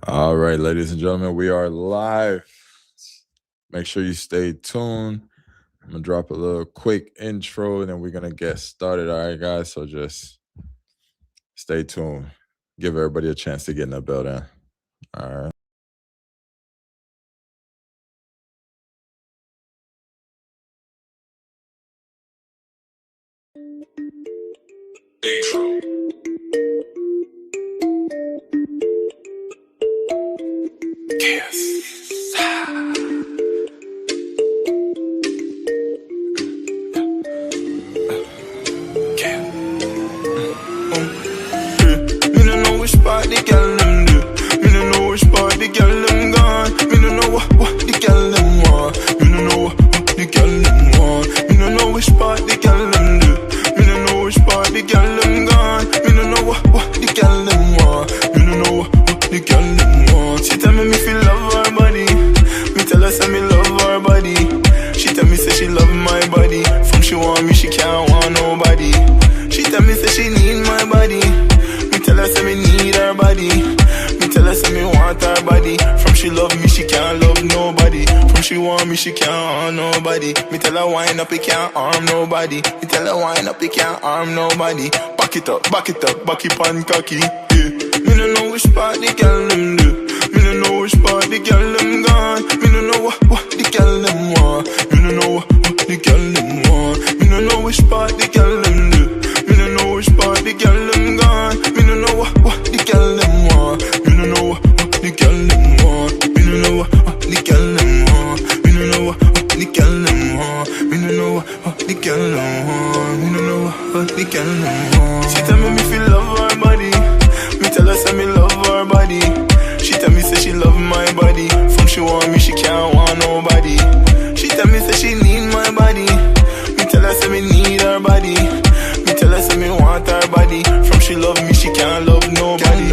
All right, ladies and gentlemen, we are live. Make sure you stay tuned. I'm gonna drop a little quick intro and then we're gonna get started. All right, guys. So just stay tuned. Give everybody a chance to get in the building. All right. Me no know which part the girl them do. Me no know which part the girl them gone. Me no know what the girl them want. Me no know what the girl them want. Me no know which part the girl them do. Me no know which part the girl them gone. Me no know what the girl them want. Me no know what the girl them want. She tell me feel love her body. Me tell her say me love her body. She tell me say she love my body. From she want me she can't want nobody. She tell me say she need my body. Me tell her say me need her body. Me tell her say me want her body. From she love me she can't love nobody. From she want me she can't harm nobody. Me tell her wind up, it can't harm nobody. Me tell her wind up, it can't harm nobody. Back it up, back it on cocky. Yeah. Me no know which part the girl them do. Me no know which part the girl them gone. Me no know what the girl them want. Me no know what the girl them want. Me no know which part the girl them do. Me no know which part the girl them gone. Me no know what the girl them want. Me no know what the girl them want. Me no know what the girl them want. Me no know what the girl them want. Me no know what the girl them want. Me no know what the girl them want. She tell me feel love her body. Me tell her say me love her body. She tell me say she love my body. From she want me she can't want nobody. She tell me say she need my body. Me tell her say me need her body. Me tell her say me want her body. From she love me she can't love nobody.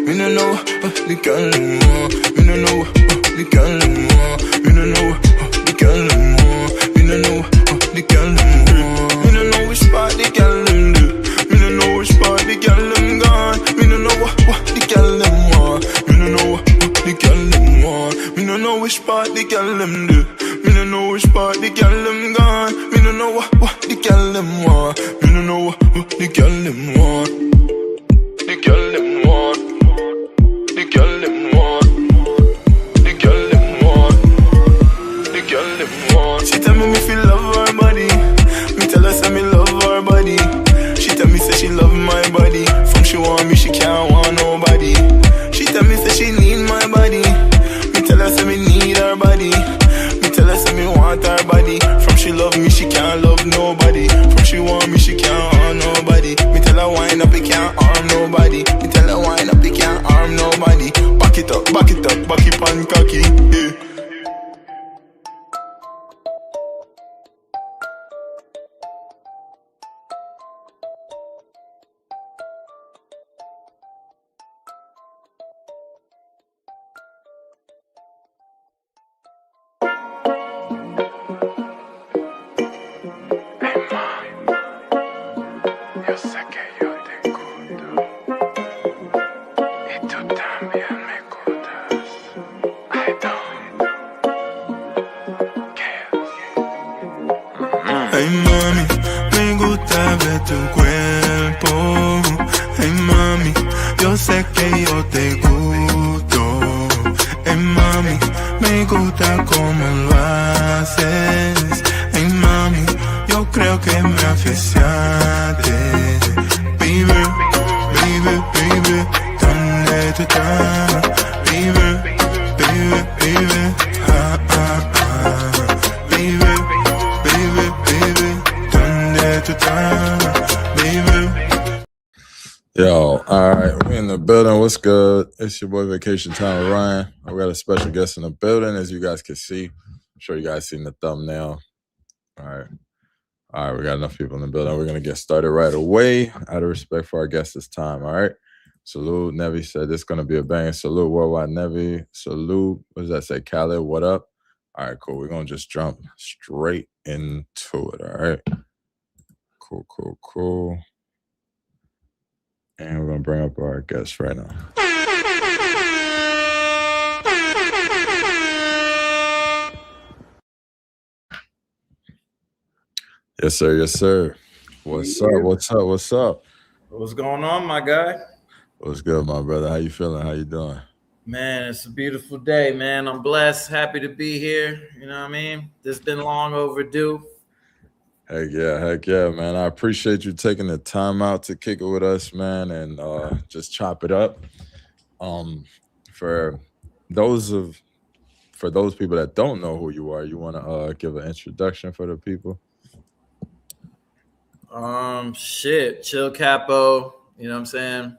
Me no know what the girl them want. Me no know what the girl them want. Me no know what the girl them want. Me no know what the girl them want. Me no know which part the girl them do. Me no know which part the girl them gone. Me no know what the girl them want. Me no know what the girl them want. Me no know which part the girl them do. Me no know which part the girl them gone. Me no know what the girl them want. Me no know what the girl them want. The girl them want. The girl them want. The girl them want. The girl them want. She tell me feel love her body. Me tell her say me love her body. She tell me say she love my body. From she want me she can't want nobody. She tell me say she need my body. Me tell her say me need her body. Me tell her say me want her body. From she love me she can't love nobody. From she want me she can't harm nobody. Me tell her wind up, it can't harm nobody. Me tell her wind up, it can't harm nobody. Back it up, back it on cocky. Yeah. Yo sé que yo te gusto y tú también me gustas. I don't care. Ay mami, me gusta ver tu cuerpo. Ay mami, yo sé que yo te gusto. Ay mami, me gusta cómo lo haces. Ay mami, yo creo que me aficiaste. Baby, baby, baby, ¿dónde tú estás? Baby, baby, baby, ah, ah, ah. Baby, baby, baby, ¿dónde tú estás? Baby. Yo, all right, we in the building. What's good? It's your boy Vacation Time with Ryan. We got a special guest in the building, as you guys can see. I'm sure you guys seen the thumbnail. All right, we got enough people in the building. We're gonna get started right away. Out of respect for our guest this time. All right. Salute. Nevi said this is gonna be a bang. Salute, Worldwide Nevi. Salute. What does that say? Khaled, what up? All right, cool. We're gonna just jump straight into it. All right. Cool. And we're gonna bring up our guest right now. Yes, sir. Yes, sir. What's up? What's up? What's up? What's going on, my guy? What's good, my brother? How you feeling? How you doing? Man, it's a beautiful day, man. I'm blessed, happy to be here. You know what I mean? This been long overdue. Heck yeah, man. I appreciate you taking the time out to kick it with us, man, and just chop it up. For those people that don't know who you are, you want to give an introduction for the people? Chill Capo. You know what I'm saying?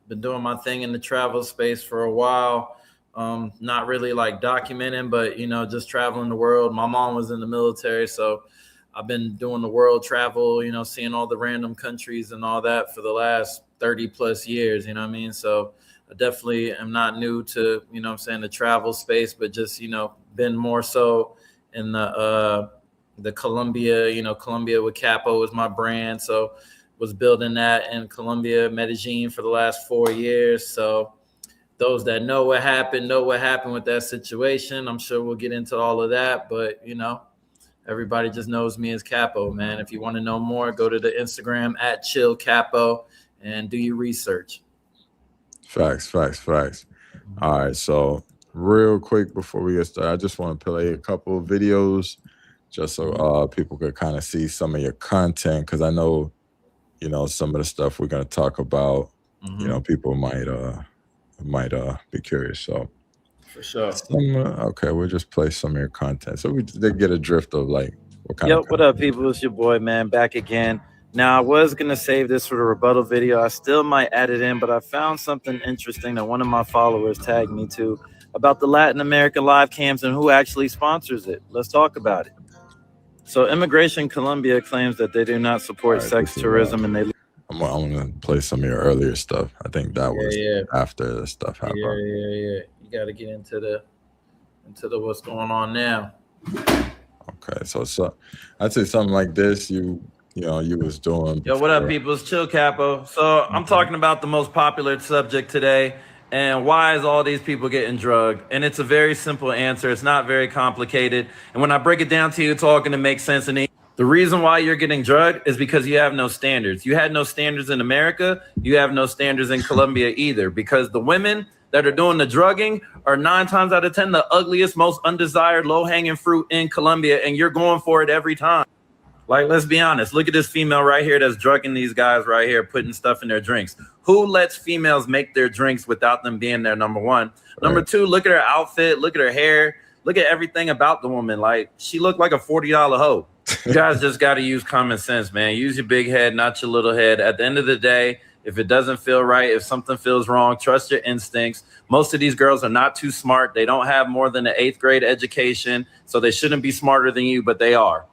Been doing my thing in the travel space for a while. Not really like documenting, but just traveling the world. My mom was in the military, so I've been doing the world travel, seeing all the random countries and all that for the last 30 plus years, you know what I mean? So I definitely am not new to, the travel space, but just, been more so in the Colombia, Colombia with Capo was my brand. So was building that in Colombia, Medellin for the last 4 years. So those that know what happened with that situation. I'm sure we'll get into all of that, but everybody just knows me as Capo, man. If you want to know more, go to the Instagram at Chill Capo and do your research. Facts. All right, so real quick before we get started, I just want to play a couple of videos just so people could kind of see some of your content, because I know, some of the stuff we're going to talk about, people might be curious. So for sure. Okay, we'll just play some of your content so they get a drift of like what kind of what up, people? It's your boy, man, back again. Now, I was going to save this for the rebuttal video. I still might add it in, but I found something interesting that one of my followers tagged me to about the Latin American live cams and who actually sponsors it. Let's talk about it. So Immigration Colombia claims that they do not support sex tourism, and they... I'm going to play some of your earlier stuff. I think that was after the stuff happened. Yeah. You got to get into the what's going on now. Okay, so I'd say something like this. You was doing. Yo, what up, people? It's Chill Capo. So I'm talking about the most popular subject today, and why is all these people getting drugged? And it's a very simple answer. It's not very complicated. And when I break it down to you, it's all going to make sense. And the reason why you're getting drugged is because you have no standards. You had no standards in America. You have no standards in Colombia either, because the women that are doing the drugging are 9 times out of 10 the ugliest, most undesired, low-hanging fruit in Colombia, and you're going for it every time. Like, let's be honest. Look at this female right here that's drugging these guys right here, putting stuff in their drinks. Who lets females make their drinks without them being there, number one? Number two, look at her outfit. Look at her hair. Look at everything about the woman. Like, she looked like a $40 hoe. You guys just got to use common sense, man. Use your big head, not your little head. At the end of the day, if it doesn't feel right, if something feels wrong, trust your instincts. Most of these girls are not too smart. They don't have more than an 8th grade education, so they shouldn't be smarter than you, but they are.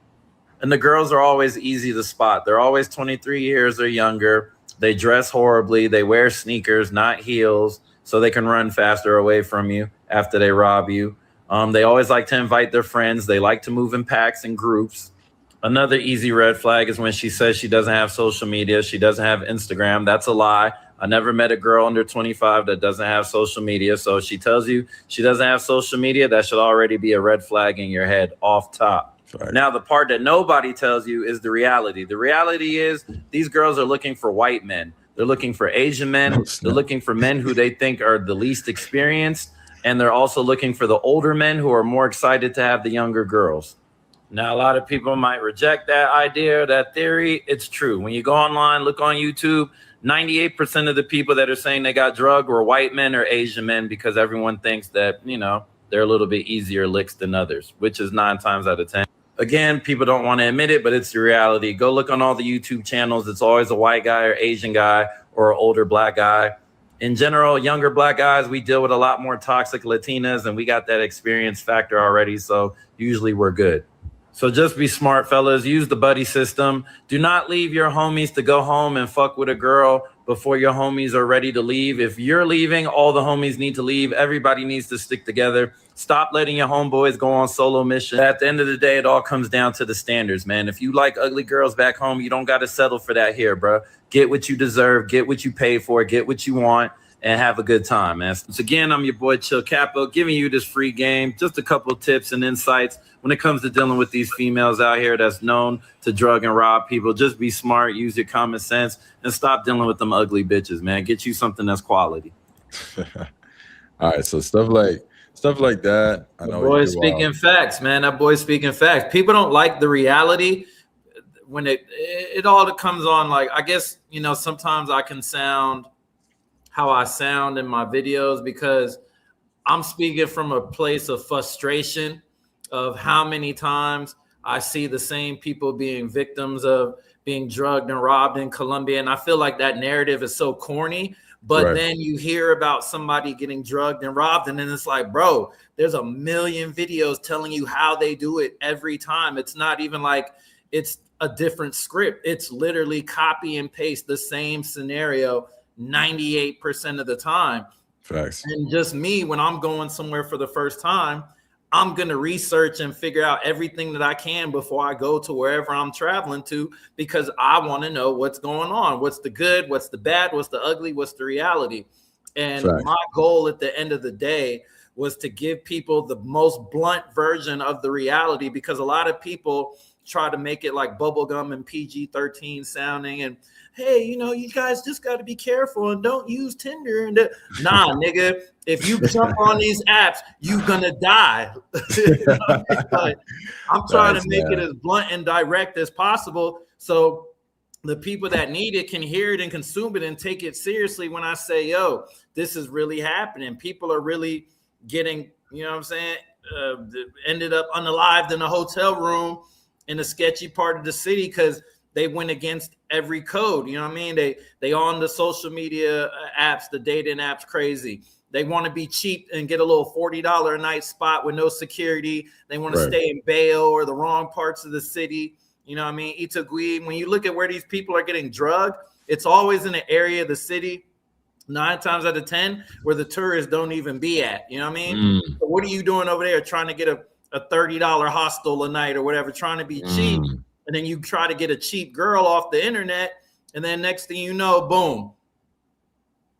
And the girls are always easy to spot. They're always 23 years or younger. They dress horribly. They wear sneakers, not heels, so they can run faster away from you after they rob you. They always like to invite their friends. They like to move in packs and groups. Another easy red flag is when she says she doesn't have social media. She doesn't have Instagram. That's a lie. I never met a girl under 25 that doesn't have social media. So if she tells you she doesn't have social media, that should already be a red flag in your head off top. Right. Now, the part that nobody tells you is the reality. The reality is these girls are looking for white men. They're looking for Asian men. They're looking for men who they think are the least experienced. And they're also looking for the older men who are more excited to have the younger girls. Now, a lot of people might reject that idea, that theory. It's true. When you go online, look on YouTube, 98% of the people that are saying they got drugged were white men or Asian men, because everyone thinks that, they're a little bit easier licks than others, which is 9 times out of 10. Again, people don't want to admit it, but it's the reality. Go look on all the YouTube channels. It's always a white guy or Asian guy or an older black guy. In general, younger black guys, we deal with a lot more toxic Latinas, and we got that experience factor already. So usually we're good. So just be smart, fellas. Use the buddy system. Do not leave your homies to go home and fuck with a girl before your homies are ready to leave. If you're leaving, all the homies need to leave. Everybody needs to stick together. Stop letting your homeboys go on solo mission. At the end of the day, it all comes down to the standards, man. If you like ugly girls back home, you don't got to settle for that here, bro. Get what you deserve. Get what you pay for. Get what you want. and have a good time, man. So again, I'm your boy Chill Capo, giving you this free game, just a couple of tips and insights when it comes to dealing with these females out here that's known to drug and rob people. Just be smart, use your common sense, and stop dealing with them ugly bitches, man. Get you something that's quality. All right, so stuff like that. I know boy speaking facts, man. That boy speaking facts. People don't like the reality when it all comes on. Like, I guess, you know, sometimes I can sound how I sound in my videos because I'm speaking from a place of frustration of how many times I see the same people being victims of being drugged and robbed in Colombia. And I feel like that narrative is so corny. But then you hear about somebody getting drugged and robbed, and then it's like, bro, there's a million videos telling you how they do it every time. It's not even like it's a different script. It's literally copy and paste the same scenario 98% of the time. Facts. And just me, when I'm going somewhere for the first time, I'm going to research and figure out everything that I can before I go to wherever I'm traveling to, because I want to know what's going on. What's the good? What's the bad? What's the ugly? What's the reality? And my goal at the end of the day was to give people the most blunt version of the reality, because a lot of people try to make it like bubblegum and PG-13 sounding. And, hey, you know, you guys just got to be careful and don't use Tinder. And nah, nigga, if you jump on these apps, you gonna die. I'm trying to make it as blunt and direct as possible, so the people that need it can hear it and consume it and take it seriously when I say, yo, this is really happening. People are really getting, you know what I'm saying, ended up unalived in a hotel room in a sketchy part of the city because they went against every code. You know what I mean? They on the social media apps, the dating apps, crazy. They want to be cheap and get a little $40 a night spot with no security. They want to stay in Bayo or the wrong parts of the city. You know what I mean? Itagüí. When you look at where these people are getting drugged, it's always in an area of the city, 9 times out of 10, where the tourists don't even be at. You know what I mean? So what are you doing over there trying to get a $30 hostel a night or whatever, trying to be cheap? And then you try to get a cheap girl off the internet, and then next thing you know, boom.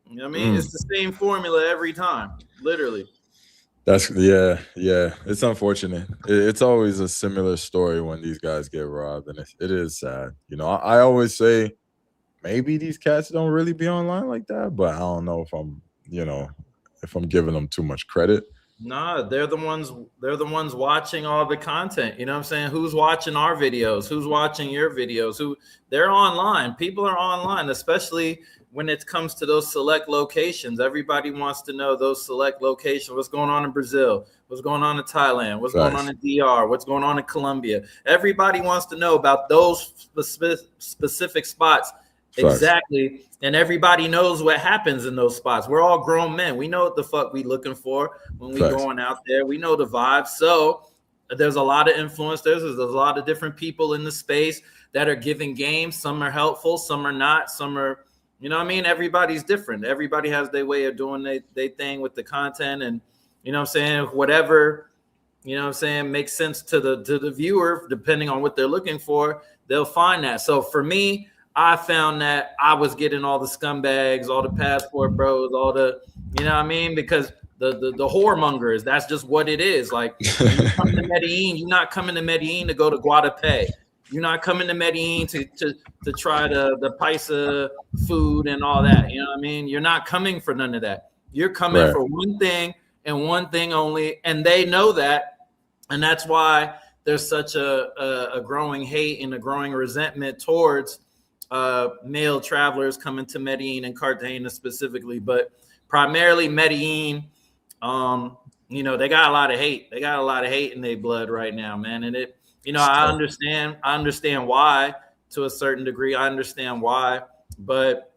You know what I mean? It's the same formula every time, literally. That's it's unfortunate. It's always a similar story when these guys get robbed, and it is sad. You know, I always say maybe these cats don't really be online like that, but I don't know if I'm giving them too much credit. Nah, they're the ones watching all the content. You know what I'm saying? Who's watching our videos? Who's watching your videos? They're online. People are online, especially when it comes to those select locations. Everybody wants to know those select locations. What's going on in Brazil? What's going on in Thailand? What's going on in DR? What's going on in Colombia? Everybody wants to know about those specific spots. Exactly. And everybody knows what happens in those spots. We're all grown men. We know what the fuck we looking for when we going out there. We know the vibes. So there's a lot of influence. There's a lot of different people in the space that are giving games. Some are helpful, some are not, some are, you know what I mean? Everybody's different. Everybody has their way of doing their thing with the content. And, you know what I'm saying, whatever, you know what I'm saying, makes sense to the viewer, depending on what they're looking for, they'll find that. So for me, I found that I was getting all the scumbags, all the passport bros, all the, you know what I mean? Because the whoremongers, that's just what it is. Like, when you come to Medellin, you're not coming to Medellin to go to Guadalupe. You're not coming to Medellin to try the paisa food and all that. You know what I mean? You're not coming for none of that. You're coming for one thing and one thing only, and they know that. And that's why there's such a growing hate and a growing resentment towards male travelers coming to Medellin and Cartagena specifically, but primarily Medellin. You know, they got a lot of hate. They got a lot of hate in their blood right now, man. And it, you know, I understand why to a certain degree. I understand why, but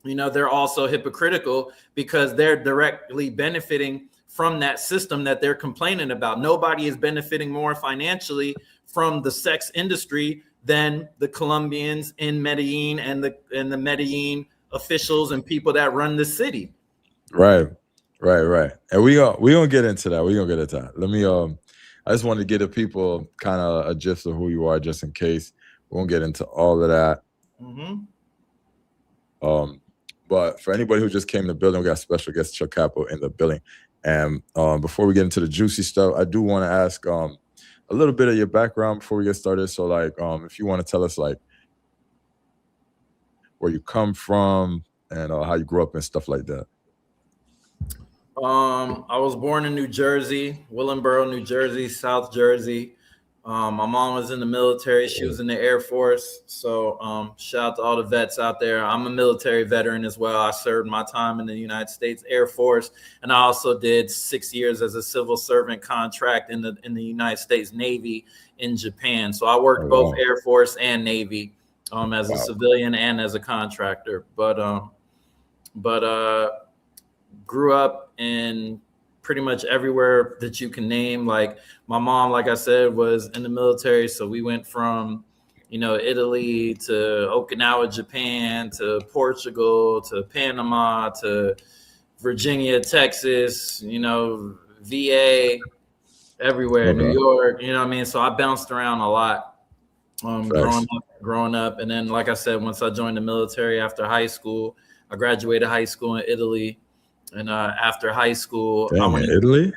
you know, they're also hypocritical because they're directly benefiting from that system that they're complaining about. Nobody is benefiting more financially from the sex industry than the Colombians in Medellin and the Medellin officials and people that run the city. Right. And we gonna get into that. We're gonna get into that. Let me I just wanted to get the people kind of a gist of who you are, just in case. We won't get into all of that. But for anybody who just came in the building, we got special guest Chuck Capo in the building. And before we get into the juicy stuff, I do want to ask a little bit of your background before we get started. So, like, if you want to tell us, like, where you come from and how you grew up and stuff like that. I was born in New Jersey, Willingboro, New Jersey, South Jersey. My mom was in the military. She was in the Air Force. So shout out to all the vets out there. I'm a military veteran as well. I served my time in the United States Air Force, and I also did 6 years as a civil servant contract in the United States Navy in Japan. So I worked both Air Force and Navy as a civilian and as a contractor. But grew up in pretty much everywhere that you can name. Like my mom, like I said, was in the military. So we went from, Italy to Okinawa, Japan, to Portugal, to Panama, to Virginia, Texas, VA, everywhere, New York, So I bounced around a lot growing up. And then, like I said, once I joined the military after high school, I graduated high school in Italy. And after high school, I went to Italy.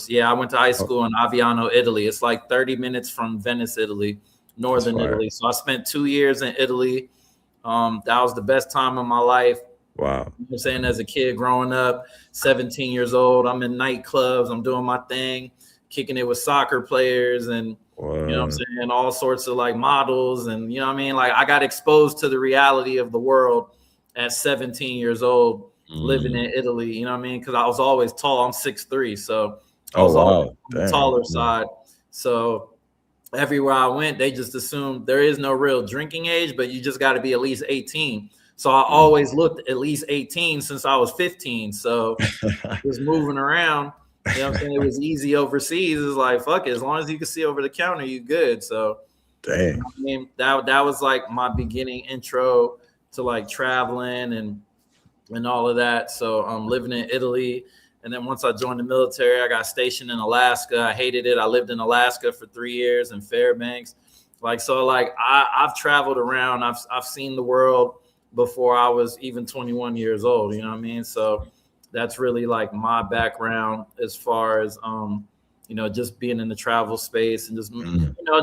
Yeah, I went to high school in Aviano, Italy. It's like 30 minutes from Venice, Italy, northern Italy. So I spent 2 years in Italy. That was the best time of my life. Wow. You know what I'm saying? As a kid growing up, 17 years old, I'm in nightclubs. I'm doing my thing, kicking it with soccer players and, you know what I'm saying, all sorts of like models. And, you know what I mean? Like I got exposed to the reality of the world at 17 years old. Living in Italy, you know what I mean? Because I was always tall. I'm 6'3", so I was always on the taller side. So everywhere I went, they just assumed there is no real drinking age, but you just got to be at least 18. So I always looked at least 18 since I was 15. So just moving around, you know what I'm saying? It was easy overseas. It's like, fuck it. As long as you can see over the counter, you good. So dang. I mean, that was like my beginning intro to like traveling and all of that. So I'm living in Italy. And then once I joined the military, I got stationed in Alaska. I hated it. I lived in Alaska for 3 years in Fairbanks. I've traveled around. I've seen the world before I was even 21 years old. You know what I mean? So that's really like my background as far as, just being in the travel space and just,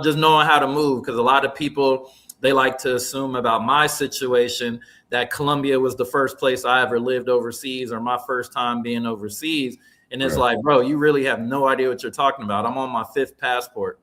just knowing how to move. Because a lot of people, they like to assume about my situation that Colombia was the first place I ever lived overseas or my first time being overseas. And it's like, bro, you really have no idea what you're talking about. I'm on my 5th passport.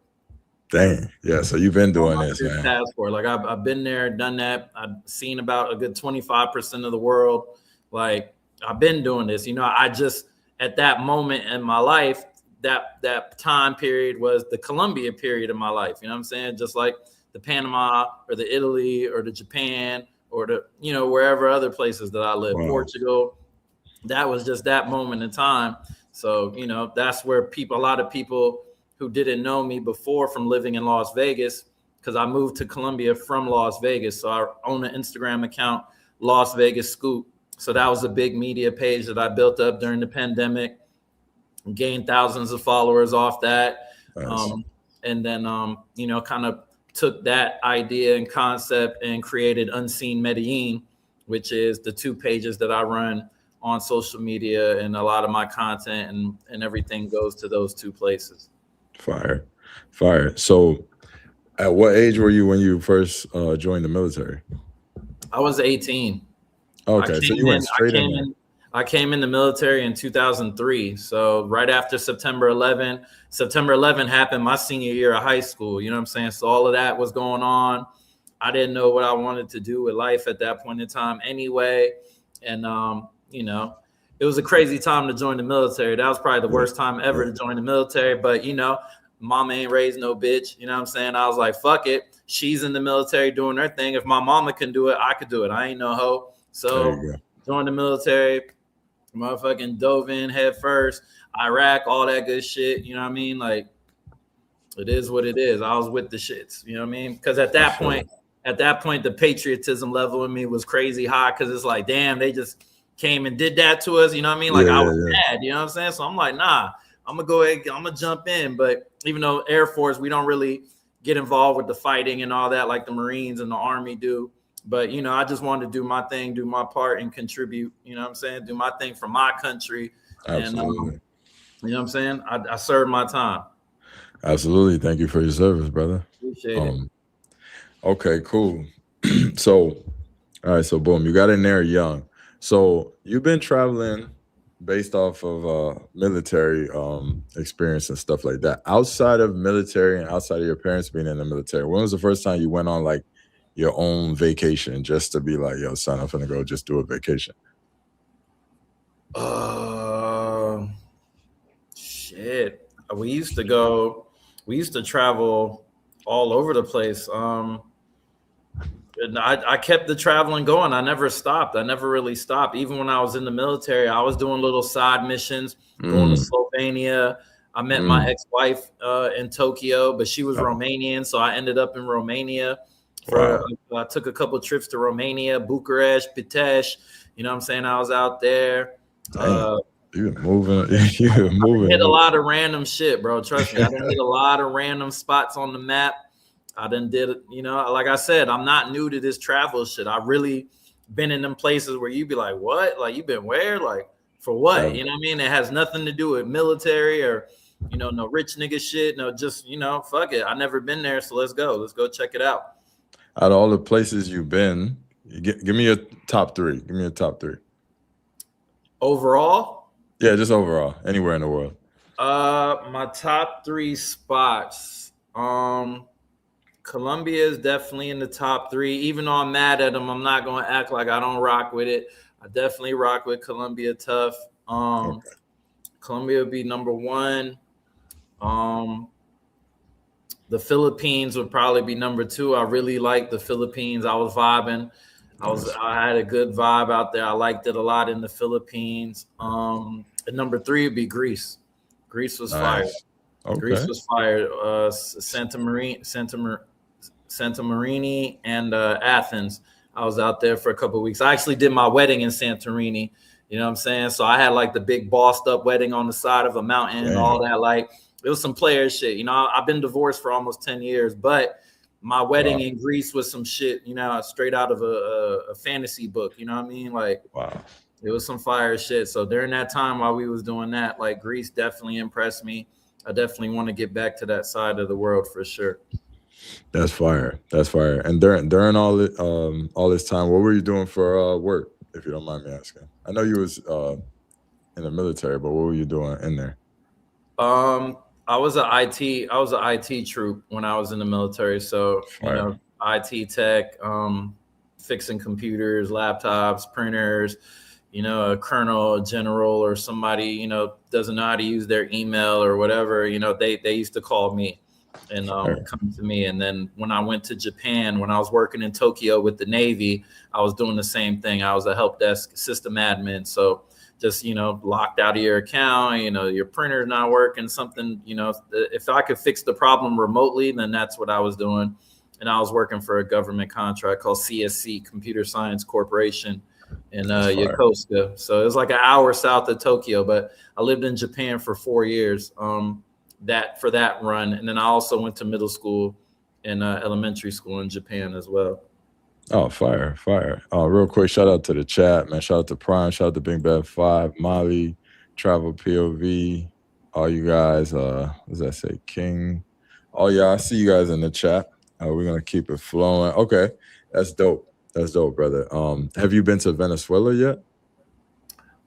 Dang. Yeah. So you've been doing this, man. Passport. Like I've been there, done that. I've seen about a good 25% of the world. Like I've been doing this, I just, at that moment in my life, that time period was the Colombia period of my life. You know what I'm saying? Just like the Panama or the Italy or the Japan or the, wherever other places that I live, Portugal, that was just that moment in time. So, that's where a lot of people who didn't know me before from living in Las Vegas, because I moved to Colombia from Las Vegas. So I own an Instagram account, Las Vegas Scoop. So that was a big media page that I built up during the pandemic, gained thousands of followers off that. Nice. And then, kind of took that idea and concept and created Unseen Medellin, which is the 2 pages that I run on social media, and a lot of my content and everything goes to those 2 places. Fire. So at what age were you when you first joined the military? I was 18. Okay, so you went straight in. I came in the military in 2003. So right after September 11 happened my senior year of high school. You know what I'm saying? So all of that was going on. I didn't know what I wanted to do with life at that point in time anyway. And, it was a crazy time to join the military. That was probably the worst time ever to join the military. But, mama ain't raised no bitch. You know what I'm saying? I was like, fuck it. She's in the military doing her thing. If my mama can do it, I could do it. I ain't no hoe. So joined the military. Motherfucking dove in head first, Iraq, all that good shit. You know what I mean? Like, it is what it is. I was with the shits. You know what I mean? Because at that point, the patriotism level in me was crazy high. Because it's like, damn, they just came and did that to us. You know what I mean? Like I was mad. You know what I'm saying? So I'm like, nah, I'm gonna go ahead. I'm gonna jump in. But even though Air Force, we don't really get involved with the fighting and all that like the Marines and the Army do. But, you know, I just wanted to do my thing, do my part, and contribute, you know what I'm saying? Do my thing for my country. Absolutely. And, you know what I'm saying? I served my time. Absolutely. Thank you for your service, brother. Appreciate it. Okay, cool. So, all right, so boom, you got in there young. So you've been traveling based off of military experience and stuff like that. Outside of military and outside of your parents being in the military, when was the first time you went on like your own vacation just to be like, yo, son, I'm finna go just do a vacation? Shit. We used to travel all over the place. And I kept the traveling going. I never stopped. I never really stopped. Even when I was in the military, I was doing little side missions, going to Slovenia. I met my ex-wife in Tokyo, but she was Romanian, so I ended up in Romania. I took a couple trips to Romania, Bucharest, Pitești. You know what I'm saying? I was out there. You're moving. You're moving. I hit a lot of random shit, bro. Trust me. I done hit a lot of random spots on the map. I done did it, you know, like I said, I'm not new to this travel shit. I really been in them places where you be like, what? Like, you been where? Like, for what? You know what I mean? It has nothing to do with military or, you know, no rich nigga shit. No, just, you know, fuck it. I never been there, so let's go. Let's go check it out. Out of all the places you've been, give me your top three. Give me your top three. Overall? Yeah, just overall. Anywhere in the world. My top three spots. Colombia is definitely in the top three. Even though I'm mad at them, I'm not going to act like I don't rock with it. I definitely rock with Colombia tough. Colombia would be number one. The Philippines would probably be number two. I really like the Philippines. I was vibing. I had a good vibe out there. I liked it a lot in the Philippines. And number three would be Greece. Greece was fire. Okay. Greece was fire. Santa Marini and Athens. I was out there for a couple of weeks. I actually did my wedding in Santorini. You know what I'm saying? So I had like the big bossed up wedding on the side of a mountain and all that. Like, it was some player shit. You know, I've been divorced for almost 10 years, but my wedding in Greece was some shit, you know, straight out of a fantasy book. You know what I mean? Like, it was some fire shit. So during that time while we was doing that, like, Greece definitely impressed me. I definitely want to get back to that side of the world for sure. That's fire. That's fire. And during all this time, what were you doing for work, if you don't mind me asking? I know you was in the military, but what were you doing in there? I was an IT troop when I was in the military. So, you know, IT tech, fixing computers, laptops, printers, you know, a colonel, a general, or somebody, you know, doesn't know how to use their email or whatever, you know, they used to call me and come to me. And then when I went to Japan, when I was working in Tokyo with the Navy, I was doing the same thing. I was a help desk system admin. So just, you know, locked out of your account, you know, your printer's not working, something, you know, if I could fix the problem remotely, then that's what I was doing. And I was working for a government contract called CSC, Computer Science Corporation, in Yokosuka. So it was like an hour south of Tokyo, but I lived in Japan for 4 years for that run. And then I also went to middle school and elementary school in Japan as well. Oh, fire. Real quick, shout out to the chat, man. Shout out to Prime, shout out to Big Bad 5, Molly, Travel POV, all you guys, what does that say? King. Oh yeah, I see you guys in the chat. We're gonna keep it flowing. Okay, that's dope. That's dope, brother. Have you been to Venezuela yet?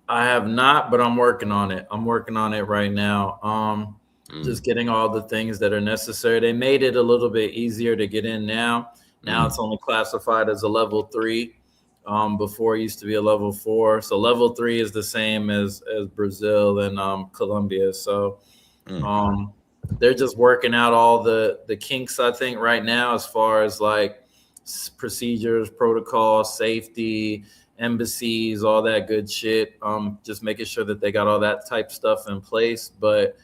I have not, but I'm working on it. I'm working on it right now. Just getting all the things that are necessary. They made it a little bit easier to get in now. Now it's only classified as a level 3. Before it used to be a level 4. So level 3 is the same as Brazil and Colombia. So they're just working out all the kinks, I think, right now, as far as like procedures, protocols, safety, embassies, all that good shit. Just making sure that they got all that type stuff in place. But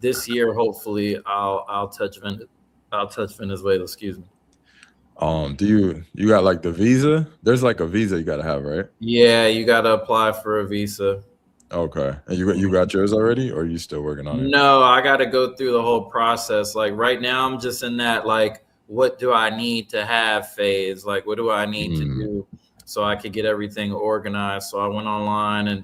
this year, hopefully, I'll touch Venezuela. Excuse me. Do you got like the visa? There's like a visa you gotta have, right? Yeah, you gotta apply for a visa. Okay. And you got yours already, or are you still working on it? No, I gotta go through the whole process. Like right now I'm just in that like what do I need to have phase? Like, what do I need to do so I could get everything organized? So I went online and,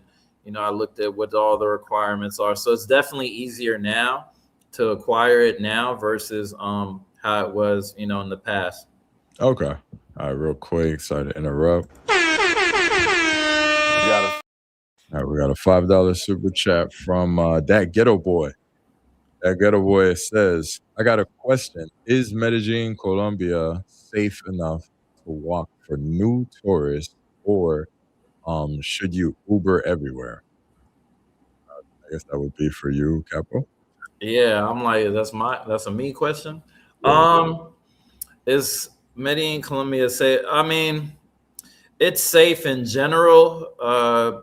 I looked at what all the requirements are. So it's definitely easier now to acquire it now versus how it was, in the past. Okay. All right, real quick. Sorry to interrupt. We got a $5 super chat from that ghetto boy. That ghetto boy says, I got a question. Is Medellin, Colombia safe enough to walk for new tourists, or should you Uber everywhere? I guess that would be for you, Capo. Yeah, I'm like, that's a me question. Yeah. Is Medellin, Colombia safe? I mean, it's safe in general.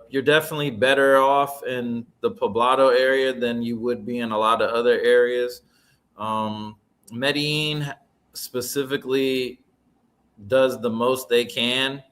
You're definitely better off in the Poblado area than you would be in a lot of other areas. Medellin specifically does the most they can.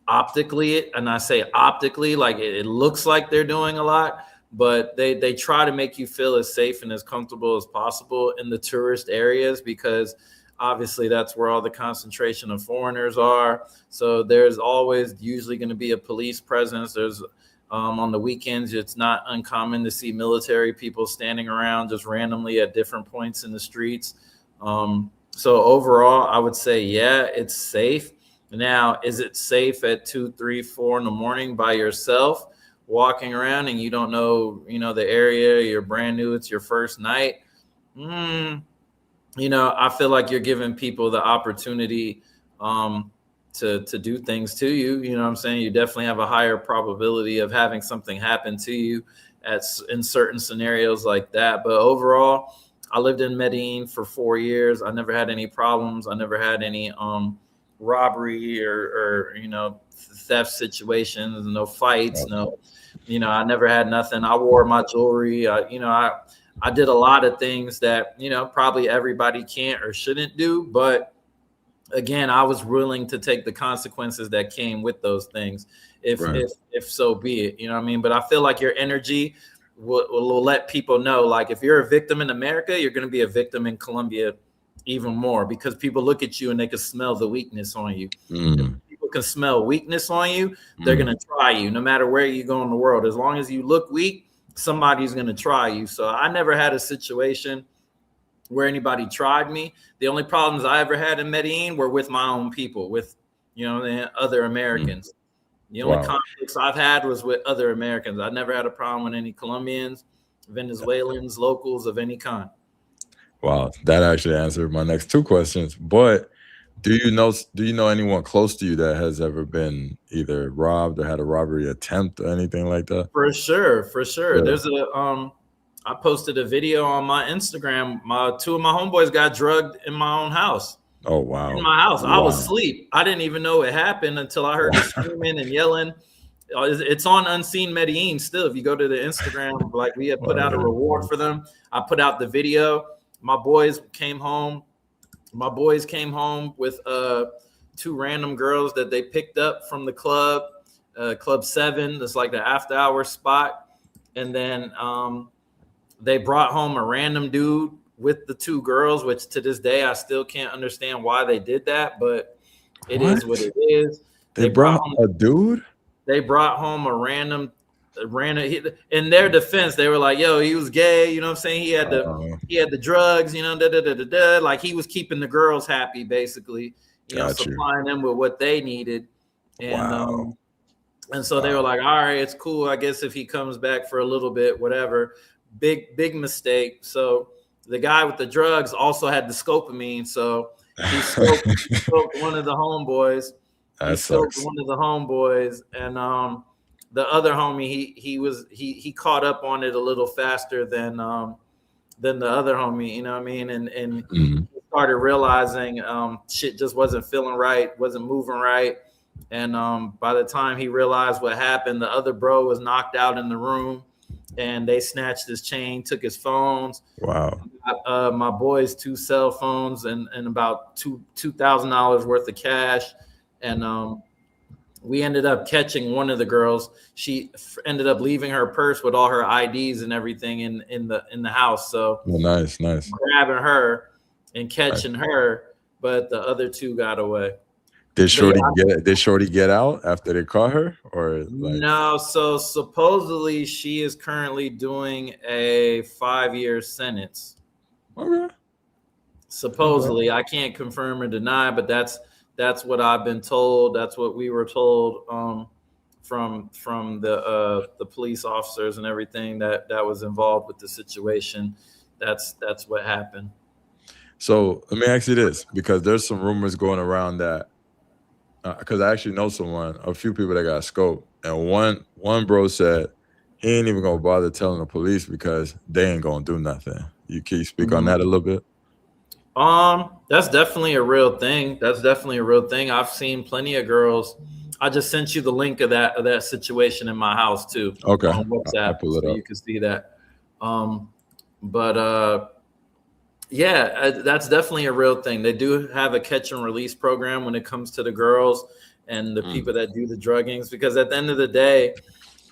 Optically, and I say optically, like it looks like they're doing a lot, but they try to make you feel as safe and as comfortable as possible in the tourist areas, because obviously that's where all the concentration of foreigners are. So there's always usually going to be a police presence. There's on the weekends, it's not uncommon to see military people standing around just randomly at different points in the streets. So overall, I would say, yeah, it's safe. Now, is it safe at 2, 3, 4 in the morning by yourself walking around and you don't know, the area, you're brand new, it's your first night? I feel like you're giving people the opportunity to do things to you. You know what I'm saying? You definitely have a higher probability of having something happen to you in certain scenarios like that. But overall, I lived in Medellin for 4 years. I never had any problems. I never had any robbery or theft situations, no fights, no, I never had nothing. I wore my jewelry. I did a lot of things that, probably everybody can't or shouldn't do. But again, I was willing to take the consequences that came with those things, if so be it, you know what I mean? But I feel like your energy will let people know, like, if you're a victim in America, you're going to be a victim in Colombia even more, because people look at you and they can smell the weakness on you. If people can smell weakness on you, they're going to try you no matter where you go in the world. As long as you look weak, somebody's going to try you. So I never had a situation where anybody tried me. The only problems I ever had in Medellin were with my own people, with, the other Americans. The only conflicts I've had was with other Americans. I never had a problem with any Colombians, Venezuelans, locals of any kind. Wow, that actually answered my next 2 questions. But do you know anyone close to you that has ever been either robbed or had a robbery attempt or anything like that? For sure. Yeah. There's I posted a video on my Instagram. 2 of my homeboys got drugged in my own house. Oh, wow. In my house. Wow. I was asleep. I didn't even know it happened until I heard the screaming and yelling. It's on Unseen Medellin still. If you go to the Instagram, like, we had put out a reward for them. I put out the video. My boys came home with 2 random girls that they picked up from the club, Club 7. That's like the after hour spot. And then they brought home a random dude with the 2 girls, which to this day I still can't understand why they did that, but it is what it is. They brought home a dude? They brought home a random. In their defense, they were like, "Yo, he was gay." You know what I'm saying? He had the drugs. Like, he was keeping the girls happy, basically. Supplying them with what they needed. And and so they were like, "All right, it's cool. I guess if he comes back for a little bit, whatever." Big mistake. So the guy with the drugs also had the scopamine. So he scoped one of the homeboys. And the other homie, he caught up on it a little faster than the other homie, you know what I mean? And he started realizing shit just wasn't feeling right, wasn't moving right. And by the time he realized what happened, the other bro was knocked out in the room, and they snatched his chain, took his phones. Wow. My boys 2 cell phones and about $2,000 worth of cash. And we ended up catching one of the girls. She ended up leaving her purse with all her IDs and everything in the house. So nice. Grabbing her, and catching her, but the other two got away. Did Shorty get out after they caught her, or like? No, so supposedly she is currently doing a 5-year sentence. Okay. Supposedly, I can't confirm or deny, but that's what I've been told. That's what we were told from the police officers and everything that was involved with the situation. That's what happened. So let me ask you this, because there's some rumors going around that, because I actually know a few people that got scoped, and one bro said he ain't even gonna bother telling the police because they ain't gonna do nothing. Can you speak on that a little bit? That's definitely a real thing. I've seen plenty of girls. I just sent you the link of that situation in my house too. Okay. On WhatsApp, so you can see that. Yeah, that's definitely a real thing. They do have a catch and release program when it comes to the girls and the people that do the druggings, because at the end of the day,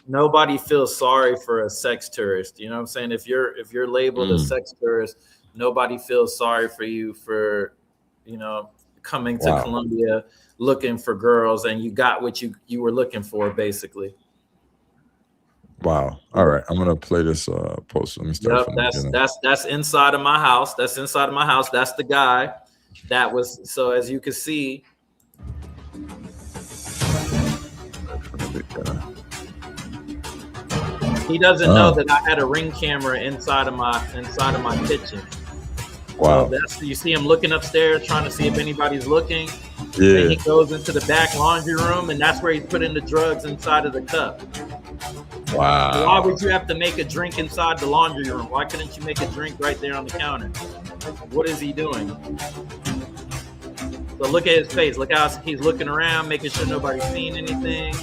nobody feels sorry for a sex tourist. You know what I'm saying? If you're labeled a sex tourist, nobody feels sorry for you for, coming to Colombia looking for girls, and you got what you were looking for, basically. Wow. All right. I'm gonna play this post. Let me start. Yep, that's inside of my house. That's the guy that was. So as you can see, he doesn't know that I had a Ring camera inside of my kitchen. Wow. So you see him looking upstairs, trying to see if anybody's looking. Yeah. And he goes into the back laundry room, and that's where he's putting the drugs inside of the cup. Wow. Why would you have to make a drink inside the laundry room? Why couldn't you make a drink right there on the counter? What is he doing? So look at his face. Look how he's looking around, making sure nobody's seen anything.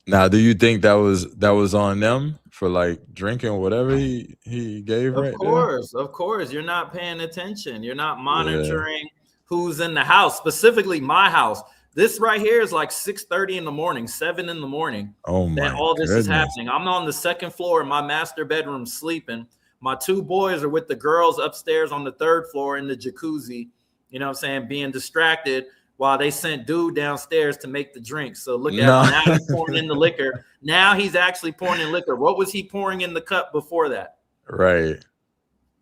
Now, do you think that was on them for like drinking whatever he gave right there? Of course. You're not paying attention. You're not monitoring who's in the house, specifically my house. This right here is like 6:30 in the morning, 7 in the morning. Oh my! That all this is happening. I'm on the second floor in my master bedroom sleeping. My two boys are with the girls upstairs on the third floor in the jacuzzi. You know what I'm saying? Being distracted while they sent dude downstairs to make the drinks. So look at him. Now he's pouring in the liquor. Now he's actually pouring in liquor. What was he pouring in the cup before that? Right.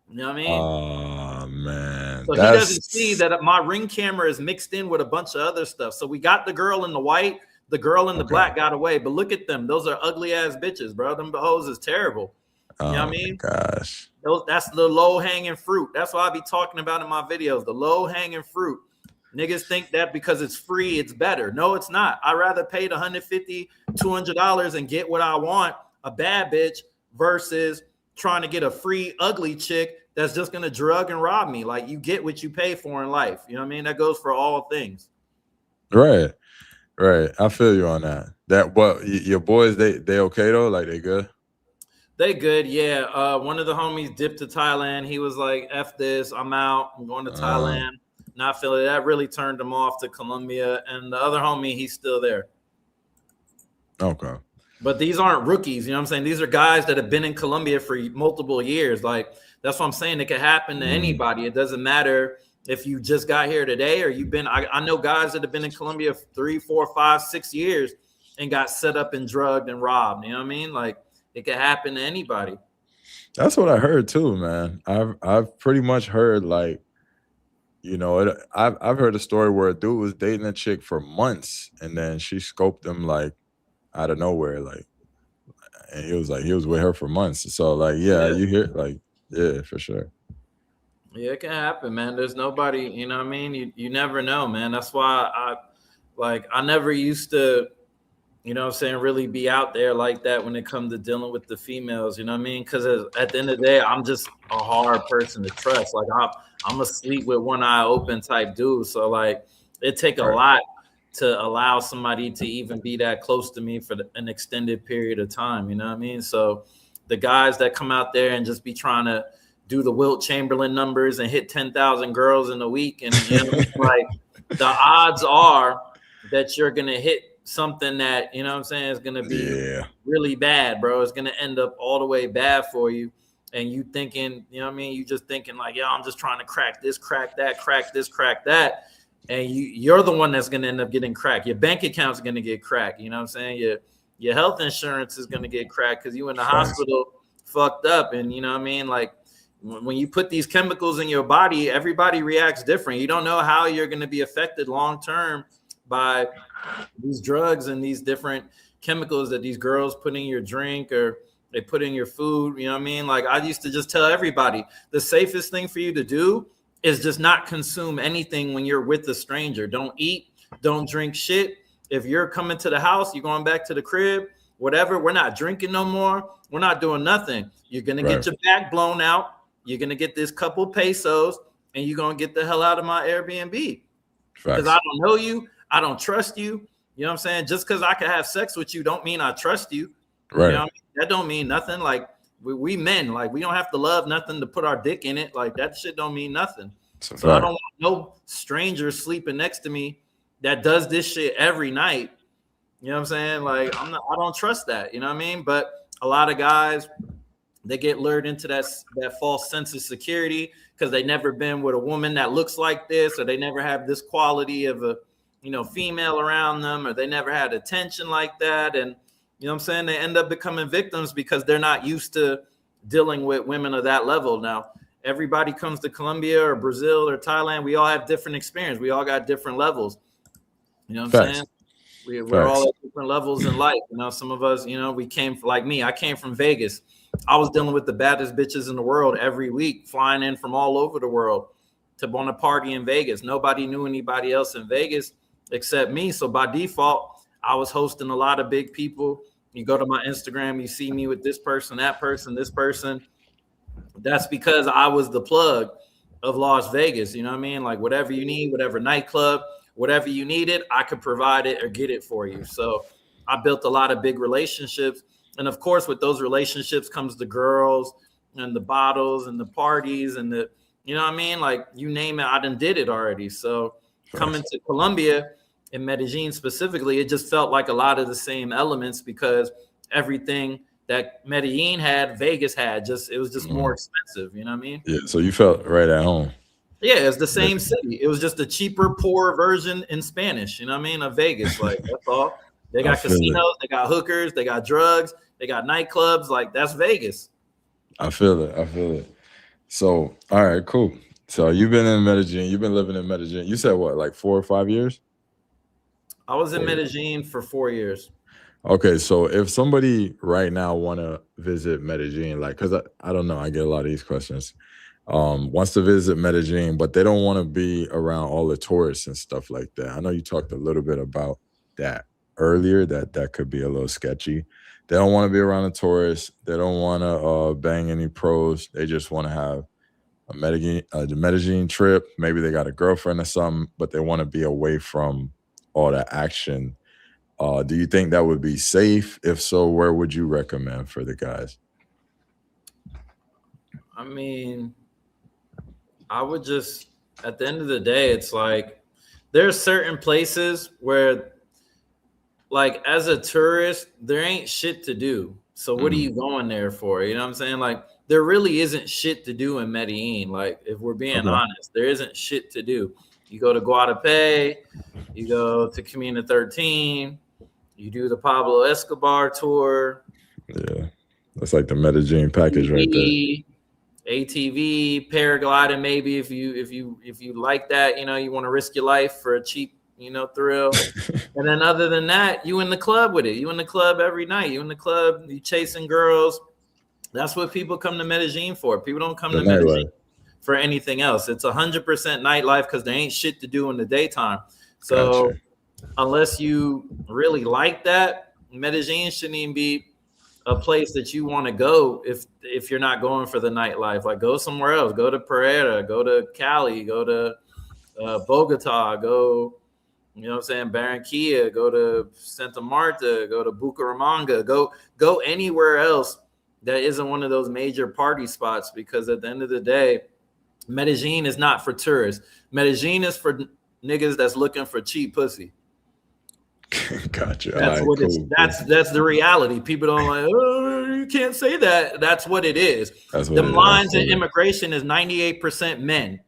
You know what I mean? Oh man. So he doesn't see that my Ring camera is mixed in with a bunch of other stuff. So we got the girl in the white, the girl in the black got away. But look at them. Those are ugly ass bitches, bro. Them hoes is terrible. You know what I mean? Gosh. That's the low hanging fruit. That's what I be talking about in my videos. The low hanging fruit. Niggas think that because it's free, it's better. No, it's not. I'd rather pay the $150, $200 and get what I want, a bad bitch, versus trying to get a free ugly chick that's just gonna drug and rob me. Like, you get what you pay for in life. You know what I mean? That goes for all things. Right. I feel you on that. Your boys, they okay though? Like, they good? They good, yeah. One of the homies dipped to Thailand. He was like, F this, I'm out. I'm going to Thailand. Not feeling that. Really turned him off to Colombia. And the other homie, he's still there. Okay. But these aren't rookies, you know what I'm saying? These are guys that have been in Colombia for multiple years. Like, that's what I'm saying. It could happen to anybody. It doesn't matter if you just got here today or you've been. I know guys that have been in Colombia 3, 4, 5, 6 years and got set up and drugged and robbed. You know what I mean? Like, it could happen to anybody. That's what I heard too, man. I've pretty much heard, like, I've heard a story where a dude was dating a chick for months, and then she scoped him like out of nowhere, like, and he was with her for months. So like, you hear, like, for sure. Yeah, it can happen, man. There's nobody, you know what I mean? You never know, man. That's why I never used to, you know what I'm saying, really be out there like that when it comes to dealing with the females, you know what I mean? Because at the end of the day, I'm just a hard person to trust. Like, I'm a sleep with one eye open type dude. So like, it take a lot to allow somebody to even be that close to me for an extended period of time. You know what I mean? So the guys that come out there and just be trying to do the Wilt Chamberlain numbers and hit 10,000 girls in a week, and you know, like, the odds are that you're going to hit something that, you know what I'm saying, is going to be really bad, bro. It's going to end up all the way bad for you. and you thinking, you know what I mean? You just thinking like, yo, I'm just trying to crack this, crack that, crack this, crack that. And you're the one that's going to end up getting cracked. Your bank account's going to get cracked. You know what I'm saying? Your health insurance is going to get cracked because you in the hospital fucked up. And you know what I mean? Like when you put these chemicals in your body, everybody reacts different. You don't know how you're going to be affected long term by these drugs and these different chemicals that these girls put in your drink or they put in your food. You know what I mean? Like I used to just tell everybody the safest thing for you to do is just not consume anything when you're with a stranger. Don't eat, don't drink shit. If you're coming to the house, you're going back to the crib, whatever, we're not drinking no more. We're not doing nothing. You're going to get your back blown out. You're going to get this couple pesos and you're going to get the hell out of my Airbnb. Because I don't know you. I don't trust you. You know what I'm saying? Just because I can have sex with you don't mean I trust you. Right. You know what I mean? That don't mean nothing. Like we men, like we don't have to love nothing to put our dick in it. Like that shit don't mean nothing. So I don't want no stranger sleeping next to me that does this shit every night. You know what I'm saying? Like I don't trust that. You know what I mean? But a lot of guys, they get lured into that false sense of security because they never been with a woman that looks like this, or they never have this quality of a, you know, female around them, or they never had attention like that. And you know what I'm saying? They end up becoming victims because they're not used to dealing with women of that level. Now, everybody comes to Colombia or Brazil or Thailand. We all have different experience. We all got different levels. You know what I'm saying? We're all at different levels in life. You know, some of us, you know, we came like me. I came from Vegas. I was dealing with the baddest bitches in the world every week, flying in from all over the world to want to party in Vegas. Nobody knew anybody else in Vegas except me. So by default, I was hosting a lot of big people. You go to my Instagram, you see me with this person, that person, this person. That's because I was the plug of Las Vegas. You know what I mean? Like whatever you need, whatever nightclub, whatever you needed, I could provide it or get it for you. So I built a lot of big relationships. And of course, with those relationships comes the girls and the bottles and the parties and the, you know what I mean? Like you name it, I done did it already. So coming to Colombia in Medellin specifically, it just felt like a lot of the same elements because everything that Medellin had, Vegas had, it was just more expensive. You know what I mean? Yeah. So you felt right at home. Yeah, it's the same city. It was just a cheaper, poor version in Spanish. You know what I mean? Of Vegas. Like that's all. They got casinos, they got hookers, they got drugs, they got nightclubs. Like that's Vegas. I feel it. So, all right, cool. So you've been in Medellin. You've been living in Medellin. You said what, like 4 or 5 years? I was in Medellin for 4 years. Okay, so if somebody right now want to visit Medellin, like, because I don't know, I get a lot of these questions. Wants to visit Medellin, but they don't want to be around all the tourists and stuff like that. I know you talked a little bit about that earlier, that could be a little sketchy. They don't want to be around the tourists. They don't want to bang any pros. They just want to have the Medellin trip. Maybe they got a girlfriend or something, but they want to be away from all that action. Do you think that would be safe? If so, where would you recommend for the guys? I mean, I would just, at the end of the day, it's like there's certain places where, like, as a tourist, there ain't shit to do. So what are you going there for? You know what I'm saying? Like, there really isn't shit to do in Medellin. Like, if we're being honest, there isn't shit to do. You go to Guadalupe, you go to Comuna 13, you do the Pablo Escobar tour. Yeah, that's like the Medellin package right there. ATV, paragliding, maybe if you like that, you know, you want to risk your life for a cheap, you know, thrill. And then other than that, you in the club with it. You in the club every night. You in the club, you chasing girls. That's what people come to Medellin for. People don't come to Medellin for anything else. It's 100% nightlife because there ain't shit to do in the daytime. So unless you really like that, Medellin shouldn't even be a place that you want to go if you're not going for the nightlife. Like go somewhere else. Go to Pereira, go to Cali, go to Bogota, go, you know what I'm saying, Barranquilla, go to Santa Marta, go to Bucaramanga, go anywhere else that isn't one of those major party spots, because at the end of the day, Medellin is not for tourists. Medellin is for niggas that's looking for cheap pussy. Gotcha. That's what it's. That's the reality. People don't like. Oh, can't say that. That's what it is. That's what The it is. lines in immigration is 98% men,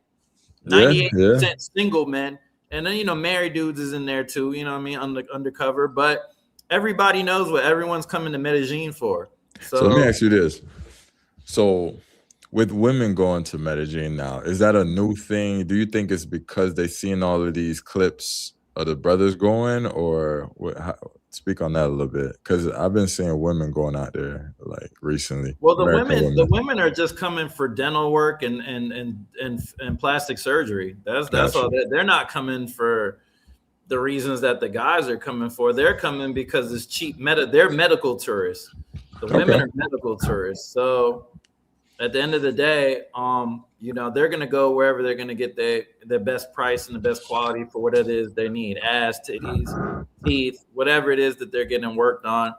Yeah, 98% single men, and then married dudes is in there too. You know what I mean, undercover. But everybody knows what everyone's coming to Medellin for. So let me ask you this. So with women going to Medellin now, is that a new thing? Do you think it's because they seen all of these clips of the brothers going, or speak on that a little bit? Because I've been seeing women going out there like recently. Well, the women are just coming for dental work and plastic surgery. That's all. They're not coming for the reasons that the guys are coming for. They're coming because it's cheap. They're medical tourists. The women are medical tourists. So at the end of the day, they're gonna go wherever they're gonna get the best price and the best quality for what it is they need. Ass, titties, teeth, whatever it is that they're getting worked on.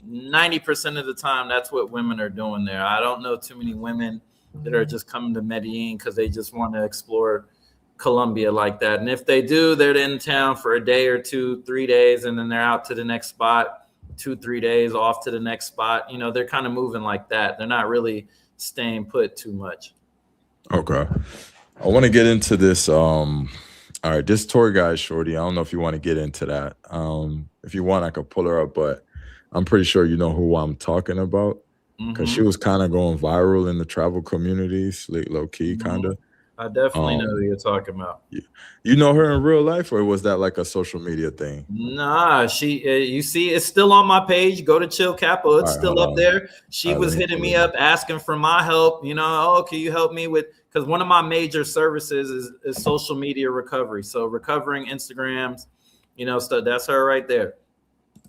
90% of the time, that's what women are doing there. I don't know too many women that are just coming to Medellin because they just want to explore Colombia like that. And if they do, they're in town for a day or 2, 3 days, and then they're out to the next spot, 2, 3 days off to the next spot. They're kind of moving like that. They're not really staying put too much. Okay. I want to get into this. All right, this tour guide, Shorty. I don't know if you want to get into that. If you want, I could pull her up, but I'm pretty sure you know who I'm talking about, because she was kind of going viral in the travel communities, low key, kind of. I definitely know who you're talking about. You know her in real life, or was that like a social media thing? Nah, you see, it's still on my page. Go to Chill Capo. It's still up there. She was hitting me up asking for my help. Can you help me with, because one of my major services is social media recovery. So recovering Instagrams, stuff. That's her right there.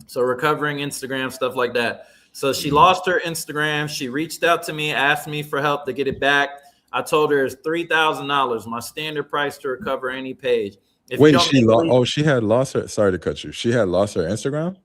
So recovering Instagram, stuff like that. So she lost her Instagram. She reached out to me, asked me for help to get it back. I told her it's $3,000, my standard price to recover any page. Wait, she had lost her. Sorry to cut you. She had lost her Instagram?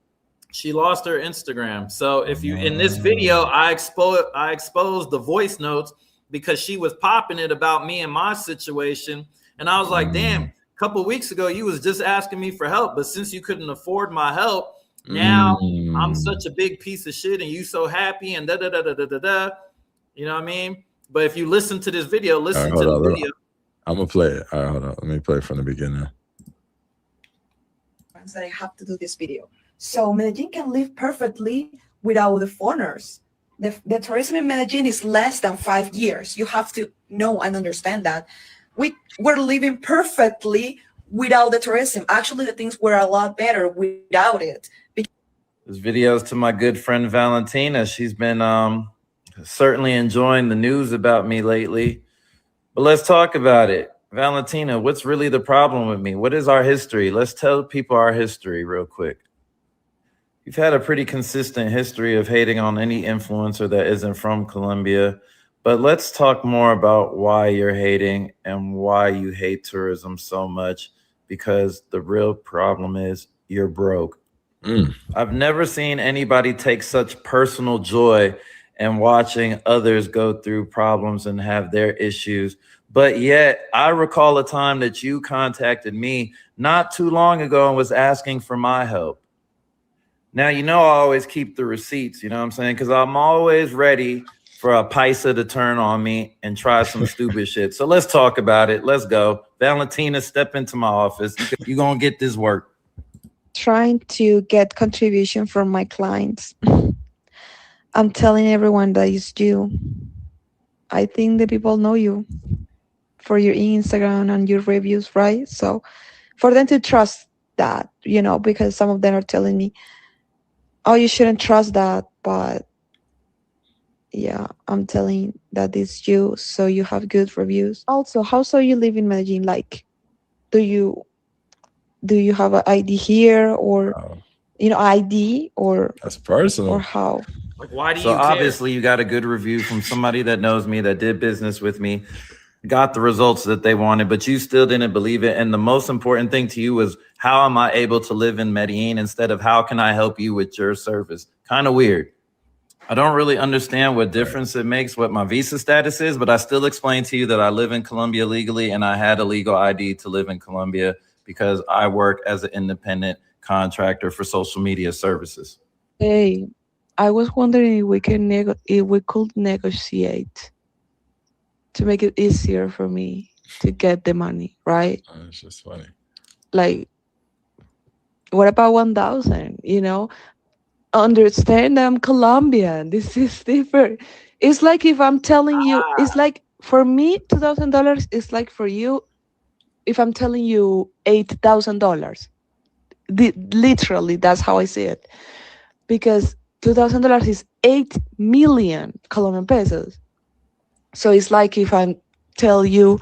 She lost her Instagram. So if you, in this video, I exposed the voice notes because she was popping it about me and my situation. And I was like, damn, a couple of weeks ago, you was just asking me for help. But since you couldn't afford my help, now I'm such a big piece of shit and you so happy and da-da-da-da-da-da. You know what I mean? But if you listen to this video, listen to the video. I'm going to play it. All right, hold on. Let me play it from the beginning. That I have to do this video. So Medellin can live perfectly without the foreigners. The tourism in Medellin is less than 5 years. You have to know and understand that. We're living perfectly without the tourism. Actually, the things were a lot better without it. This video is to my good friend Valentina. She's been certainly enjoying the news about me lately. But let's talk about it. Valentina, what's really the problem with me? What is our history? Let's tell people our history real quick. You've had a pretty consistent history of hating on any influencer that isn't from Colombia. But let's talk more about why you're hating and why you hate tourism so much, because the real problem is you're broke. I've never seen anybody take such personal joy in watching others go through problems and have their issues. But yet I recall a time that you contacted me not too long ago and was asking for my help. Now, I always keep the receipts, you know what I'm saying? Because I'm always ready for a paisa to turn on me and try some stupid shit. So let's talk about it. Let's go. Valentina, step into my office. You're going to get this work. Trying to get contribution from my clients. I'm telling everyone that it's you. I think the people know you for your Instagram and your reviews, right? So for them to trust that, because some of them are telling me, oh, you shouldn't trust that. But yeah, I'm telling that it's you, so you have good reviews. Also, how so you live in Medellin? Like, do you have an ID here, or ID, or that's personal, or how? Like, why do you care? Obviously you got a good review from somebody that knows me, that did business with me, got the results that they wanted, but you still didn't believe it. And the most important thing to you was, how am I able to live in Medellin, instead of how can I help you with your service? Kind of weird. I don't really understand what difference it makes what my visa status is, but I still explained to you that I live in Colombia legally and I had a legal ID to live in Colombia because I work as an independent contractor for social media services. Hey, I was wondering if we could negotiate to make it easier for me to get the money, right? It's just funny. Like, what about 1,000? Understand I'm Colombian. This is different. It's like if I'm telling you, it's like for me, $2,000 is like for you if I'm telling you $8,000. Literally, that's how I see it. Because $2,000 is 8 million Colombian pesos. So it's like if I tell you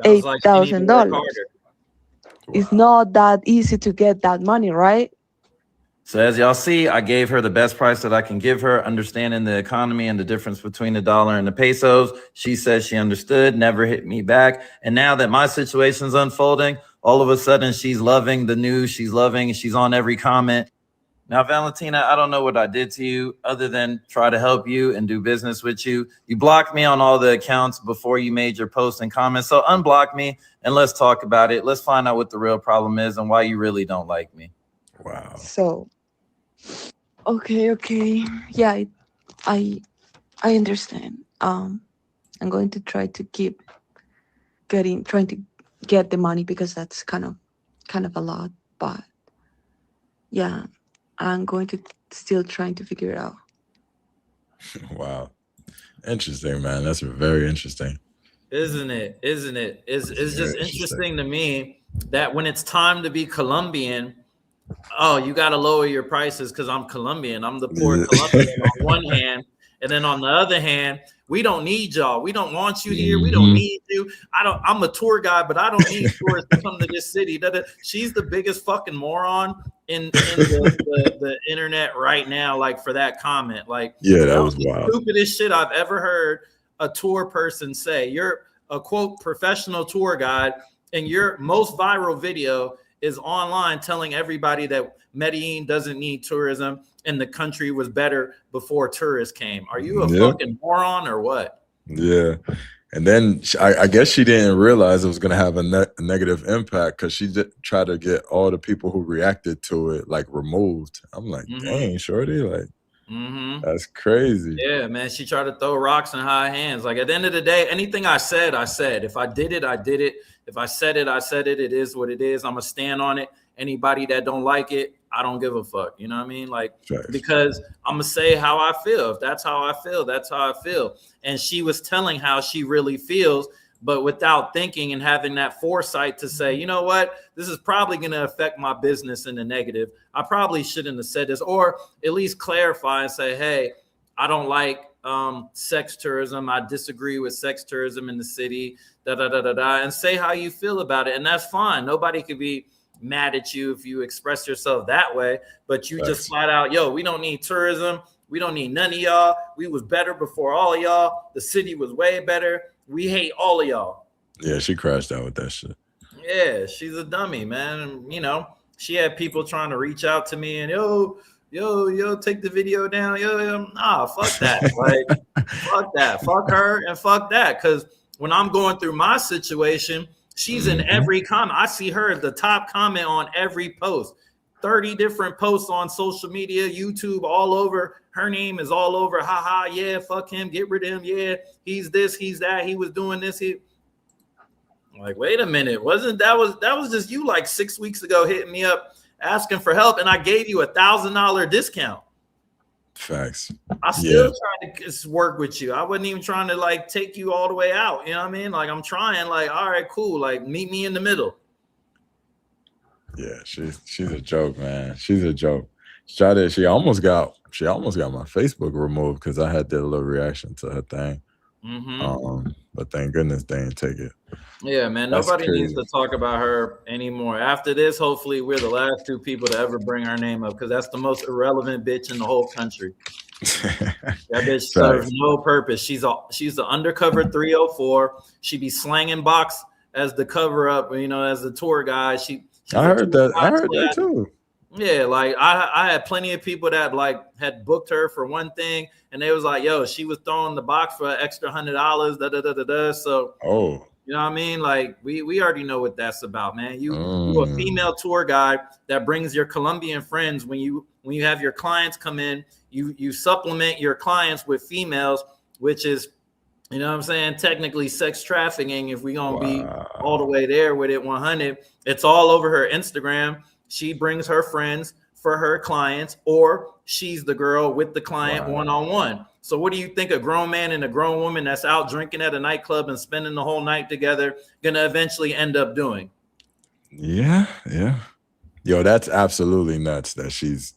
Sounds like she need to work $8,000. harder. It's not that easy to get that money, right? So as y'all see, I gave her the best price that I can give her, understanding the economy and the difference between the dollar and the pesos. She said she understood, never hit me back. And now that my situation's unfolding, all of a sudden she's loving the news. She's on every comment. Now, Valentina, I don't know what I did to you other than try to help you and do business with you. You blocked me on all the accounts before you made your posts and comments. So unblock me and let's talk about it. Let's find out what the real problem is and why you really don't like me. Wow. So, okay. Yeah, I understand. I'm going to try to keep trying to get the money because that's kind of a lot. But yeah, I'm going to still trying to figure it out. Wow. Interesting, man. That's very interesting. Isn't it? It's just interesting. interesting to me that when it's time to be Colombian, oh, you got to lower your prices because I'm Colombian. I'm the poor Colombian on one hand. And then on the other hand, we don't need y'all. We don't want you here. We don't need you. I'm a tour guide, but I don't need tourists to come to this city. She's the biggest fucking moron in the internet right now, like for that comment. Like, yeah, that was wild. Stupidest shit I've ever heard a tour person say. You're a quote professional tour guide, and your most viral video is online telling everybody that Medellin doesn't need tourism and the country was better before tourists came. Are you a fucking moron or what? Yeah. And then I guess she didn't realize it was going to have a negative impact because she did try to get all the people who reacted to it like removed. I'm like, dang, shorty, like that's crazy. Yeah, man. She tried to throw rocks in high hands. Like at the end of the day, anything I said, I said. If I did it, I did it. If I said it, I said it. It is what it is. I'm gonna stand on it. Anybody that don't like it, I don't give a fuck. You know what I mean? Like, because I'm gonna say how I feel. If that's how I feel, that's how I feel. And she was telling how she really feels, but without thinking and having that foresight to say, you know what, this is probably gonna affect my business in the negative. I probably shouldn't have said this, or at least clarify and say, hey, I don't like sex tourism. I disagree with sex tourism in the city, and say how you feel about it. And that's fine. Nobody could be mad at you if you express yourself that way, but you just flat out, yo, we don't need tourism. We don't need none of y'all. We was better before all of y'all. The city was way better. We hate all of y'all. Yeah, she crashed out with that shit. Yeah, she's a dummy, man. And, you know, she had people trying to reach out to me and yo, take the video down. Yo, nah, fuck that. Like, fuck that. Fuck her and fuck that. Because when I'm going through my situation, she's in every comment. I see her at the top comment on every post. 30 different posts on social media, YouTube, all over. Her name is all over. Ha, yeah, fuck him. Get rid of him. Yeah, he's this, he's that. He was doing this. I'm like, wait a minute. That was just you like 6 weeks ago hitting me up asking for help, and I gave you $1,000 discount. Facts. I still tried to work with you. I wasn't even trying to like take you all the way out. You know what I mean? Like I'm trying, like, all right, cool. Like meet me in the middle. Yeah, she's a joke, man. She's a joke. She almost got my Facebook removed because I had that little reaction to her thing. But thank goodness they didn't take it. Yeah, man. Nobody needs to talk about her anymore. After this, hopefully we're the last two people to ever bring her name up because that's the most irrelevant bitch in the whole country. That bitch serves no purpose. She's the undercover 304. She be slanging box as the cover up, you know, as the tour guide. I heard that too. Yeah, like I had plenty of people that like had booked her for one thing, and they was like, "Yo, she was throwing the box for an extra $100." So, you know what I mean? Like we already know what that's about, man. You a female tour guide that brings your Colombian friends when you have your clients come in. you supplement your clients with females, which is, you know what I'm saying, technically sex trafficking. If we're gonna be all the way there with it 100, it's all over her Instagram. She brings her friends for her clients, or she's the girl with the client one-on-one. So what do you think a grown man and a grown woman that's out drinking at a nightclub and spending the whole night together gonna eventually end up doing? Yeah. Yo, that's absolutely nuts that she's,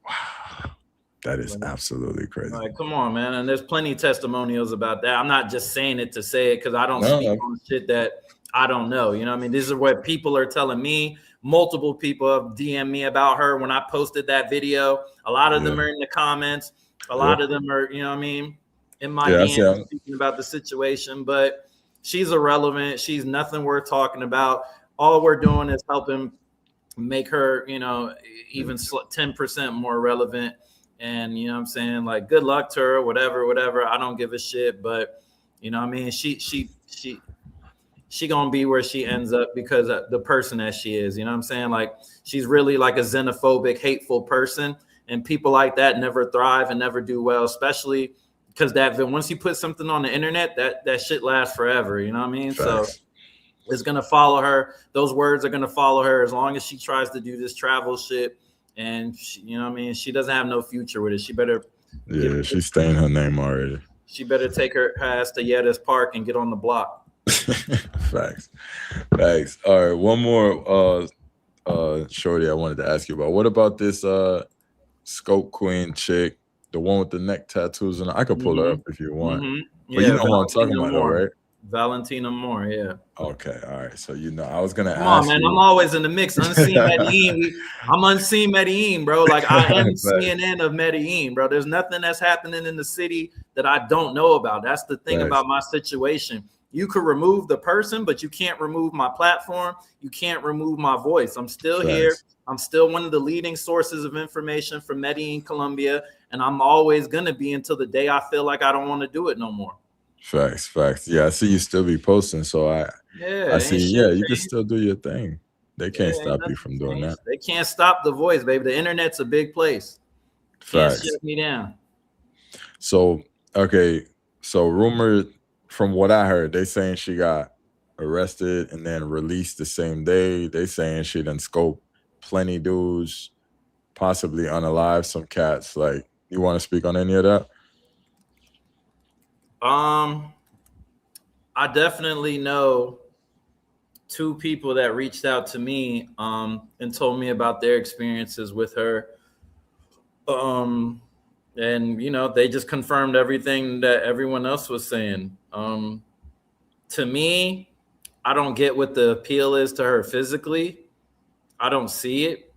wow. That is absolutely crazy. Like, come on, man. And there's plenty of testimonials about that. I'm not just saying it to say it, because I don't speak on shit that I don't know. You know what I mean? These are what people are telling me. Multiple people have DM'd me about her when I posted that video. A lot of them are in the comments. A lot of them are, you know what I mean, in my DMs speaking about the situation. But she's irrelevant. She's nothing worth talking about. All we're doing is helping make her, you know, even 10% more relevant. And, you know what I'm saying, like, good luck to her, whatever. I don't give a shit. But, you know what I mean, she gonna be where she ends up because of the person that she is. You know what I'm saying? Like, she's really like a xenophobic, hateful person. And people like that never thrive and never do well, especially because that once you put something on the internet, that shit lasts forever. You know what I mean? Facts. So it's gonna follow her. Those words are gonna follow her as long as she tries to do this travel shit. And she, you know what I mean? She doesn't have no future with it. She better. Yeah, she's stained her name already. She better take her ass to Yetta's Park and get on the block. Facts. All right, one more shorty I wanted to ask you about. What about this Scope Queen chick, the one with the neck tattoos? And I could pull her up if you want. But you know who I'm talking about, though, right? Valentina Moore, yeah. Okay, all right. So, you know, I was gonna Come on, man. I'm always in the mix. Unseen Medellin. I'm Unseen Medellin, bro. Like, I am CNN of Medellin, bro. There's nothing that's happening in the city that I don't know about. That's the thing about my situation. You could remove the person, but you can't remove my platform. You can't remove my voice. I'm still here. I'm still one of the leading sources of information for Medellin, Colombia, and I'm always gonna be until the day I feel like I don't want to do it no more. Facts. Yeah, I see you still be posting, so I see. Yeah, you can still do your thing. They can't stop you from doing that. They can't stop the voice, baby. The internet's a big place. Can't shut me down. So, okay. So, rumored, from what I heard, they saying she got arrested and then released the same day. They saying she done scoped plenty dudes, possibly unalive some cats. Like, you want to speak on any of that? I definitely know two people that reached out to me and told me about their experiences with her. And you know, they just confirmed everything that everyone else was saying. To me, I don't get what the appeal is to her physically. I don't see it.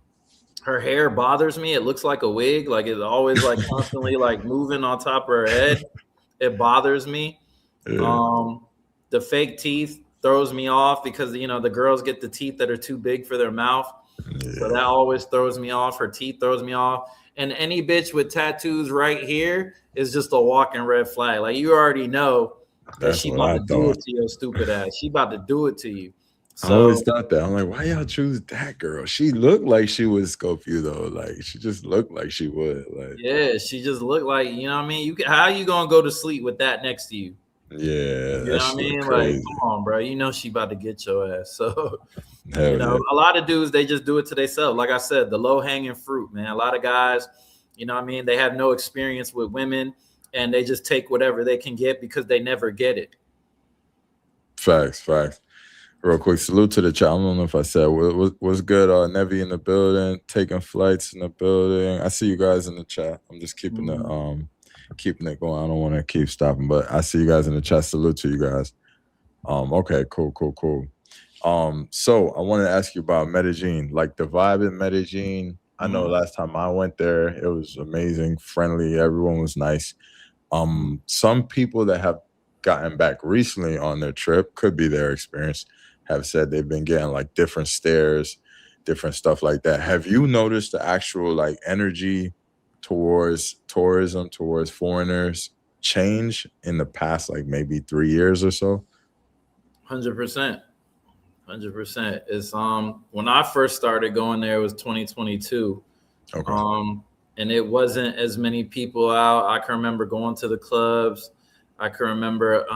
Her hair bothers me. It looks like a wig. Like, it's always like constantly like moving on top of her head. It bothers me. The fake teeth throws me off because, you know, the girls get the teeth that are too big for their mouth. So that always throws me off. Her teeth throws me off. And any bitch with tattoos right here is just a walking red flag. Like, you already know that she about to do it to your stupid ass. She about to do it to you. So, I always thought that. I'm like, why y'all choose that girl? She looked like she would scope you, though. Like, she just looked like she would. Like, yeah, she just looked like, you know what I mean? How you gonna go to sleep with that next to you? Yeah, you know what I mean? Crazy. Like, come on, bro. You know she about to get your ass. So, you know, a lot of dudes, they just do it to themselves. Like I said, the low hanging fruit, man. A lot of guys, you know what I mean? They have no experience with women, and they just take whatever they can get because they never get it. Facts. Real quick, salute to the chat. I don't know if I said what's good. Nevi in the building, taking flights in the building. I see you guys in the chat. I'm just keeping it going. I don't want to keep stopping, but I see you guys in the chat. Salute to you guys. Okay, cool. So I wanted to ask you about Medellin, like the vibe in Medellin. I know last time I went there, it was amazing, friendly. Everyone was nice. Some people that have gotten back recently on their trip, could be their experience, have said they've been getting like different stares, different stuff like that. Have you noticed the actual like energy towards tourism, towards foreigners change in the past like maybe 3 years or so? 100%. It's when I first started going there, it was 2022. Okay. and it wasn't as many people out. I can remember going to the clubs. I can remember,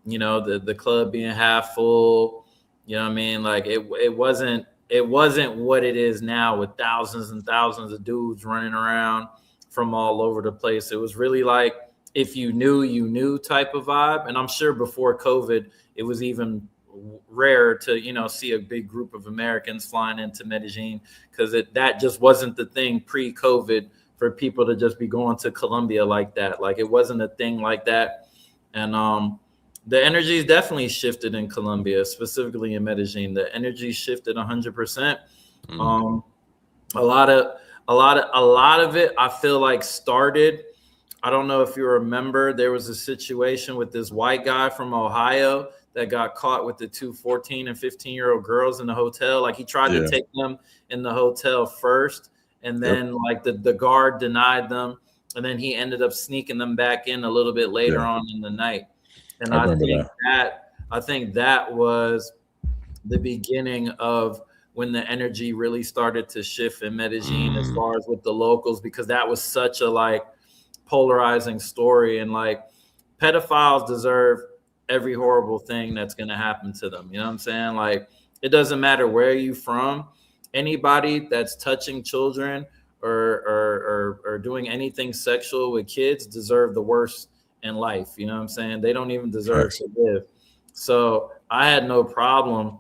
the club being half full. You know what I mean? Like it wasn't what it is now with thousands and thousands of dudes running around from all over the place. It was really like if you knew type of vibe. And I'm sure before COVID, it was even rare to see a big group of Americans flying into Medellin, because that just wasn't the thing pre-COVID for people to just be going to Colombia like that. Like it wasn't a thing like that. And the energy definitely shifted in Colombia, specifically in Medellin. The energy shifted 100%. A lot of it, I feel like, started. I don't know if you remember, there was a situation with this white guy from Ohio that got caught with the two 14 and 15-year-old girls in the hotel. Like he tried to take them in the hotel first, and then like the guard denied them, and then he ended up sneaking them back in a little bit later on in the night. And I think that was the beginning of when the energy really started to shift in Medellin as far as with the locals, because that was such a like polarizing story. And like pedophiles deserve every horrible thing that's going to happen to them. You know what I'm saying? Like it doesn't matter where you from. Anybody that's touching children or doing anything sexual with kids deserve the worst in life. You know what I'm saying? They don't even deserve to live. So I had no problem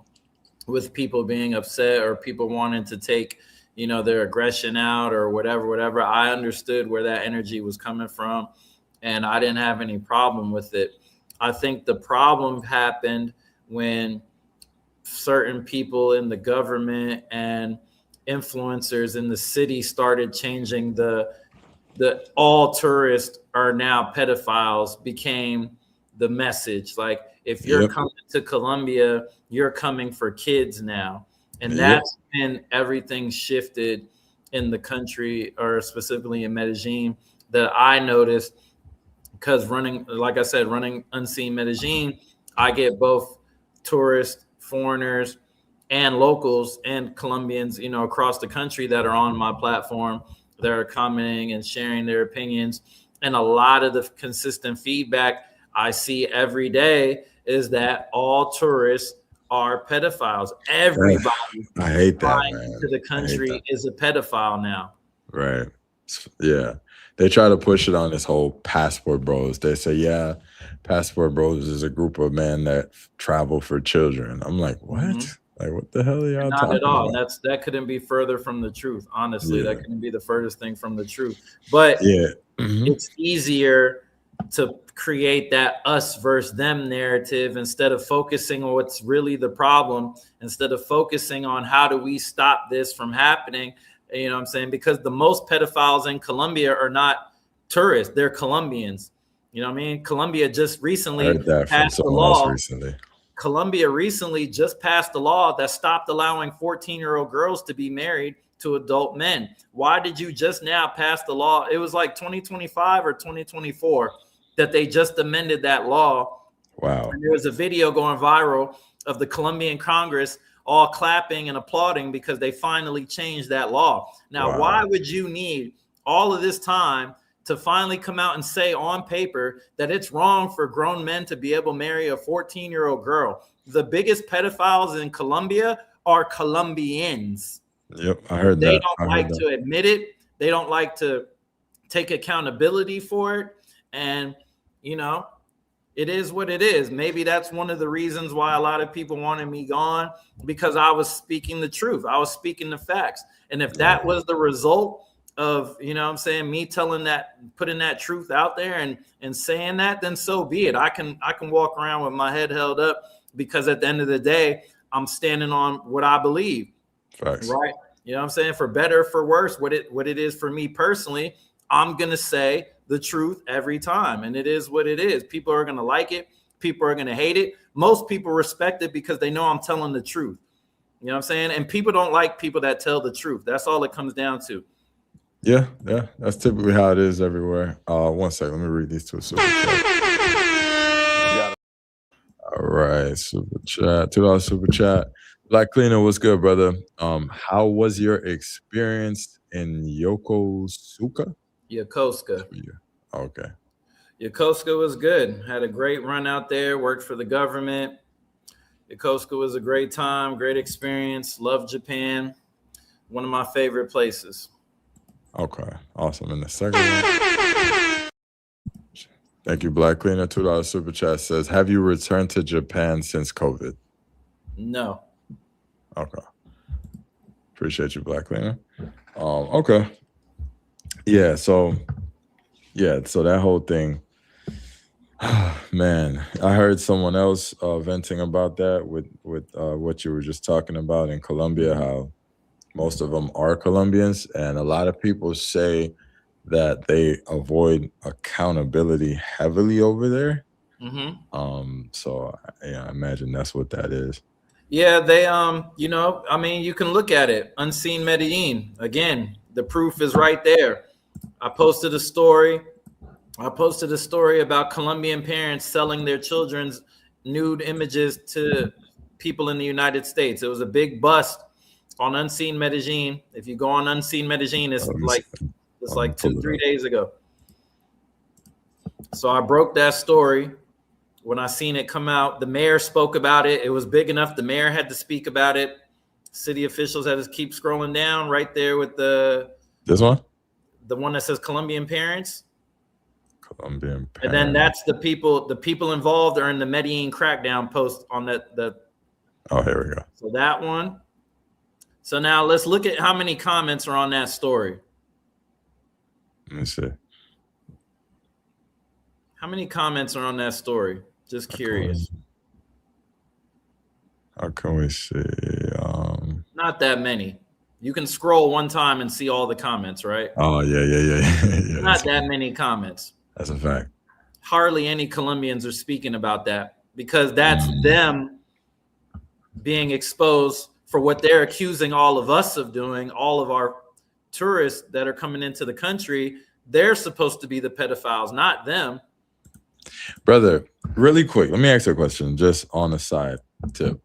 with people being upset or people wanting to take, their aggression out or whatever. I understood where that energy was coming from, and I didn't have any problem with it. I think the problem happened when certain people in the government and influencers in the city started changing the all tourists are now pedophiles became the message. Like if you're coming to Colombia, you're coming for kids now. And that's when everything shifted in the country, or specifically in Medellin, that I noticed. Because running Unseen Medellin, I get both tourists, foreigners, and locals and Colombians, across the country that are on my platform, that are commenting and sharing their opinions. And a lot of the consistent feedback I see every day is that all tourists are pedophiles. Everybody I hate that, man. To the country is a pedophile now. Right. Yeah. They try to push it on this whole passport bros. They say, passport bros is a group of men that travel for children. I'm like, what? Like, what the hell are y'all talking about? Not at all. That couldn't be further from the truth. Honestly, that couldn't be the furthest thing from the truth. But it's easier to create that us versus them narrative instead of focusing on what's really the problem, instead of focusing on how do we stop this from happening. You know what I'm saying? Because the most pedophiles in Colombia are not tourists. They're Colombians. You know what I mean? Colombia just recently passed a law. Colombia recently just passed a law that stopped allowing 14-year-old girls to be married to adult men. Why did you just now pass the law? It was like 2025 or 2024 that they just amended that law. Wow. And there was a video going viral of the Colombian Congress all clapping and applauding because they finally changed that law. Now, why would you need all of this time to finally come out and say on paper that it's wrong for grown men to be able to marry a 14-year-old girl? The biggest pedophiles in Colombia are Colombians. Yep, I heard that. They don't like to admit it. They don't like to take accountability for it. And, it is what it is. Maybe that's one of the reasons why a lot of people wanted me gone, because I was speaking the truth. I was speaking the facts. And if that was the result of, me telling that, putting that truth out there and saying that, then so be it. I can walk around with my head held up, because at the end of the day, I'm standing on what I believe. Facts. Right. You know what I'm saying? For better, for worse, what it is for me personally, I'm going to say the truth every time. And it is what it is. People are going to like it. People are going to hate it. Most people respect it because they know I'm telling the truth. You know what I'm saying? And people don't like people that tell the truth. That's all it comes down to. Yeah. That's typically how it is everywhere. 1 second. Let me read these two super chats. All right. Super chat. $2 super chat. Black Cleaner, what's good, brother? How was your experience in Yokosuka. Yokosuka. Okay. Yokosuka was good. Had a great run out there. Worked for the government. Yokosuka was a great time, great experience. Loved Japan. One of my favorite places. Okay. Awesome. And the second one. Thank you, Black Cleaner. $2 super chat says, have you returned to Japan since COVID? No. Okay. Appreciate you, Black Cleaner. Okay. Yeah, so that whole thing. Man, I heard someone else venting about that with what you were just talking about in Colombia, how most of them are Colombians, and a lot of people say that they avoid accountability heavily over there. So yeah, I imagine that's what that is. Yeah, they I mean, you can look at it. Unseen Medellin. Again, the proof is right there. I posted a story about Colombian parents selling their children's nude images to people in the United States. It was a big bust on Unseen Medellin. If you go on Unseen Medellin, it's like 2-3 days ago. So I broke that story. When I seen it come out, the mayor spoke about it. It was big enough. The mayor had to speak about it. City officials had to keep scrolling down right there with this one, the one that says Colombian parents. Colombian parents. And then that's the people involved are in the Medellin crackdown post on that. Oh, here we go. So that one. So now let's look at how many comments are on that story. Let me see. How many comments are on that story? Just curious. How can we see? Not that many. You can scroll one time and see all the comments, right? Oh, yeah. Not that many comments. That's a fact. Hardly any Colombians are speaking about that because that's them being exposed for what they're accusing all of us of doing, all of our tourists that are coming into the country. They're supposed to be the pedophiles, not them. Brother, really quick, let me ask you a question just on the side tip.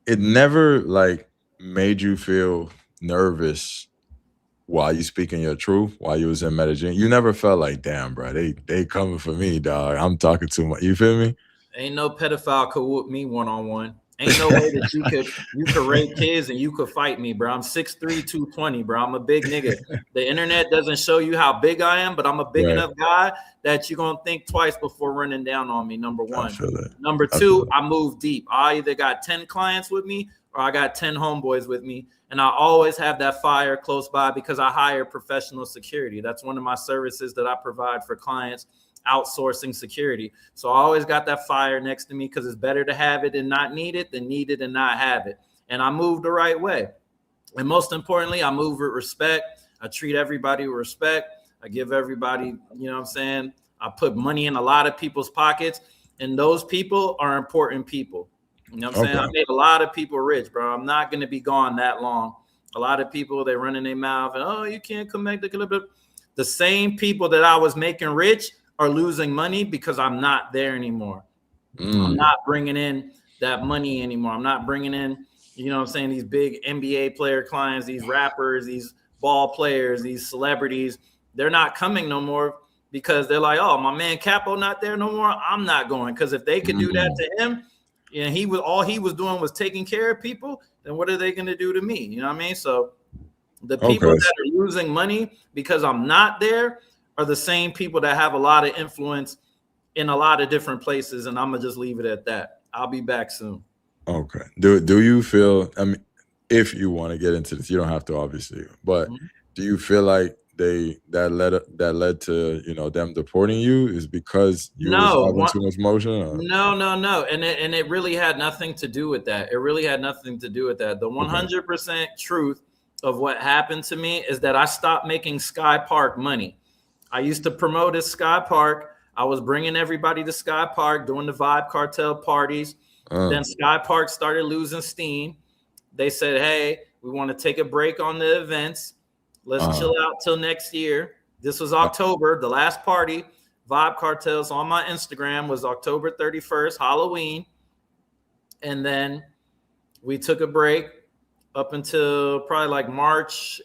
It never like made you feel nervous while you speaking your truth, while you was in Medellin? You never felt like, damn, bro, they coming for me, dog. I'm talking too much. You feel me? Ain't no pedophile could whoop me one-on-one. Ain't no way that you could rape kids and you could fight me, bro. I'm 6'3", 220, bro. I'm a big nigga. The internet doesn't show you how big I am, but I'm a big enough guy that you're gonna think twice before running down on me. Number one. Number two, I move deep. I either got 10 clients with me or I got 10 homeboys with me. And I always have that fire close by because I hire professional security. That's one of my services that I provide for clients. Outsourcing security. So I always got that fire next to me because it's better to have it and not need it than need it and not have it. And I move the right way. And most importantly, I move with respect. I treat everybody with respect. I give everybody, you know what I'm saying? I put money in a lot of people's pockets, and those people are important people. You know what I'm saying? I made a lot of people rich, bro. I'm not going to be gone that long. A lot of people, they run in their mouth and, oh, you can't connect the same people that I was making rich are losing money because I'm not there anymore. I'm not bringing in that money anymore. I'm not bringing in, you know what I'm saying, these big NBA player clients, these rappers, these ball players, these celebrities. They're not coming no more because they're like, oh, my man Capo not there no more. I'm not going. Because if they could do that to him, and all he was doing was taking care of people, then what are they going to do to me? You know what I mean? So the people that are losing money because I'm not there are the same people that have a lot of influence in a lot of different places, and I'm gonna just leave it at that. I'll be back soon. Okay. Do you feel? I mean, if you want to get into this, you don't have to, obviously. But do you feel like that led to them deporting you is because you was having too much motion? Or? No, and it really had nothing to do with that. It really had nothing to do with that. The 100% truth of what happened to me is that I stopped making Sky Park money. I used to promote at Sky Park. I was bringing everybody to Sky Park, doing the Vibe Cartel parties. Then Sky Park started losing steam. They said, hey, we want to take a break on the events. Let's chill out till next year. This was October, the last party. Vibe Cartels on my Instagram was October 31st, Halloween. And then we took a break up until probably like March,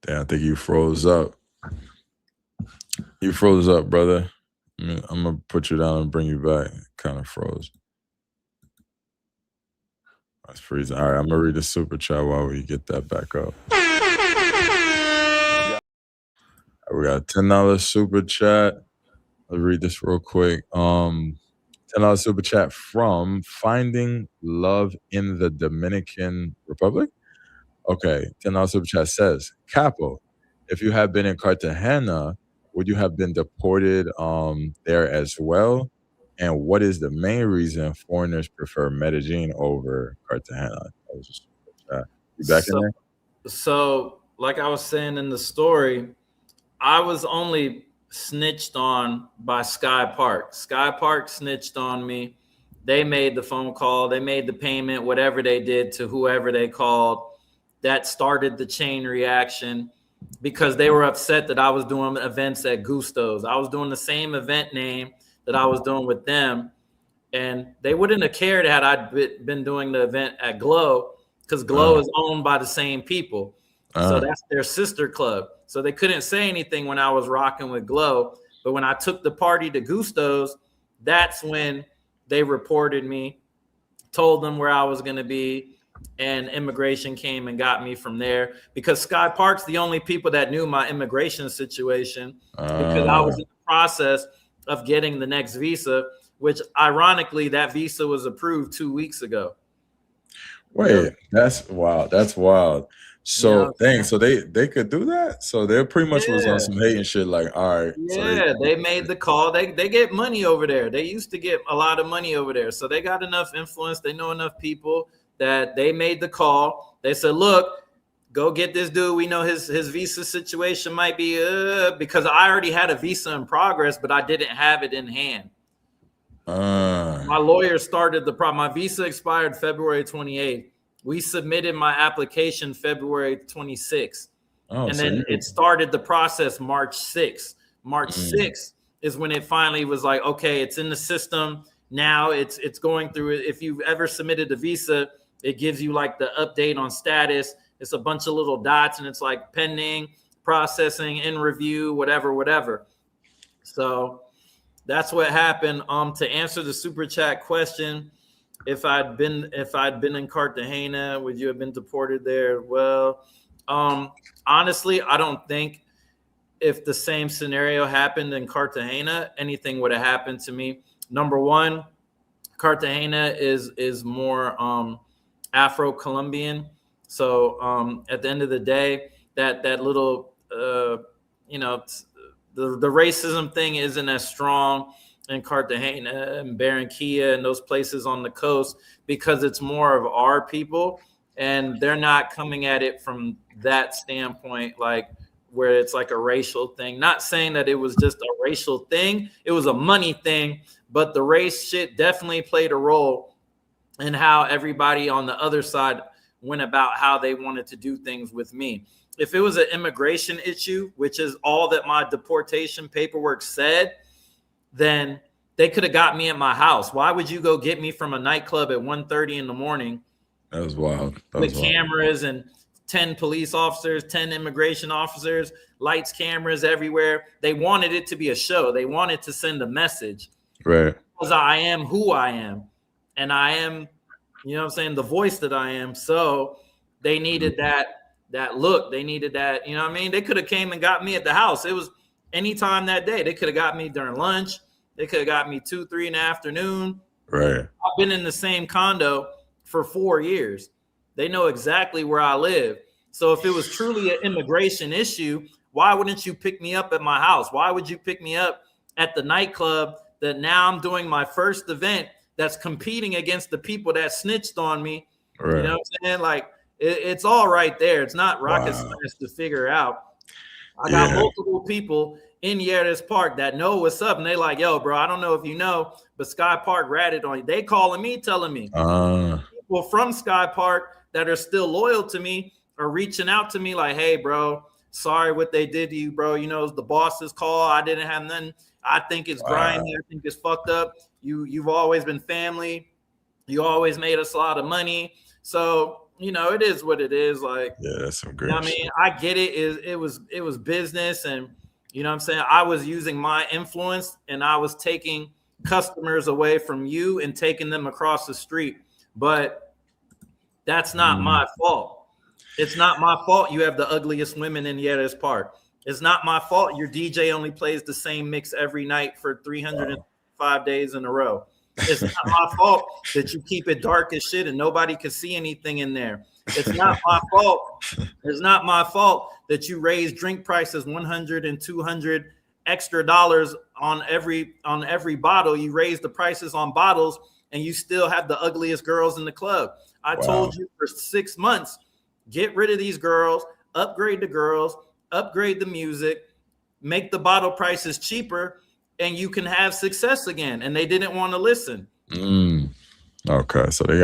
Damn, I think you froze up. You froze up, brother. I'm gonna put you down and bring you back. Kind of froze. That's freezing. All right, I'm gonna read the super chat while we get that back up. We got a $10 super chat. I'll read this real quick. $10 super chat from Finding Love in the Dominican Republic. Okay, $10 super chat says, Capo, if you had been in Cartagena, would you have been deported there as well? And what is the main reason foreigners prefer Medellin over Cartagena? That was a super chat. You back in there? So, like I was saying in the story, I was only snitched on by Sky Park. Sky Park snitched on me. They made the phone call. They made the payment, whatever they did to whoever they called. That started the chain reaction because they were upset that I was doing events at Gusto's. I was doing the same event name that I was doing with them. And they wouldn't have cared had I been doing the event at Glow because Glow is owned by the same people. So that's their sister club. So they couldn't say anything when I was rocking with Glow. But when I took the party to Gusto's, that's when they reported me, told them where I was going to be, and immigration came and got me from there because Sky Park's the only people that knew my immigration situation because I was in the process of getting the next visa, which ironically, that visa was approved 2 weeks ago. Wait, that's wild. That's wild. So dang, so they could do that. So they pretty much was on some hating shit. Like, all right, yeah, so they made the call. They get money over there. They used to get a lot of money over there, so they got enough influence. They know enough people that they made the call. They said, "Look, go get this dude. We know his visa situation might be because I already had a visa in progress, but I didn't have it in hand." My lawyer started the problem. My visa expired February 28th. We submitted my application February 26th. And then it started the process March 6th. March 6th is when it finally was like, okay, it's in the system. Now it's going through it. If you've ever submitted a visa, it gives you like the update on status. It's a bunch of little dots and it's like pending, processing, in review, whatever. So that's what happened. To answer the super chat question, if I'd been in Cartagena, would you have been deported there? Well, honestly, I don't think if the same scenario happened in Cartagena, anything would have happened to me. Number one, Cartagena is more Afro-Colombian. So at the end of the day, that little the racism thing isn't as strong in Cartagena and Barranquilla and those places on the coast because it's more of our people and they're not coming at it from that standpoint, like where it's like a racial thing. Not saying that it was just a racial thing. It was a money thing, but the race shit definitely played a role in how everybody on the other side went about how they wanted to do things with me. If it was an immigration issue, which is all that my deportation paperwork said, then they could have got me at my house. Why would you go get me from a nightclub at 1:30 in the morning? That was wild. With cameras and 10 police officers, 10 immigration officers, lights, cameras everywhere. They wanted it to be a show. They wanted to send a message. Right. Because I am who I am. And I am, you know what I'm saying, the voice that I am. So they needed that look. They needed that, you know what I mean? They could have came and got me at the house. It was anytime that day. They could have got me during lunch. They could have got me 2-3 in the afternoon. Right. I've been in the same condo for 4 years. They know exactly where I live. So if it was truly an immigration issue, why wouldn't you pick me up at my house? Why would you pick me up at the nightclub that now I'm doing my first event that's competing against the people that snitched on me? Right. You know what I'm saying? Like, it's all right there. It's not rocket science to figure out. I got multiple people in Yerdes Park that know what's up. And they like, yo, bro, I don't know if you know, but Sky Park ratted on you. They calling me, telling me. People from Sky Park that are still loyal to me are reaching out to me like, hey, bro, sorry what they did to you, bro. You know, it's the boss's call. I didn't have nothing. I think it's grimy. I think it's fucked up. You've always been family. You always made us a lot of money. So you know, it is what it is. Like, Yeah, that's some you great know what I shit. mean? I get it. It was business, and you know what I'm saying? I was using my influence and I was taking customers away from you and taking them across the street. But that's not my fault. It's not my fault you have the ugliest women in Yetta's Park. It's not my fault your DJ only plays the same mix every night for 305 days in a row. It's not my fault that you keep it dark as shit and nobody can see anything in there. It's not my fault. It's not my fault that you raise drink prices 100 and 200 extra dollars on every bottle. You raise the prices on bottles and you still have the ugliest girls in the club. I told you for 6 months, get rid of these girls, upgrade the girls, upgrade the music, make the bottle prices cheaper, and you can have success again. And they didn't want to listen. Okay, so they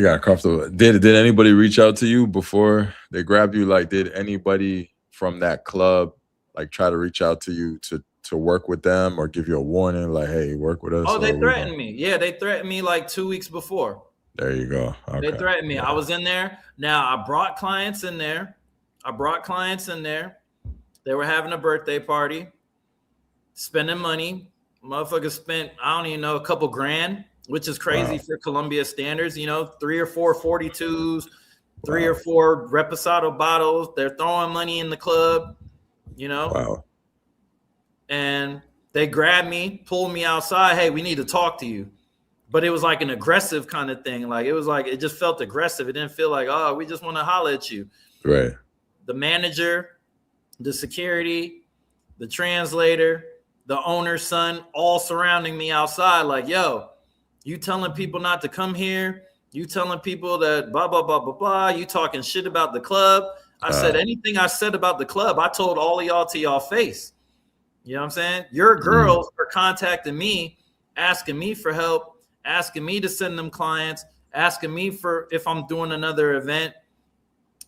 got comfortable. Did anybody reach out to you before they grabbed you? Like, did anybody from that club like try to reach out to you to work with them or give you a warning, like, hey, work with us? Oh, they threatened me. Yeah, they threatened me like 2 weeks before. There you go. Okay. They threatened me. Yeah. I was in there. Now I brought clients in there. They were having a birthday party, spending money. Motherfuckers spent, I don't even know, a couple grand, which is crazy for Colombia standards. You know, 3 or 4 42s, 3 or 4 Reposado bottles. They're throwing money in the club, you know. Wow. And they grabbed me, pulled me outside. Hey, we need to talk to you. But it was like an aggressive kind of thing. Like, it was like, it just felt aggressive. It didn't feel like, oh, we just want to holler at you. Right. The manager, the security, the translator, the owner's son, all surrounding me outside. Like, yo, you telling people not to come here. You telling people that blah, blah, blah, blah, blah. You talking shit about the club. I said, anything I said about the club, I told all of y'all to y'all face. You know what I'm saying? Your girls are contacting me, asking me for help, asking me to send them clients, asking me for if I'm doing another event,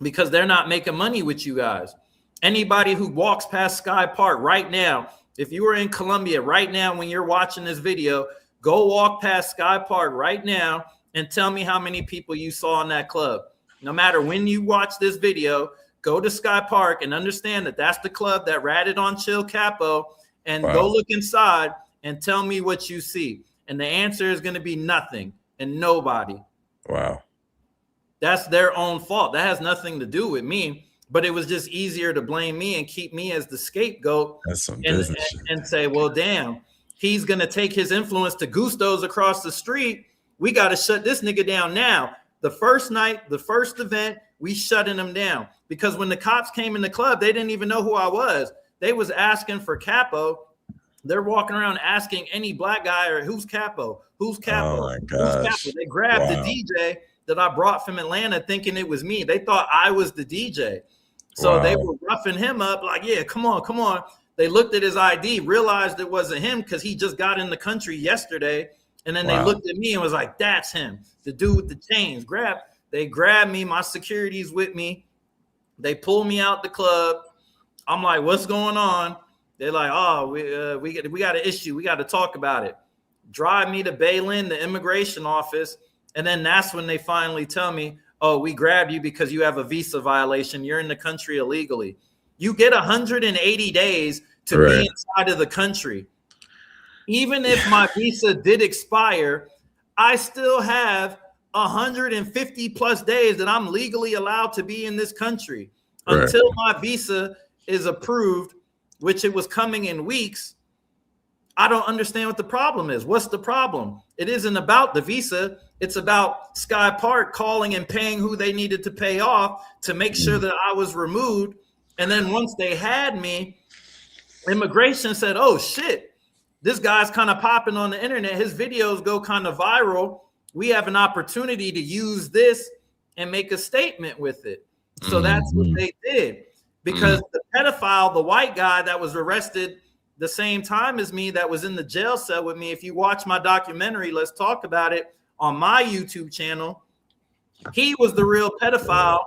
because they're not making money with you guys. Anybody who walks past Sky Park right now, if you were in Colombia right now when you're watching this video, go walk past Sky Park right now and tell me how many people you saw in that club. No matter when you watch this video, go to Sky Park and understand that that's the club that ratted on Chill Capo, and go look inside and tell me what you see. And the answer is going to be nothing and nobody. Wow. That's their own fault. That has nothing to do with me, but it was just easier to blame me and keep me as the scapegoat. That's some business shit. And say, well, damn, he's going to take his influence to Gusto's across the street. We got to shut this nigga down now. The first night, the first event, we shutting him down. Because when the cops came in the club, they didn't even know who I was. They was asking for Capo. They're walking around asking any black guy, or who's Capo? Who's Capo? Oh my Who's gosh. Capo? They grabbed the DJ that I brought from Atlanta thinking it was me. They thought I was the DJ. So they were roughing him up like, yeah, come on, come on. They looked at his ID, realized it wasn't him because he just got in the country yesterday. And then they looked at me and was like, that's him, the dude with the chains. They grabbed me. My security's with me. They pulled me out the club. I'm like, what's going on? They're like, oh, we got an issue. We got to talk about it. Drive me to Medellin, the immigration office. And then that's when they finally tell me, oh, we grabbed you because you have a visa violation. You're in the country illegally. You get 180 days to be inside of the country. Even if my visa did expire, I still have 150 plus days that I'm legally allowed to be in this country until my visa is approved, which it was coming in weeks. I don't understand what the problem is. What's the problem? It isn't about the visa. It's about Sky Park calling and paying who they needed to pay off to make sure that I was removed. And then once they had me, immigration said, oh shit, this guy's kind of popping on the internet. His videos go kind of viral. We have an opportunity to use this and make a statement with it. So that's what they did. Because the pedophile, the white guy that was arrested the same time as me, that was in the jail cell with me. If you watch my documentary, Let's Talk About It, on my YouTube channel, he was the real pedophile,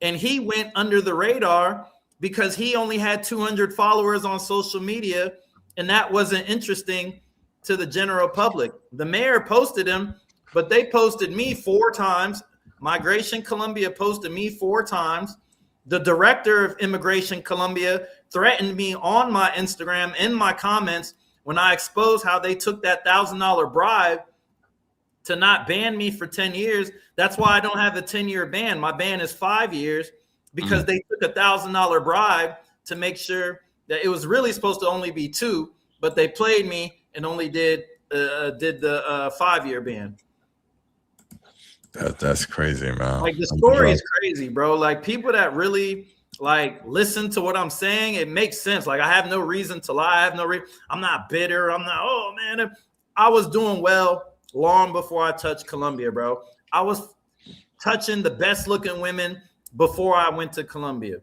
and he went under the radar because he only had 200 followers on social media, and that wasn't interesting to the general public. The mayor posted him, but they posted me 4 times. Migration Colombia posted me 4 times. The director of Immigration Colombia threatened me on my Instagram in my comments when I exposed how they took that $1,000 bribe to not ban me for 10 years. That's why I don't have a 10-year ban. My ban is 5 years because they took a $1,000 bribe to make sure that it was really supposed to only be 2, but they played me and only did the 5-year ban. That's crazy, man. Like, the story is crazy, bro. Like, people that really like listen to what I'm saying, it makes sense. Like, I have no reason to lie. I have no reason. I'm not bitter. I'm not, oh man, I was doing well long before I touched Colombia, bro. I was touching the best looking women before I went to Colombia.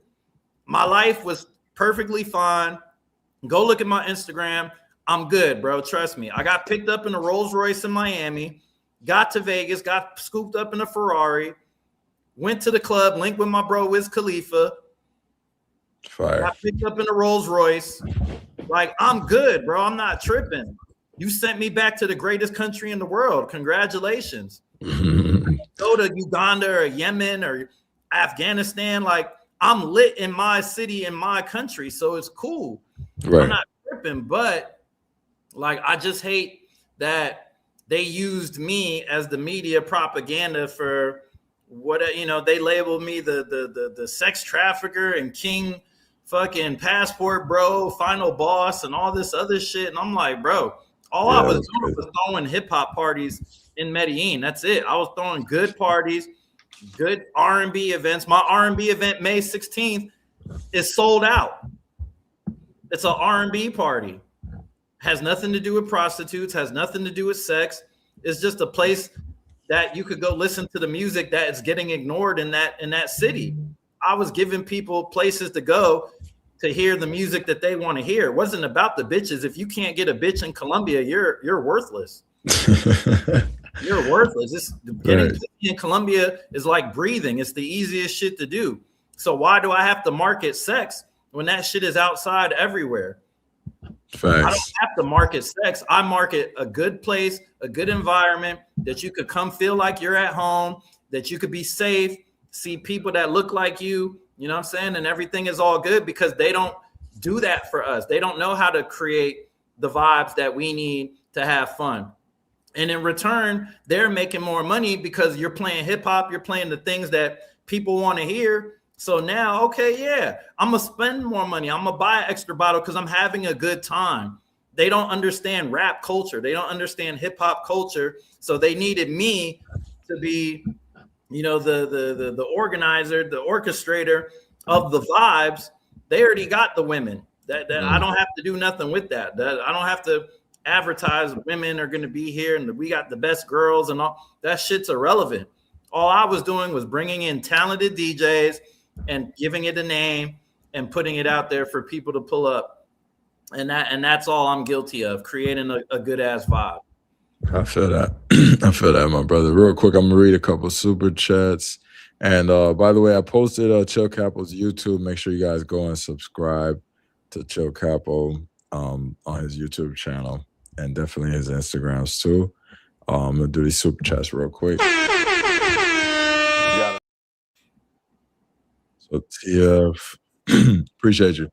My life was perfectly fine. Go look at my Instagram. I'm good, bro. Trust me. I got picked up in a Rolls Royce in Miami, got to Vegas, got scooped up in a Ferrari, went to the club, linked with my bro Wiz Khalifa, Fire. got picked up in a Rolls Royce. Like, I'm good, bro. I'm not tripping. You sent me back to the greatest country in the world. Congratulations. Go to Uganda or Yemen or Afghanistan. Like, I'm lit in my city, in my country, so it's cool. Right. I'm not tripping, but like, I just hate that they used me as the media propaganda for what, you know, they labeled me the sex trafficker and king fucking passport bro, final boss, and all this other shit. And I'm like, bro, all I was doing was throwing hip hop parties in Medellin. That's it. I was throwing good parties, good R&B events. My R&B event May 16th is sold out. It's an R&B party. Has nothing to do with prostitutes, has nothing to do with sex. It's just a place that you could go listen to the music that is getting ignored in that city. I was giving people places to go to hear the music that they want to hear. It wasn't about the bitches. If you can't get a bitch in Colombia, you're worthless. You're worthless. It's getting in Colombia is like breathing. It's the easiest shit to do. So why do I have to market sex when that shit is outside everywhere? Facts. I don't have to market sex. I market a good place, a good environment that you could come feel like you're at home, that you could be safe, see people that look like you know what I'm saying? And everything is all good because they don't do that for us. They don't know how to create the vibes that we need to have fun. And in return, they're making more money because you're playing hip hop, you're playing the things that people want to hear. So now, okay, yeah, I'm going to spend more money. I'm going to buy an extra bottle because I'm having a good time. They don't understand rap culture. They don't understand hip hop culture. So they needed me to be, you know, the organizer, the orchestrator of the vibes. They already got the women. That I don't have to do nothing with that. I don't have to advertise women are going to be here and we got the best girls and all. That shit's irrelevant. All I was doing was bringing in talented DJs and giving it a name and putting it out there for people to pull up. And that's all I'm guilty of, creating a good ass vibe. I feel that. I feel that, my brother. Real quick, I'm gonna read a couple super chats. And by the way, I posted Chill Capo's YouTube. Make sure you guys go and subscribe to Chill Capo on his YouTube channel and definitely his Instagrams too. I'm gonna do these super chats real quick. So TF, appreciate you.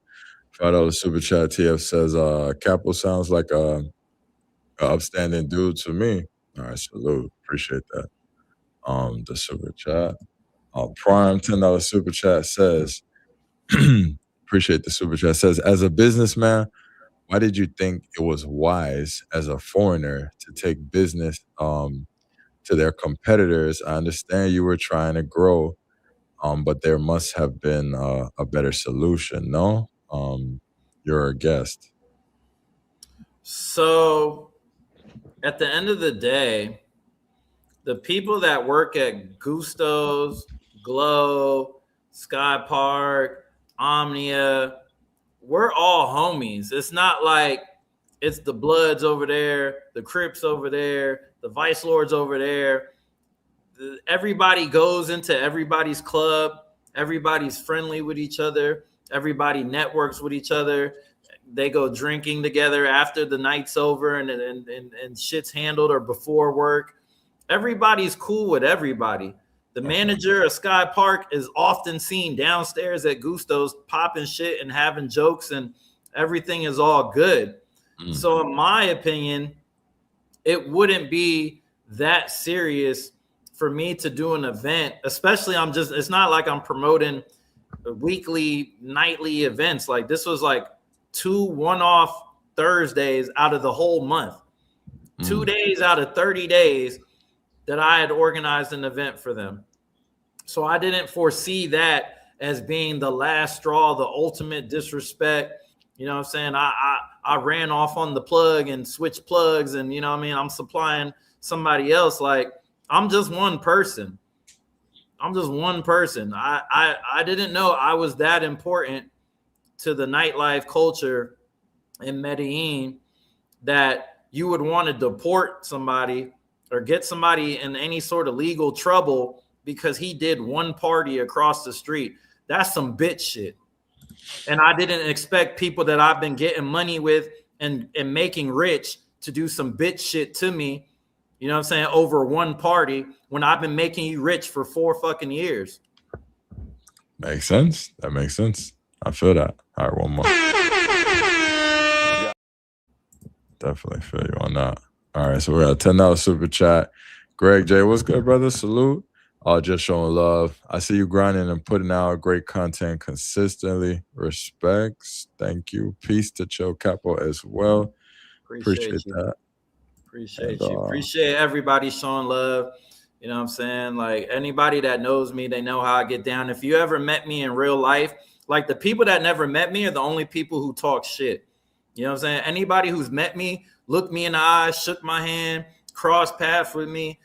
$5 super chat. TF says, Capo sounds like a upstanding dude to me. All right, salute. Appreciate that. The super chat. Prime $10 super chat says, appreciate the super chat. Says, as a businessman, why did you think it was wise as a foreigner to take business to their competitors? I understand you were trying to grow, but there must have been a better solution, no? You're a guest. So at the end of the day, the people that work at Gusto's, Glow, Sky Park, Omnia, we're all homies. It's not like it's the Bloods over there, the Crips over there, the Vice Lords over there. Everybody goes into everybody's club. Everybody's friendly with each other. Everybody networks with each other. They go drinking together after the night's over and shit's handled or before work. Everybody's cool with everybody. The manager of Sky Park is often seen downstairs at Gusto's popping shit and having jokes, and everything is all good. So in my opinion, it wouldn't be that serious for me to do an event, especially it's not like I'm promoting weekly, nightly events. Like this was like 2 one-off Thursdays out of the whole month, 2 days out of 30 days that I had organized an event for them. So I didn't foresee that as being the last straw, the ultimate disrespect. You know what I'm saying? I ran off on the plug and switched plugs, and you know what I mean? I'm supplying somebody else. Like, I'm just one person. I didn't know I was that important to the nightlife culture in Medellin that you would want to deport somebody or get somebody in any sort of legal trouble because he did one party across the street. That's some bitch shit. And I didn't expect people that I've been getting money with and making rich to do some bitch shit to me, you know what I'm saying, over one party when I've been making you rich for 4 fucking years. Makes sense. That makes sense. I feel that. All right, one more. Definitely feel you on that. All right, so we got a $10 super chat. Greg J, what's good, brother? Salute. Just showing love. I see you grinding and putting out great content consistently. Respects. Thank you. Peace to Chill Capo as well. Appreciate that. Appreciate you. Appreciate everybody showing love. You know what I'm saying? Like, anybody that knows me, they know how I get down. If you ever met me in real life, like, the people that never met me are the only people who talk shit. You know what I'm saying? Anybody who's met me, looked me in the eyes, shook my hand, crossed paths with me,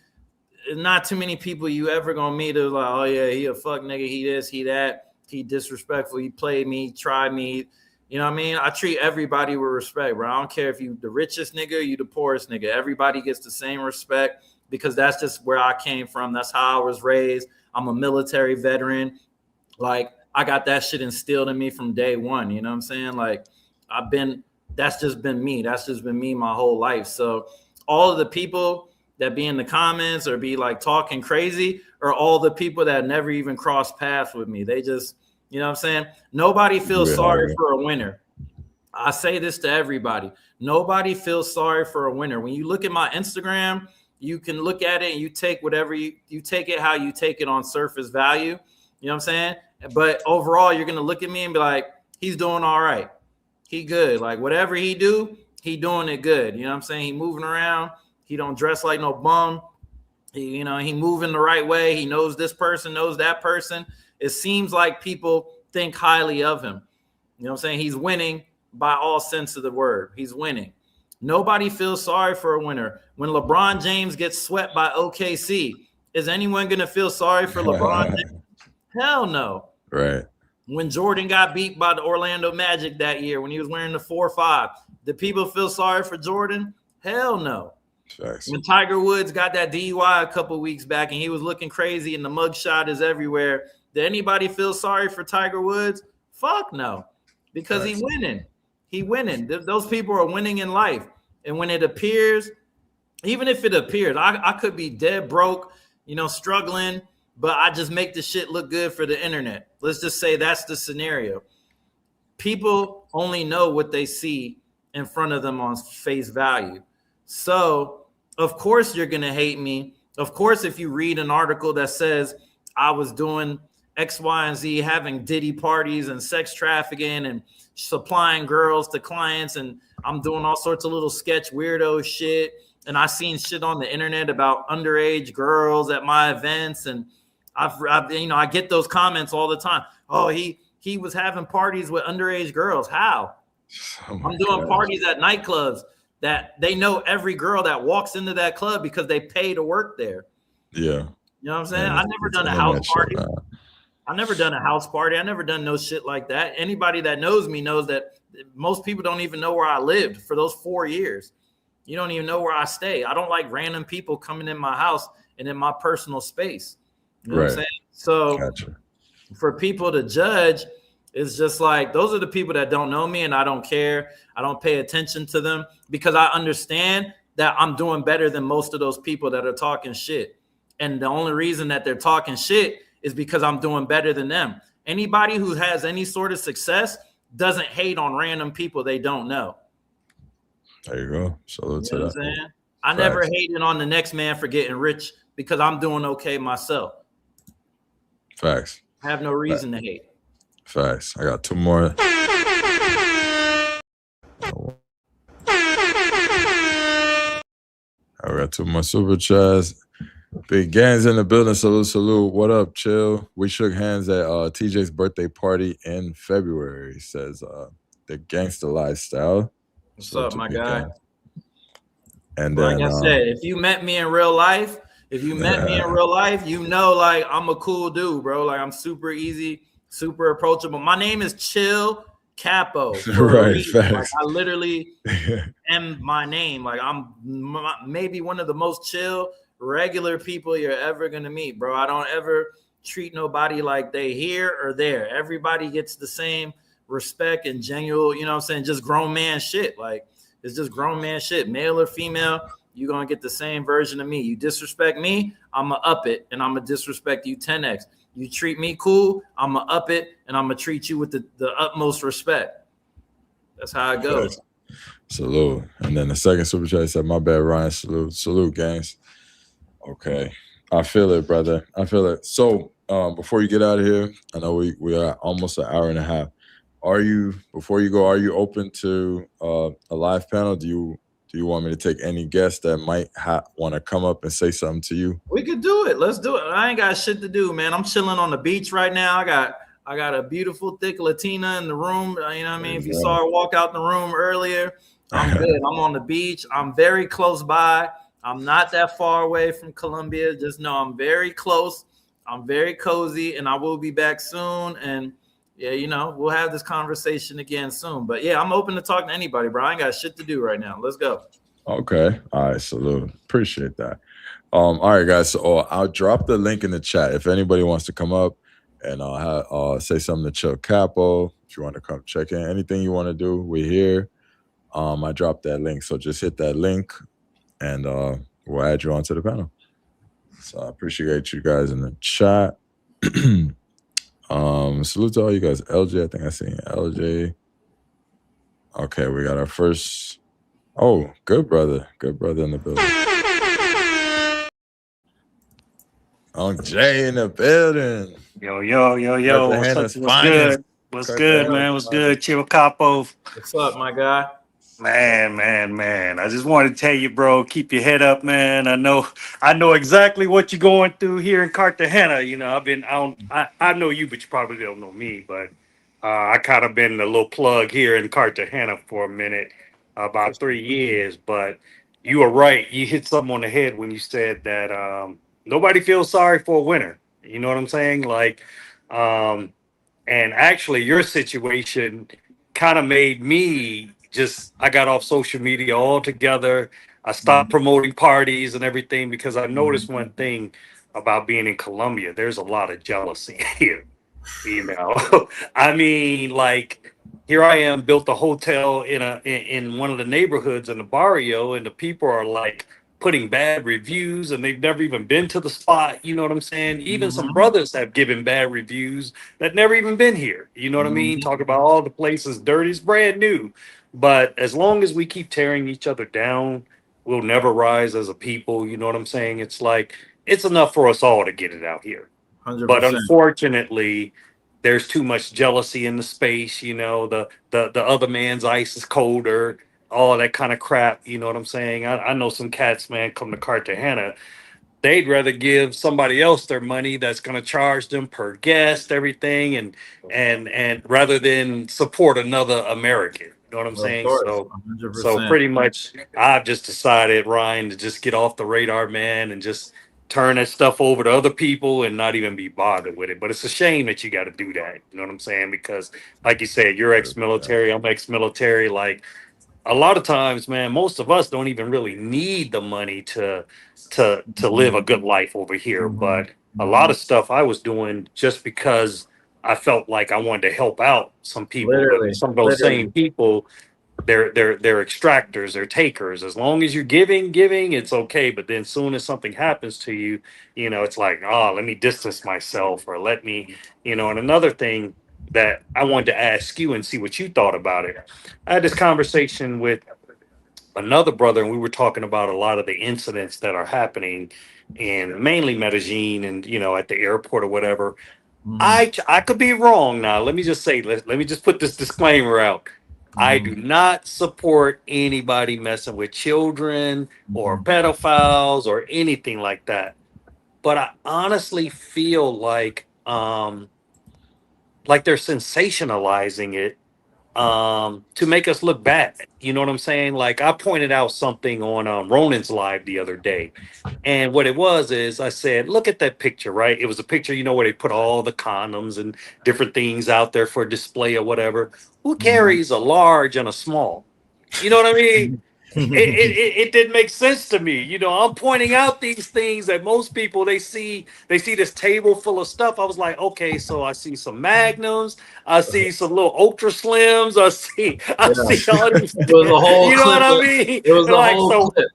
not too many people you ever gonna meet are like, oh yeah, he a fuck nigga, he this, he that, he disrespectful, he played me, tried me. You know what I mean? I treat everybody with respect, bro. I don't care if you the richest nigga, you the poorest nigga. Everybody gets the same respect because that's just where I came from. That's how I was raised. I'm a military veteran. Like, I got that shit instilled in me from day one. You know what I'm saying? Like, that's just been me. That's just been me my whole life. So all of the people that be in the comments or be like talking crazy are all the people that never even crossed paths with me. They just, you know what I'm saying? Nobody feels sorry for a winner. I say this to everybody. Nobody feels sorry for a winner. When you look at my Instagram, you can look at it and you take whatever you take it how you take it on surface value. You know what I'm saying? But overall, you're going to look at me and be like, he's doing all right. He good. Like, whatever he do, he doing it good. You know what I'm saying? He moving around. He don't dress like no bum. He moving the right way. He knows this person, knows that person. It seems like people think highly of him. You know what I'm saying? He's winning by all sense of the word. He's winning. Nobody feels sorry for a winner. When LeBron James gets swept by OKC, is anyone going to feel sorry for LeBron James? Hell no. Right. When Jordan got beat by the Orlando Magic that year, when he was wearing the 4-5, did people feel sorry for Jordan? Hell no. Thanks. When Tiger Woods got that DUI a couple weeks back and he was looking crazy and the mugshot is everywhere, did anybody feel sorry for Tiger Woods? Fuck no, because he's winning. He winning. Those people are winning in life. And when it appears, even if it appears, I could be dead broke, struggling, but I just make the shit look good for the internet. Let's just say that's the scenario. People only know what they see in front of them on face value. So, of course, you're going to hate me. Of course, if you read an article that says I was doing X, Y, and Z, having Diddy parties and sex trafficking and supplying girls to clients, and I'm doing all sorts of little sketch weirdo shit, and I seen shit on the internet about underage girls at my events, and I get those comments all the time. Oh, he was having parties with underage girls. How? I'm doing parties at nightclubs that they know every girl that walks into that club because they pay to work there. Yeah. You know what I'm saying? I never done a house party. I never done a house party. I never done no shit like that. Anybody that knows me knows that most people don't even know where I lived for those 4 years. You don't even know where I stay. I don't like random people coming in my house and in my personal space. You know what I'm saying? So for people to judge, it's just like, those are the people that don't know me, and I don't care. I don't pay attention to them because I understand that I'm doing better than most of those people that are talking shit. And the only reason that they're talking shit is because I'm doing better than them. Anybody who has any sort of success doesn't hate on random people they don't know. There you go. Salute to You know what that. I'm saying? I never hated on the next man for getting rich because I'm doing okay myself. Facts. I have no reason to hate. Facts. I got two more. I got two more super chats. Big Gangs in the building. Salute, salute. What up, chill? We shook hands at TJ's birthday party in February. He says the gangster lifestyle. What's Salute up, to my Big guy? Gangs. And Like then I said, if you met me in real life, you know, like I'm a cool dude, bro. Like I'm super easy, super approachable. My name is Chill Capo for a right, reason. Like facts. I literally am my name. Like I'm maybe one of the most chill, regular people you're ever gonna meet, bro. I don't ever treat nobody like they here or there. Everybody gets the same respect and genuine, you know what I'm saying? Just grown man shit. Like it's just grown man shit, male or female. You're gonna get the same version of me. You disrespect me, I'm gonna up it and I'm gonna disrespect you 10x. You treat me cool, I'm gonna up it and I'm gonna treat you with the utmost respect. That's how it goes. Salute. And then the second super chat said, "My bad, Ryan. Salute, salute, gangs." Okay, I feel it, brother. I feel it. So, before you get out of here, I know we are almost an hour and a half. Before you go, are you open to a live panel? Do you want me to take any guests that might want to come up and say something to you? We could do it. Let's do it. I ain't got shit to do, man. I'm chilling on the beach right now. I got a beautiful, thick Latina in the room. You know what I mean? If you saw her walk out the room earlier, I'm good. I'm on the beach. I'm very close by. I'm not that far away from Colombia. Just know I'm very close. I'm very cozy, and I will be back soon. And yeah, you know, we'll have this conversation again soon. But yeah, I'm open to talking to anybody, bro. I ain't got shit to do right now. Let's go. Okay. All right. Salute. Appreciate that. All right, guys. So I'll drop the link in the chat if anybody wants to come up and say something to Chill Capo. If you want to come check in, anything you want to do, we're here. I dropped that link, so just hit that link, and we'll add you onto the panel. So I appreciate you guys in the chat. Salute to all you guys. LJ, I think I seen LJ. Okay, we got our first. Oh, good brother in the building. Jay in the building. Yo. What's good? What's good, man? What's good? Chill Capo. What's up, my guy? Man. I just wanted to tell you, bro, keep your head up, man. I know exactly what you're going through here in Cartagena. You know, I know you, but you probably don't know me. But I kind of been a little plug here in Cartagena for a minute, about 3 years. But you were right. You hit something on the head when you said that nobody feels sorry for a winner. You know what I'm saying? Like, and actually, your situation kind of made me I got off social media altogether. I stopped promoting parties and everything because I noticed one thing about being in Colombia. There's a lot of jealousy here. You know, I mean, like here I am, built a hotel in one of the neighborhoods in the barrio, and the people are like putting bad reviews, and they've never even been to the spot. You know what I'm saying? Even some brothers have given bad reviews that never even been here. You know what I mean? Talk about all the places dirty, it's brand new. But as long as we keep tearing each other down, we'll never rise as a people. You know what I'm saying? It's like it's enough for us all to get it out here. 100%. But unfortunately, there's too much jealousy in the space. You know, the other man's ice is colder, all that kind of crap. You know what I'm saying? I know some cats, man, come to Cartagena. They'd rather give somebody else their money that's going to charge them per guest, everything, and rather than support another American. You know what I'm saying? Course, so pretty much, I've just decided, Ryan, to just get off the radar, man, and just turn that stuff over to other people and not even be bothered with it. But it's a shame that you got to do that. You know what I'm saying? Because, like you said, you're ex-military, I'm ex-military. Like a lot of times, man, most of us don't even really need the money to live a good life over here. But a lot of stuff I was doing just because I felt like I wanted to help out some people. But some of those same people they're extractors, they're takers. As long as you're giving, it's okay. But then soon as something happens to you, it's like, oh, let me distance myself, or let me, and another thing that I wanted to ask you and see what you thought about it. I had this conversation with another brother, and we were talking about a lot of the incidents that are happening in mainly Medellin and at the airport or whatever. I could be wrong now. Let me just say, let me just put this disclaimer out. I do not support anybody messing with children or pedophiles or anything like that. But I honestly feel like they're sensationalizing it to make us look bad. You know what I'm saying? Like, I pointed out something on Ronan's live the other day. And what it was is I said, look at that picture, right? It was a picture, where they put all the condoms and different things out there for display or whatever. Who carries a large and a small? You know what I mean? It didn't make sense to me. I'm pointing out these things that most people they see this table full of stuff. I was like, okay, so I see some magnums, I see some little ultra slims, I see all these. It was a whole You know clip. what I mean? It was a Like, whole so clip.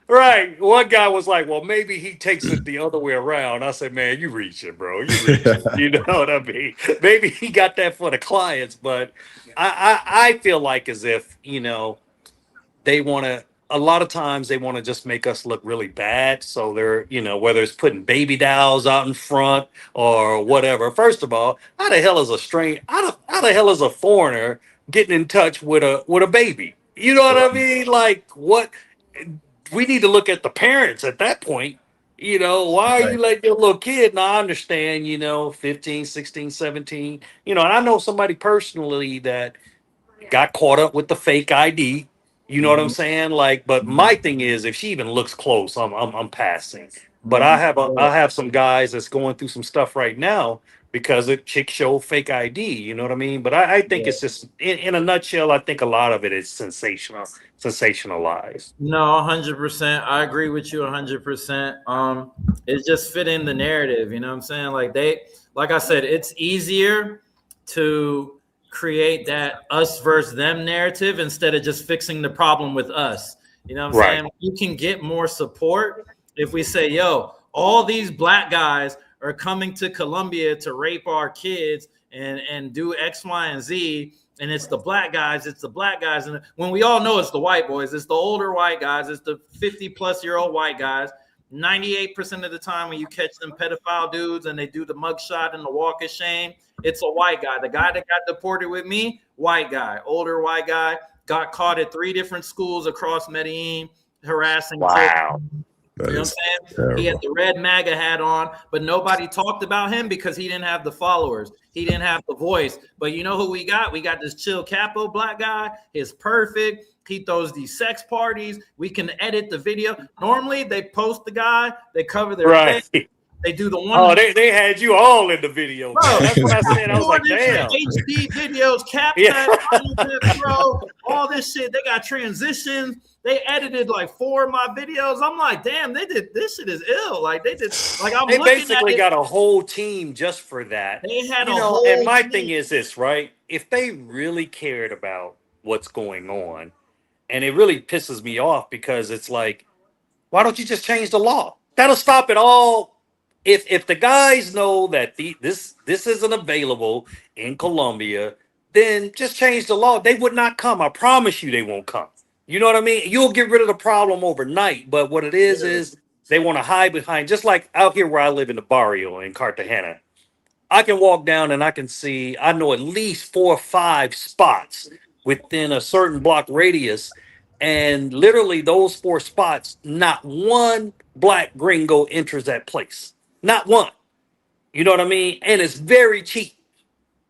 right. One guy was like, well, maybe he takes it the other way around. I said, man, you reaching, bro. You reaching. You know what I mean? Maybe he got that for the clients, but I feel like as if, they want to a lot of times they want to just make us look really bad, so they're whether it's putting baby dolls out in front or whatever. First of all, how the hell is a how the hell is a foreigner getting in touch with a baby? You know what I mean? Like, what? We need to look at the parents at that point. Why are you letting your little kid? Now, I understand, 15, 16, 17, and I know somebody personally that got caught up with the fake ID. You know what I'm saying? Like, but my thing is, if she even looks close, I'm passing. But I have some guys that's going through some stuff right now because of chick show fake ID. You know what I mean? But I think it's just in a nutshell. I think a lot of it is sensationalized. No, 100%. I agree with you 100%. It's just fitting the narrative. You know what I'm saying? Like I said, it's easier to create that us versus them narrative instead of just fixing the problem with us. You know what I'm Right. saying? You can get more support if we say, yo, all these black guys are coming to Colombia to rape our kids and do X, Y, and Z. And it's the black guys. And when we all know it's the white boys, it's the older white guys, it's the 50-plus-year-old white guys. 98% of the time when you catch them pedophile dudes and they do the mugshot and the walk of shame, it's a white guy. The guy that got deported with me, white guy, older white guy, got caught at 3 different schools across Medellin harassing Wow. children. You know what I'm saying? He had the red MAGA hat on, but nobody talked about him because he didn't have the followers. He didn't have the voice. But you know who we got? We got this chill Capo black guy. He's perfect. He throws these sex parties. We can edit the video. Normally, they post the guy. They cover their face. Right. They do the one. Oh, they had you all in the video. Bro, That's what I said. I was like, damn. HD videos, CapCut, Yeah. Pro, all this shit. They got transitions. They edited like 4 of my videos. I'm like, damn, they did this shit is ill. Like they did, like I'm They looking basically at it. got a whole team just for that. They had a You know, whole and my team. thing is this, right? If they really cared about what's going on, and it really pisses me off because it's like, why don't you just change the law? That'll stop it all. If the guys know that this isn't available in Colombia, then just change the law. They would not come. I promise you, they won't come. You know what I mean? You'll get rid of the problem overnight. But what it is they want to hide behind. Just like out here where I live in the barrio in Cartagena, I can walk down and I can see. I know at least 4 or 5 spots within a certain block radius, and literally those 4 spots, not one black gringo enters that place. Not one. You know what I mean? And it's very cheap.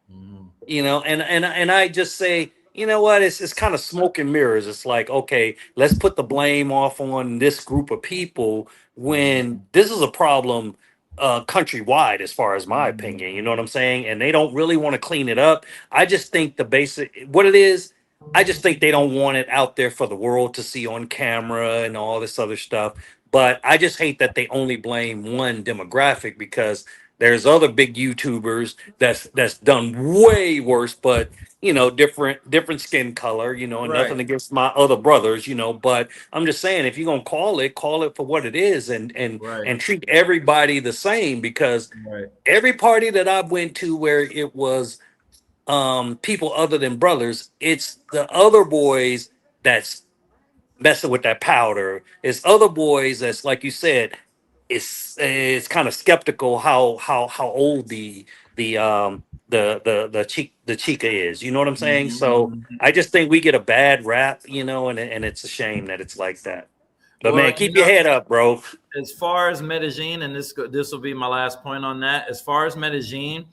And I just say, you know what? It's kind of smoke and mirrors. It's like, okay, let's put the blame off on this group of people when this is a problem countrywide, as far as my opinion. You know what I'm saying? And they don't really want to clean it up. I just think the basic what it is. I just think they don't want it out there for the world to see on camera and all this other stuff. But I just hate that they only blame one demographic because There's other big YouTubers that's done way worse, but different skin color, and nothing Right. against my other brothers, but I'm just saying, if you're gonna call it for what it is, Right. and treat everybody the same, because Right. every party that I went to where it was people other than brothers, it's the other boys that's messing with that powder. It's other boys that's, like you said, it's kind of skeptical how old the chica is. You know what I'm saying? So Mhm. I just think we get a bad rap, and it's a shame that it's like that. But Well, man, keep your head up, bro. as far as Medellin, and this will be my last point on that. As far as Medellin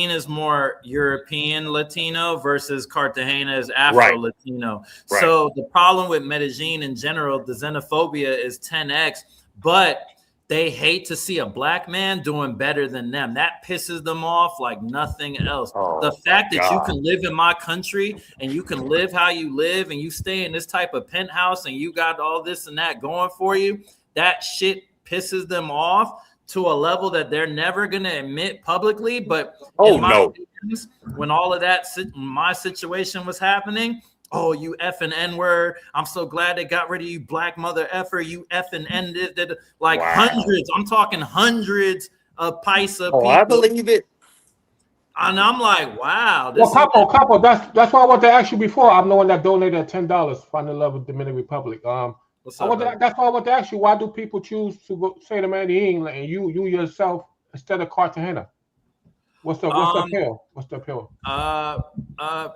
is more European Latino versus Cartagena is Afro Right, Latino. right. So the problem with Medellin in general, the xenophobia is 10x, but they hate to see a black man doing better than them. That pisses them off like nothing else. The Oh my fact that you God. can live in my country and you can live how you live and you stay in this type of penthouse and you got all this and that going for you, that shit pisses them off to a level that they're never going to admit publicly. But Oh in my no. opinion, when all of that, my situation was happening, oh, you effing N-word. I'm so glad they got rid of you, black mother effer. You effing ended. Like Wow. hundreds. I'm talking hundreds of paisa Oh, I people. believe it. And I'm like, wow. Well, Capo, that's why I wanted to ask you before. I'm the one that donated $10 for the love of Dominican Republic. What's up, brother? That's why I want to ask you. Why do people choose to go say to Medellin and you yourself instead of Cartagena? What's the appeal? What's the appeal?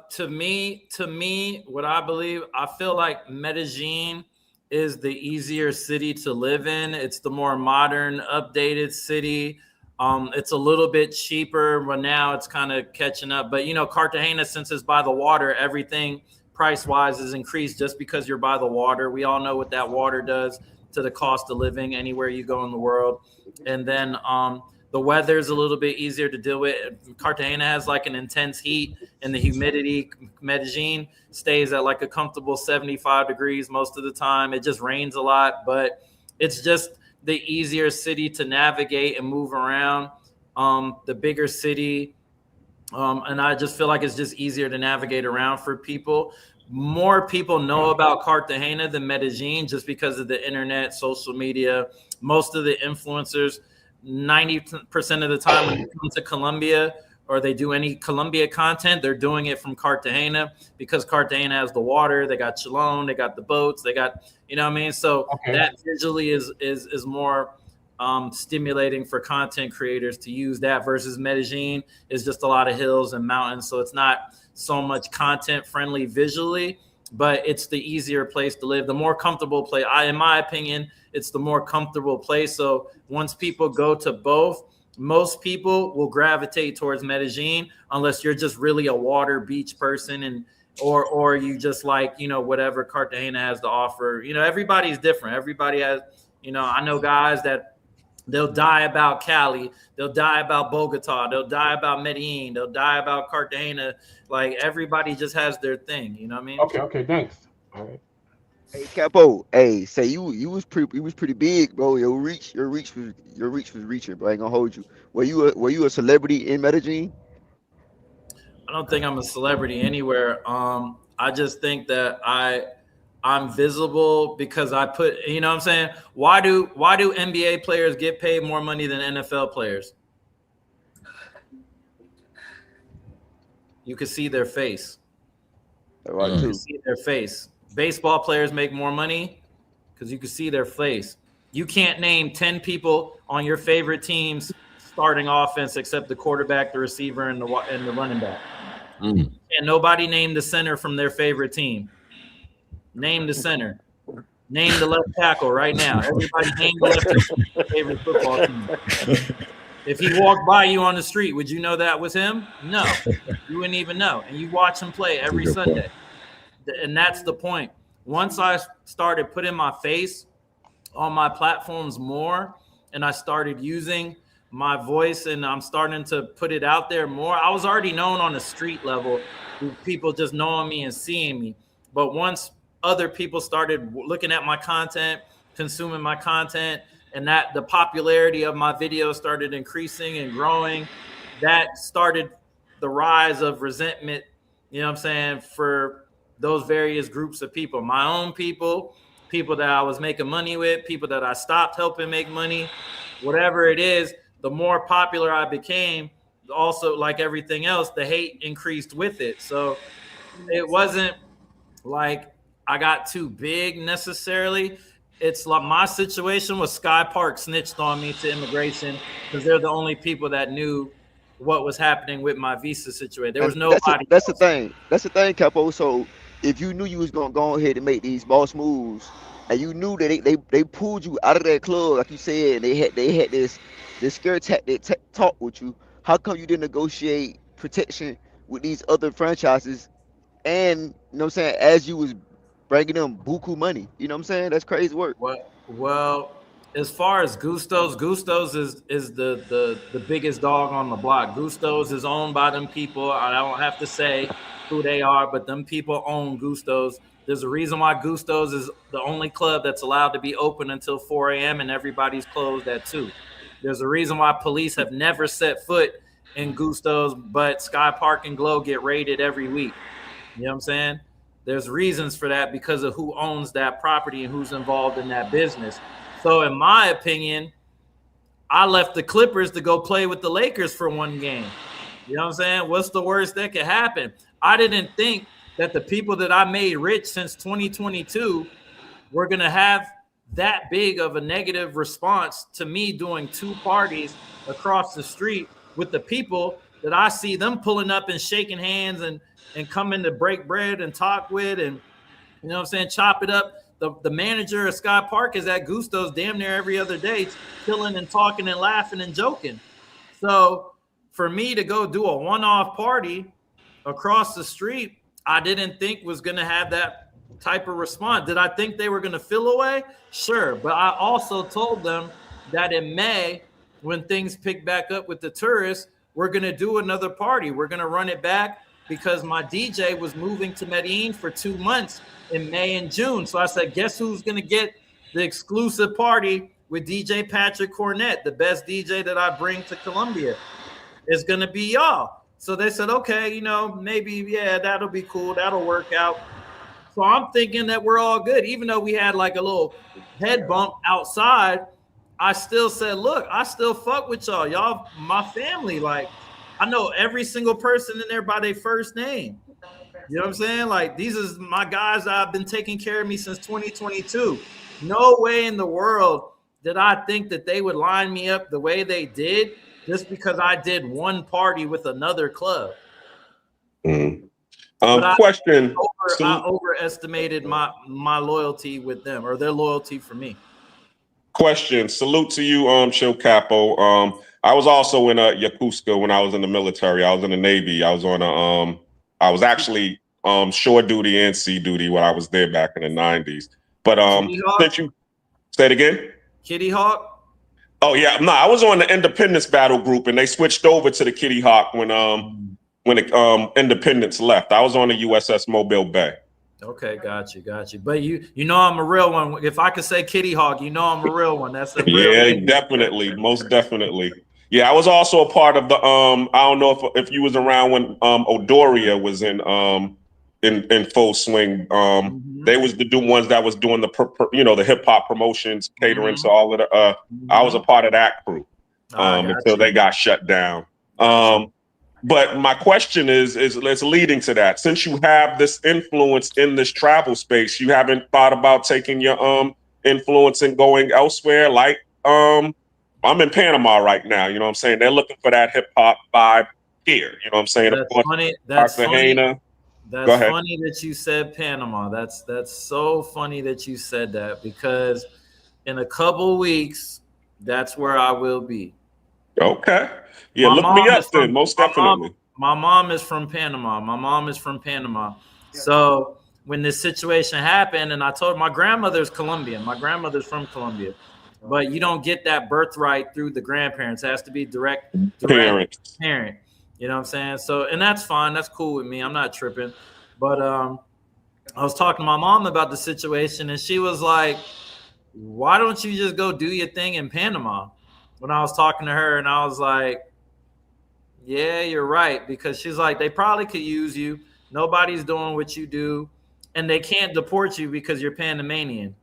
To me, what I believe, I feel like Medellin is the easier city to live in. It's the more modern, updated city. It's a little bit cheaper, but now it's kind of catching up. But Cartagena, since it's by the water, everything price-wise is increased just because you're by the water. We all know what that water does to the cost of living anywhere you go in the world. And then the weather is a little bit easier to deal with. Cartagena has like an intense heat, and the humidity. Medellin stays at like a comfortable 75 degrees most of the time. It just rains a lot, but it's just the easier city to navigate and move around. The bigger city, and I just feel like it's just easier to navigate around for people. More people know about Cartagena than Medellin just because of the internet, social media. Most of the influencers, 90% of the time when you come to Colombia or they do any Colombia content, they're doing it from Cartagena because Cartagena has the water. They got Cholon, they got the boats, they got, what I mean? So that visually is more stimulating for content creators to use that versus Medellin is just a lot of hills and mountains. So it's not so much content friendly visually, but it's the easier place to live, the more comfortable place. In my opinion, it's the more comfortable place. So once people go to both, most people will gravitate towards Medellin unless you're just really a water beach person and or you just like, whatever Cartagena has to offer. Everybody's different. Everybody has, I know guys that they'll die about Cali, they'll die about Bogota, they'll die about Medellin, they'll die about Cartagena. Like everybody just has their thing, you know what I mean? Okay, thanks. All right. Hey Capo, hey, say you was pretty big, bro. Your reach was reaching, bro. I ain't gonna hold you. Were you a celebrity in Medellin? I don't think I'm a celebrity anywhere. I just think that I'm visible because I put, what I'm saying? Why do NBA players get paid more money than NFL players? You can see their face. Right, You too. can see their face. Baseball players make more money because you can see their face. You can't name 10 people on your favorite team's starting offense except the quarterback, the receiver, and the running back. And nobody named the center from their favorite team. Name the center. Name the left tackle right now. Everybody name the left tackle from their favorite football team. If he walked by you on the street, would you know that was him? No, you wouldn't even know. And you watch him play every Sunday. And that's the point. Once I started putting my face on my platforms more and I started using my voice and I'm starting to put it out there more, I was already known on the street level, people just knowing me and seeing me. But once other people started looking at my content, consuming my content, and that the popularity of my videos started increasing and growing, that started the rise of resentment, you know what I'm saying, for those various groups of people, my own people, people that I was making money with, people that I stopped helping make money, whatever it is. The more popular I became, also, like everything else, the hate increased with it. So it wasn't like I got too big necessarily. It's like my situation was Sky Park snitched on me to immigration because they're the only people that knew what was happening with my visa situation. There was And nobody that's the else. thing. That's the thing, Capo. So if you knew you was gonna go ahead and make these boss moves, and you knew that they pulled you out of that club, like you said, and they had this scare tactic talk with you, how come you didn't negotiate protection with these other franchises? And you know what I'm saying, as you was bringing them buku money, you know what I'm saying? That's crazy work. Well, as far as Gustos is the biggest dog on the block. Gustos is owned by them people. I don't have to say who they are, but them people own Gustos. There's a reason why Gustos is the only club that's allowed to be open until 4 a.m. and everybody's closed at 2. There's a reason why police have never set foot in Gustos, but Sky Park and Glow get raided every week. You know what I'm saying? There's reasons for that because of who owns that property and who's involved in that business. So in my opinion, I left the Clippers to go play with the Lakers for one game. You know what I'm saying? What's the worst that could happen? I didn't think that the people that I made rich since 2022 were going to have that big of a negative response to me doing 2 parties across the street with the people that I see them pulling up and shaking hands and coming to break bread and talk with, and you know what I'm saying, chop it up. The manager of Sky Park is at Gusto's damn near every other day, chilling and talking and laughing and joking. So for me to go do a one-off party across the street, I didn't think was going to have that type of response. Did I think they were going to feel away? Sure. But I also told them that in May, when things pick back up with the tourists, we're going to do another party. We're going to run it back because my DJ was moving to Medellin for 2 months in May and June. So I said, guess who's going to get the exclusive party with DJ Patrick Cornett, the best DJ that I bring to Colombia? It's going to be y'all. So they said, okay, you know, maybe, yeah, that'll be cool. That'll work out. So I'm thinking that we're all good. Even though we had like a little head bump outside, I still said, look, I still fuck with y'all. Y'all, my family. Like, I know every single person in there by their first name. You know what I'm saying? Like, these is my guys that have been taking care of me since 2022. No way in the world did I think that they would line me up the way they did just because I did one party with another club. Question. I overestimated my loyalty with them, or their loyalty for me. Question. Salute to you, Show Capo. I was also in Yakutsky when I was in the military. I was in the Navy. I was on I was actually shore duty and sea duty when I was there back in the 90s. But since you say it again, Kitty Hawk. Oh yeah, no, I was on the Independence Battle Group, and they switched over to the Kitty Hawk when Independence left. I was on the USS Mobile Bay. Okay, got you. But you know I'm a real one. If I could say Kitty Hawk, you know I'm a real one. That's a real yeah, definitely, most definitely. Yeah, I was also a part of the I don't know if you was around when Odoria was in full swing. They was the ones that was doing the hip hop promotions, catering to all of the I was a part of that crew until they got shut down. But my question is leading to that. Since you have this influence in this travel space, you haven't thought about taking your influence and going elsewhere? Like I'm in Panama right now, you know what I'm saying? They're looking for that hip hop vibe here, you know what I'm saying? That's funny. That's funny. That's funny that you said Panama. That's so funny that you said that, because in a couple weeks, that's where I will be. Okay. Yeah, look me up then, most definitely. My mom is from Panama. So when this situation happened, and I told my grandmother's Colombian. My grandmother's from Colombia. But you don't get that birthright through the grandparents. It has to be direct parent. You know what I'm saying? So, and that's fine. That's cool with me. I'm not tripping. But I was talking to my mom about the situation, and she was like, why don't you just go do your thing in Panama? When I was talking to her, and I was like, yeah, you're right, because she's like, they probably could use you. Nobody's doing what you do, and they can't deport you because you're Panamanian.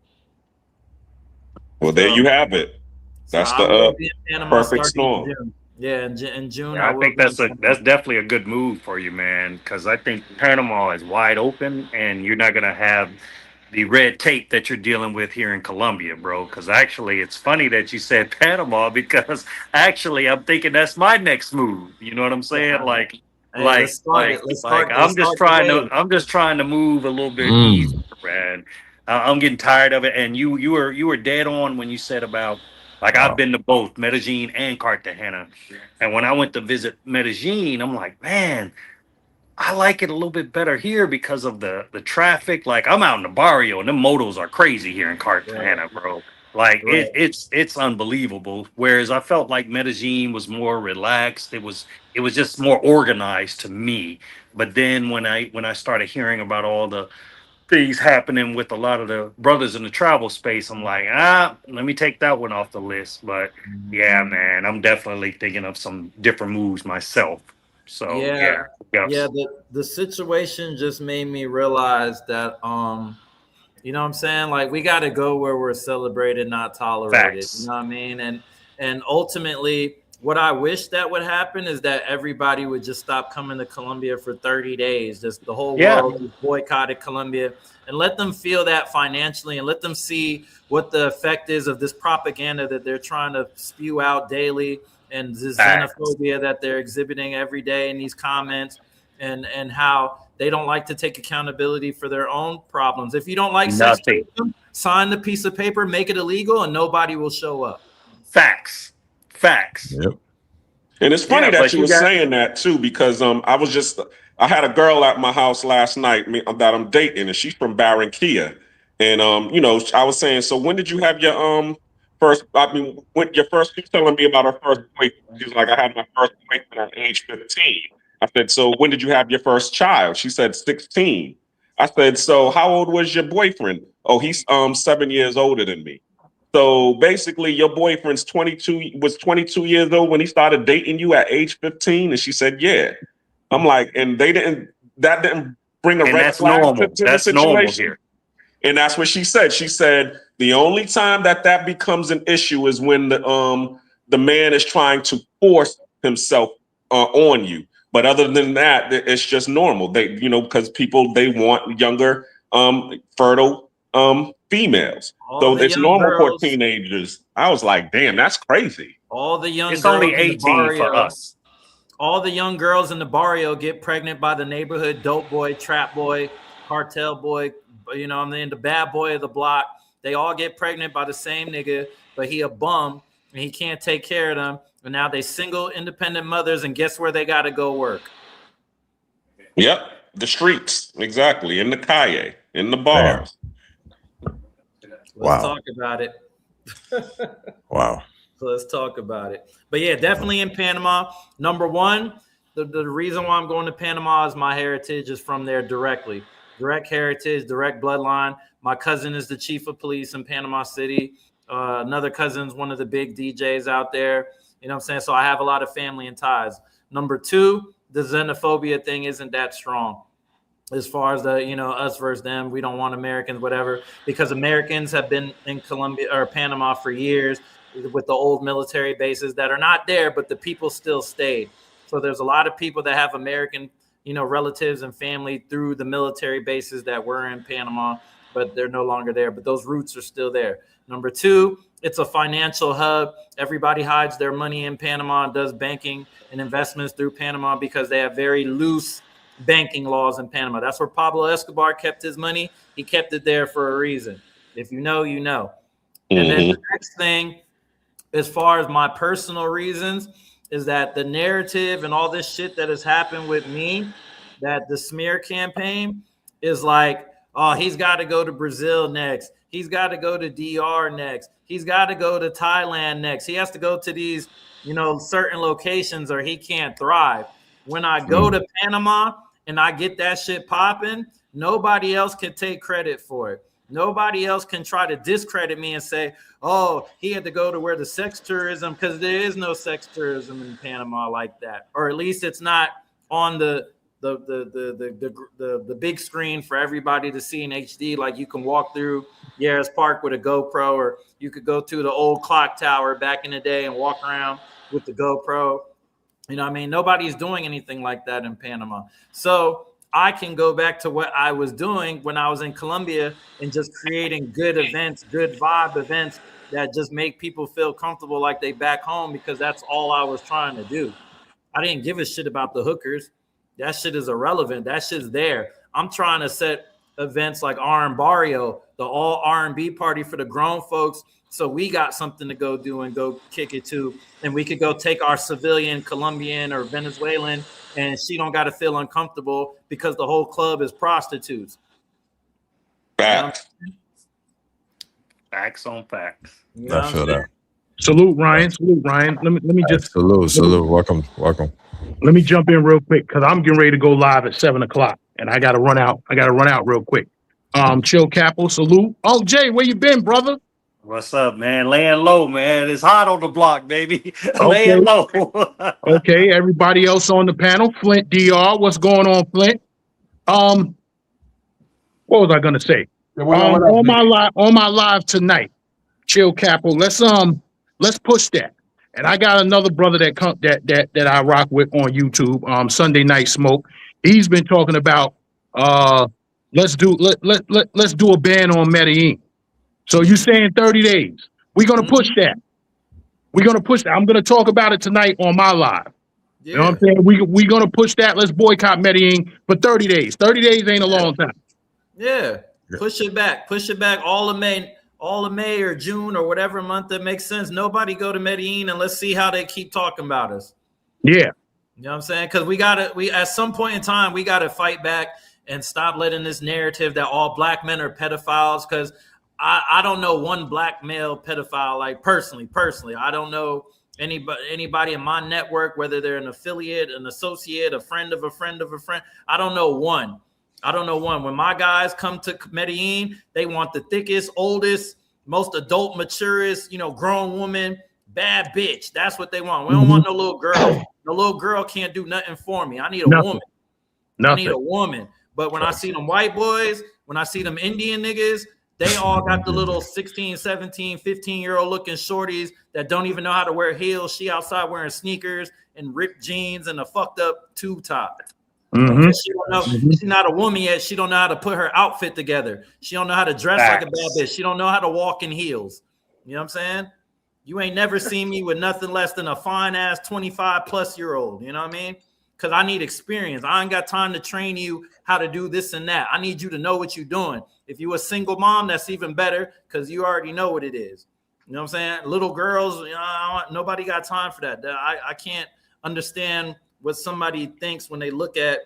Well, there you have it. So That's I the will be in Panama perfect starting in storm. June. Yeah, in June Yeah, I I will think be. that's definitely a good move for you, man. Because I think Panama is wide open, and you're not gonna have the red tape that you're dealing with here in Colombia, bro. Because actually, it's funny that you said Panama because actually, I'm thinking that's my next move. You know what I'm saying? Hey, let's start it. Let's start the wave. I'm just trying to move a little bit Mm. easier, man. I'm getting tired of it. And you were dead on when you said about like I've Wow. been to both Medellin and Cartagena, and when I went to visit Medellin, I'm like, man, I like it a little bit better here because of the traffic. Like I'm out in the barrio and them motos are crazy here in Cartagena, bro. Like Right. it's unbelievable. Whereas I felt like Medellin was more relaxed. It was just more organized to me. But then when I started hearing about all the things happening with a lot of the brothers in the travel space, I'm like, let me take that one off the list. But yeah, man, I'm definitely thinking of some different moves myself. So Yeah, yeah. yeah. The situation just made me realize that you know what I'm saying? Like we got to go where we're celebrated, not tolerated. You Facts. know what I mean? And ultimately, what I wish that would happen is that everybody would just stop coming to Colombia for 30 days. Just the whole Yeah. world just boycotted Colombia and let them feel that financially and let them see what the effect is of this propaganda that they're trying to spew out daily and this Facts. xenophobia that they're exhibiting every day in these comments and how they don't like to take accountability for their own problems. If you don't like sex Nothing. tourism, sign the piece of paper, make it illegal, and nobody will show up. Facts. Facts. Yep. And it's funny Yeah, that but you you were got saying that too, because I had a girl at my house last night that I'm dating, and she's from Barranquilla, and I was saying, so when did you have your first? I mean, when your first? She's telling me about her first boyfriend. She's like, I had my first boyfriend at age 15. I said, so when did you have your first child? She said 16. I said, so how old was your boyfriend? Oh, he's 7 years older than me. So basically, your boyfriend's 22 years old when he started dating you at age 15, and she said, "Yeah." I'm like, and that didn't bring a and red that's flag normal. to the That's normal situation. here. And that's what she said. She said the only time that becomes an issue is when the man is trying to force himself on you. But other than that, it's just normal. Because people they want younger, fertile females. All So the it's young normal for girls, teenagers. I was like, damn, that's crazy. all the young It's only girls in the 18 for barrio, us. all the young girls in the barrio get pregnant by the neighborhood dope boy, trap boy, cartel boy, you know what I mean, the bad boy of the block. They all get pregnant by the same nigga, but he a bum and he can't take care of them. And now they single independent mothers, and guess where they got to go work? Yep, the streets, exactly, in the calle, in the Damn. bars. Let's Wow. talk about it. Wow. So let's talk about it. But yeah, definitely in Panama. Number one, the reason why I'm going to Panama is my heritage is from there directly. Direct heritage, direct bloodline. My cousin is the chief of police in Panama City. Another cousin's one of the big DJs out there. You know what I'm saying? So I have a lot of family and ties. Number two, the xenophobia thing isn't that strong. As far as the, us versus them, we don't want Americans, whatever, because Americans have been in Colombia or Panama for years with the old military bases that are not there, but the people still stayed. So there's a lot of people that have American, relatives and family through the military bases that were in Panama, but they're no longer there. But those roots are still there. Number two, it's a financial hub. Everybody hides their money in Panama and does banking and investments through Panama because they have very loose banking laws in Panama. That's where Pablo Escobar kept his money. He kept it there for a reason. If you know, you know. And then the next thing, as far as my personal reasons, is that the narrative and all this shit that has happened with me, that the smear campaign is like, oh, he's got to go to Brazil next. He's got to go to DR next. He's got to go to Thailand next. He has to go to these, certain locations or he can't thrive. When I go to Panama and I get that shit popping, nobody else can take credit for it. Nobody else can try to discredit me and say, oh, he had to go to where the sex tourism, because there is no sex tourism in Panama like that. Or at least it's not on the big screen for everybody to see in HD. Like you can walk through Yarris Park with a GoPro, or you could go to the old clock tower back in the day and walk around with the GoPro. You know what I mean? Nobody's doing anything like that in Panama. So I can go back to what I was doing when I was in Colombia and just creating good events, good vibe events that just make people feel comfortable like they back home, because that's all I was trying to do. I didn't give a shit about the hookers. That shit is irrelevant. That shit's there. I'm trying to set events like R&B Barrio, the all R&B party for the grown folks, so we got something to go do and go kick it to, and we could go take our civilian Colombian or Venezuelan, and she don't got to feel uncomfortable because the whole club is prostitutes. Facts. Facts on facts. You know I feel that. Salute, Ryan. Salute, Ryan. Let me just Salute. Welcome. let me jump in real quick because I'm getting ready to go live at 7:00, and I gotta run out. Real quick. Chill Capo, salute. Oh, Jay, where you been, brother? What's up, man? Laying low, man. It's hot on the block, baby. Okay. Laying low. Okay, everybody else on the panel. Flint DR, what's going on, Flint? What was I gonna say? On my live tonight, Chill Capo. Let's push that. And I got another brother that I rock with on YouTube, Sunday Night Smoke. He's been talking about let's do a ban on Medellin. So you saying 30 days. We're gonna push that. I'm gonna talk about it tonight on my live. Yeah. You know what I'm saying? We're gonna push that. Let's boycott Medellin for 30 days. 30 days ain't a long time. Yeah. Push it back. All of May or June or whatever month that makes sense. Nobody go to Medellin, and let's see how they keep talking about us. Yeah. You know what I'm saying? Because we at some point in time, we gotta fight back and stop letting this narrative that all black men are pedophiles. Because I don't know one black male pedophile, like personally. I don't know anybody in my network, whether they're an affiliate, an associate, a friend of a friend of a friend. I don't know one. When my guys come to Medellin, they want the thickest, oldest, most adult, maturest, grown woman, bad bitch. That's what they want. We don't want no little girl. No little girl can't do nothing for me. I need a woman. I need a woman. But when I see them white boys, when I see them Indian niggas, they all got the little 16, 17, 15-year-old looking shorties that don't even know how to wear heels. She outside wearing sneakers and ripped jeans and a fucked up tube top. Mm-hmm. She don't know, she's not a woman yet. She don't know how to put her outfit together. She don't know how to dress like a bad bitch. She don't know how to walk in heels. You know what I'm saying? You ain't never seen me with nothing less than a fine ass 25-plus-year-old. You know what I mean? Because I need experience. I ain't got time to train you how to do this and that. I need you to know what you're doing. If you're a single mom, that's even better because you already know what it is. You know what I'm saying? Little girls, nobody got time for that. I can't understand what somebody thinks when they look at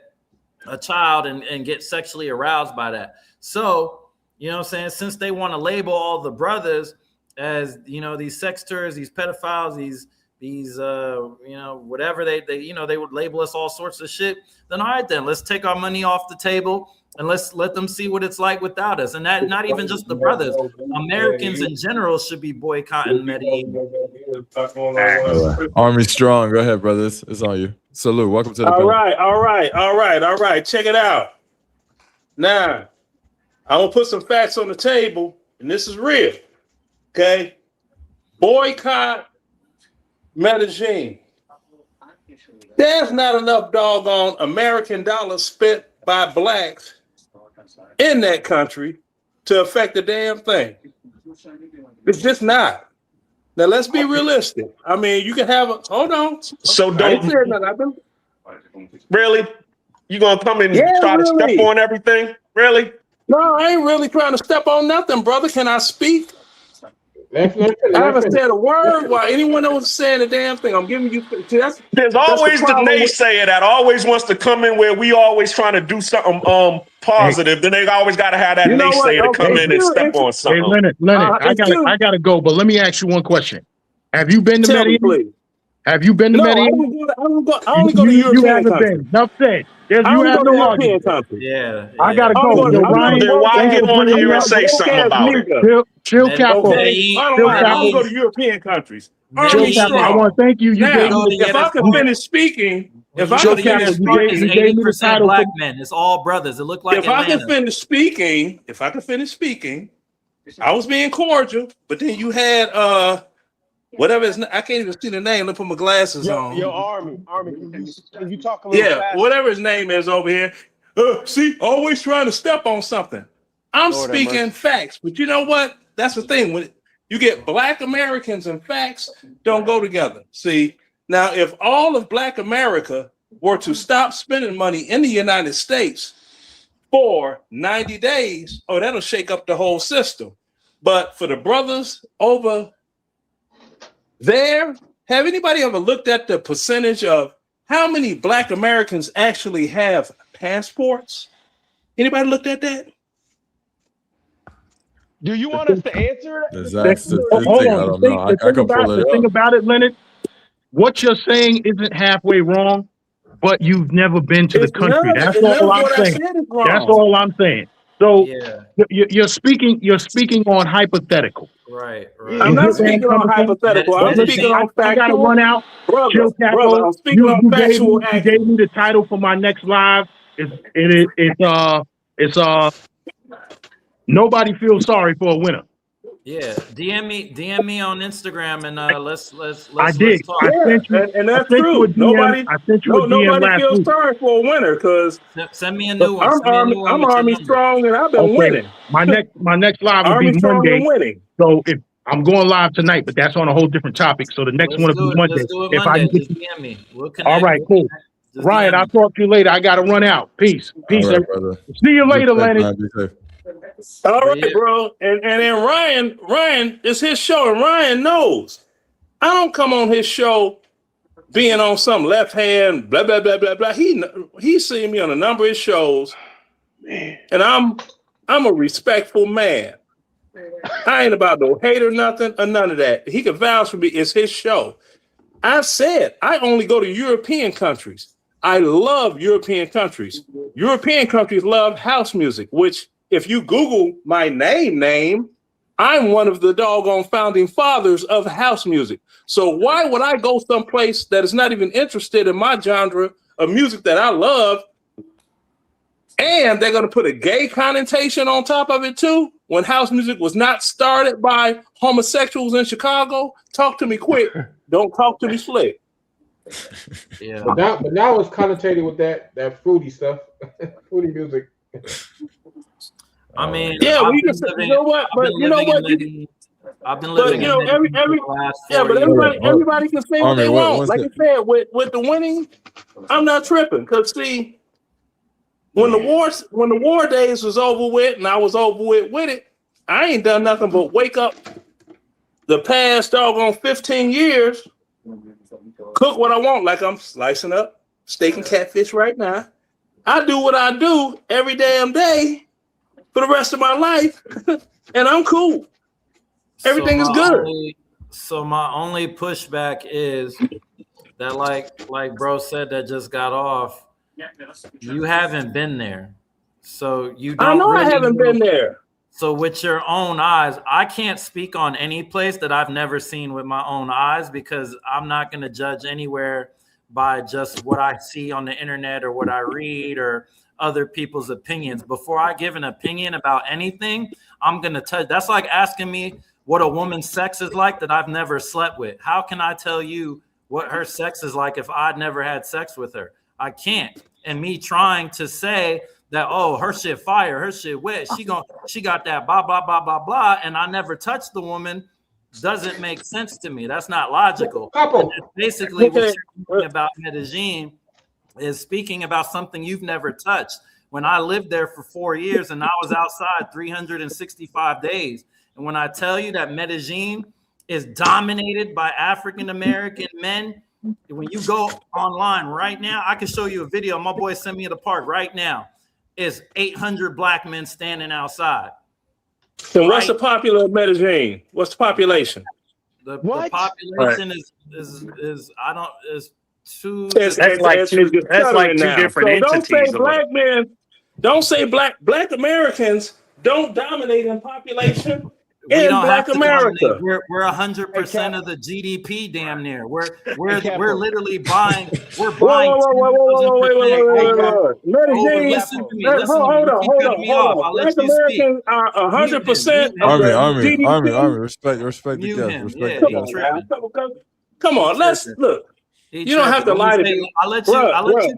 a child and get sexually aroused by that. So, you know what I'm saying? Since they want to label all the brothers as, these sextors, these pedophiles, these whatever they would label us all sorts of shit, then all right, then let's take our money off the table and let's let them see what it's like without us. And that not even just the brothers, Americans in general should be boycotting Medellin. Army strong. Go ahead, brothers. It's on you. Salute. Welcome to the All right. Check it out. Now, I'm gonna put some facts on the table, and this is real. Okay, boycott Medellin. There's not enough doggone American dollars spent by blacks in that country to affect the damn thing. It's just not. Now let's be realistic. I mean, you can have hold on. So don't really? You gonna come and try to step on everything? Really? No, I ain't really trying to step on nothing, brother. Can I speak? I haven't said a word while anyone else is saying a damn thing. I'm giving you. There's always the naysayer that always wants to come in where we always trying to do something positive. Then they always got to have that naysayer to come in and step on something. Hey, Leonard, I gotta go. But let me ask you one question: Have you been to Medellin? Have you been to Medellin? I only go to European countries. Enough said. Yes, I you only have go to no European argument. countries. Yeah, I gotta I go. only go Yo, to, I'm not Ryan, a Then broke why thanks ass, get for on bringing here me and up. I'm a say broke something ass about it? nigga. Chill, Capo. Okay, Medellin, bottom Chill, line, I only Capo. go Medellin, to European countries. Chill, Army Capo. I Medellin. want strong. to thank you. You When you gave Now, me go to the if I Yemen can Park, finish speaking, when if you I go Chill, can to finish Capo. Yemen Park, it's You speaking, gave me the 80% title for. black men. It's all brothers. It look like if I can Atlanta. finish speaking, if I can finish speaking, I was being cordial, but then you had whatever is I can't even see the name. Let me put my glasses Yo, on. Army, can you talk a little Yeah, faster? whatever his name is over here. See, always trying to step on something. I'm Lord have speaking mercy. facts, but you know what? That's the thing. When you get black Americans and facts don't go together. See, now if all of black America were to stop spending money in the United States for 90 days, oh, that'll shake up the whole system. But for the brothers over there, have anybody ever looked at the percentage of how many black Americans actually have passports? Anybody looked at that? Do you want us to answer The that? exact Hold statistic, I on. don't know. I The can pull it thing up. about it, Leonard. What you're saying isn't halfway wrong, but you've never been to the It's country. none. That's And none all of I'm what I saying. said is That's wrong. all I'm saying. So Yeah, you're speaking. You're speaking on hypothetical. right, Yeah. I'm You right. not get where I'm speaking on coming from? hypothetical. I'm But listen, speaking Medellin, on I gotta factual. run out. Brother, Chill, Capo. I'm speaking on factual You gave action. me the title for my next live. It's nobody feels sorry for a winner. yeah. DM me on Instagram and I let's did. talk. And I that's sent you a true. DM. I sent you a DM Nobody last feels week. sorry for a winner because Send me a new one. Send me a new one I'm with your Army number. strong and I've been Okay. winning. My next live will be Army strong and Monday. winning. So if I'm going live tonight, but that's on a whole different topic. So the next one will be Let's Monday. do it If I Monday. can get Just you. DM me. We'll All connect. right, We'll cool. connect. Just Ryan, DM I'll me. talk to you later. I gotta run out. Peace. All Peace. right, Everybody. brother. See you Be later, safe, Leonard. man. Be safe. All But right, yeah, bro. And then Ryan, it's his show, and Ryan knows. I don't come on his show being on some left hand, blah, blah, blah, blah, blah. He's seen me on a number of shows, and I'm a respectful man. I ain't about no hate or nothing or none of that. He can vouch for me. It's his show. I said I only go to European countries. I love European countries. European countries love house music, which if you Google my name, I'm one of the doggone founding fathers of house music. So why would I go someplace that is not even interested in my genre of music that I love? And they're going to put a gay connotation on top of it too. When house music was not started by homosexuals in Chicago, talk to me quick. Don't talk to me slick. yeah. But now it's connotated with that fruity stuff, fruity music. I mean, Yeah, I've we been just you living. know what, I've but been you know living in what, Medellin. I've been but living you in know Medellin for every the last yeah, 4 but years. everybody can say what Army, they want. what's Like it? I said, with the winning, I'm not tripping. Cause see, when the war days was over with and I was over with it, I ain't done nothing but wake up the past doggone 15 years, cook what I want, like I'm slicing up steak and catfish right now. I do what I do every damn day for the rest of my life, and I'm cool. Everything is good. So my only pushback is that like bro said that just got off, you haven't been there. So you I don't know I really haven't know. been there. So with your own eyes, I can't speak on any place that I've never seen with my own eyes because I'm not going to judge anywhere by just what I see on the internet or what I read or other people's opinions. Before I give an opinion about anything, I'm going to touch. That's like asking me what a woman's sex is like that I've never slept with. How can I tell you what her sex is like if I'd never had sex with her? I can't. And me trying to say that, oh, her shit fire, her shit wet, she got that blah, blah, blah, blah, blah, and I never touched the woman doesn't make sense to me. That's not logical. Capo. Basically, what Okay. you're saying about Medellin is speaking about something you've never touched. When I lived there for 4 years and I was outside 365 days, and when I tell you that Medellin is dominated by African-American men, when you go online right now, I can show you a video. My boy sent me to the park right now. Is 800 black men standing outside. And what's the popular of Medellin? What's the population? The population is two. That's like two different So don't say entities. black men. Don't say black Americans don't dominate in population We in don't Black have to dominate. America. We're 100% of the GDP. Damn near. We're Capo. literally buying. We're Whoa, buying. wait. Medellin. Listen to me. Hold on. I'll let Black you speak. Americans are 100% of the Army, GDP. respect the Mute guest. him. Respect Yeah, the he guest. tripping. Come on, He let's tripping. look. He You don't have to tripping. lie to Let me me, say- I'll let you talk. I'll We let you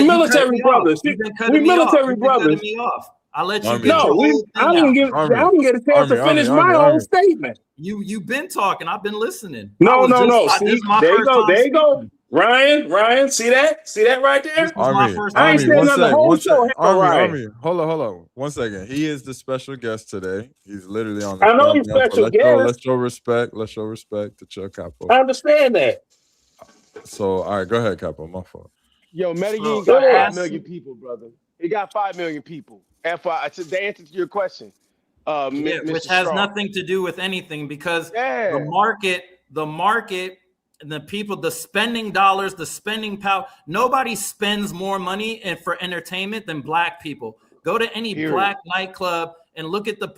cut military me off. brothers. You've been We cutting me off. military You've been cutting brothers. me off. I'll let you Army. get your whole I thing didn't out. get a chance to finish my own statement. You've been talking. I've been listening. No. This See, is my there you first go. time There you go. speaking. Ryan, see that? See that right there? This is my first I time ain't speaking. saying the whole show. Army, hold on. 1 second. He is the special guest today. He's literally on the I know he's thumbnail, so special guest. let's show respect. Let's show respect to Chill Capo. I understand that. So, all right, go ahead, Capo. My fault. Yo, Medellin So, got 5 million people, brother. It got 5 million people. FYI, the answer to your question, Mr. Which has Strong. nothing to do with anything because Yeah. the market, and the people, the spending dollars, the spending power. Nobody spends more money for entertainment than black people. Go to any black nightclub and look at the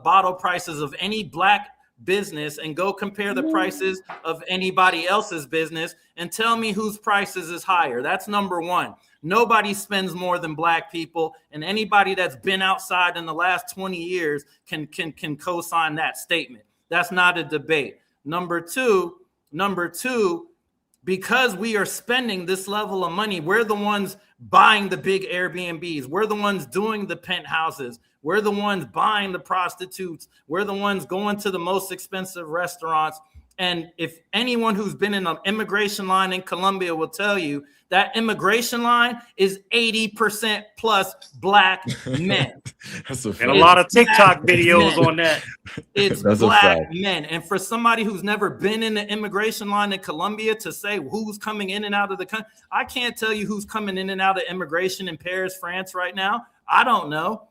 bottle prices of any black business and go compare the prices of anybody else's business and tell me whose prices is higher. That's number one. Nobody spends more than black people, and anybody that's been outside in the last 20 years can co-sign that statement. That's not a debate. Number two, because we are spending this level of money, we're the ones buying the big Airbnbs. We're the ones doing the penthouses. We're the ones buying the prostitutes. We're the ones going to the most expensive restaurants. And if anyone who's been in an immigration line in Colombia will tell you that immigration line is 80% plus black men. That's a fact. And a lot of TikTok videos on that. It's That's black men. And for somebody who's never been in the immigration line in Colombia to say who's coming in and out of the country, I can't tell you who's coming in and out of immigration in Paris, France right now. I don't know.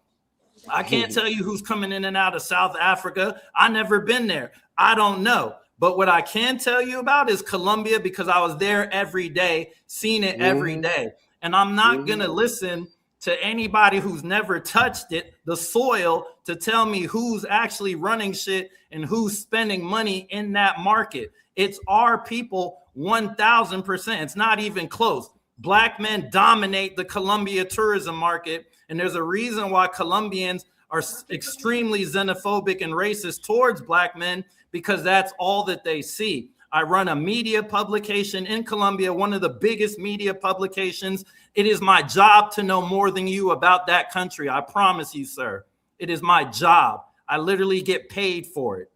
I can't tell you who's coming in and out of South Africa. I've never been there. I don't know. But what I can tell you about is Colombia, because I was there every day, seen it every day. And I'm not going to listen to anybody who's never touched it, the soil, to tell me who's actually running shit and who's spending money in that market. It's our people 1,000%. It's not even close. Black men dominate the Colombia tourism market. And there's a reason why Colombians are extremely xenophobic and racist towards black men, because that's all that they see. I run a media publication in Colombia, one of the biggest media publications. It is my job to know more than you about that country. I promise you, sir. It is my job. I literally get paid for it.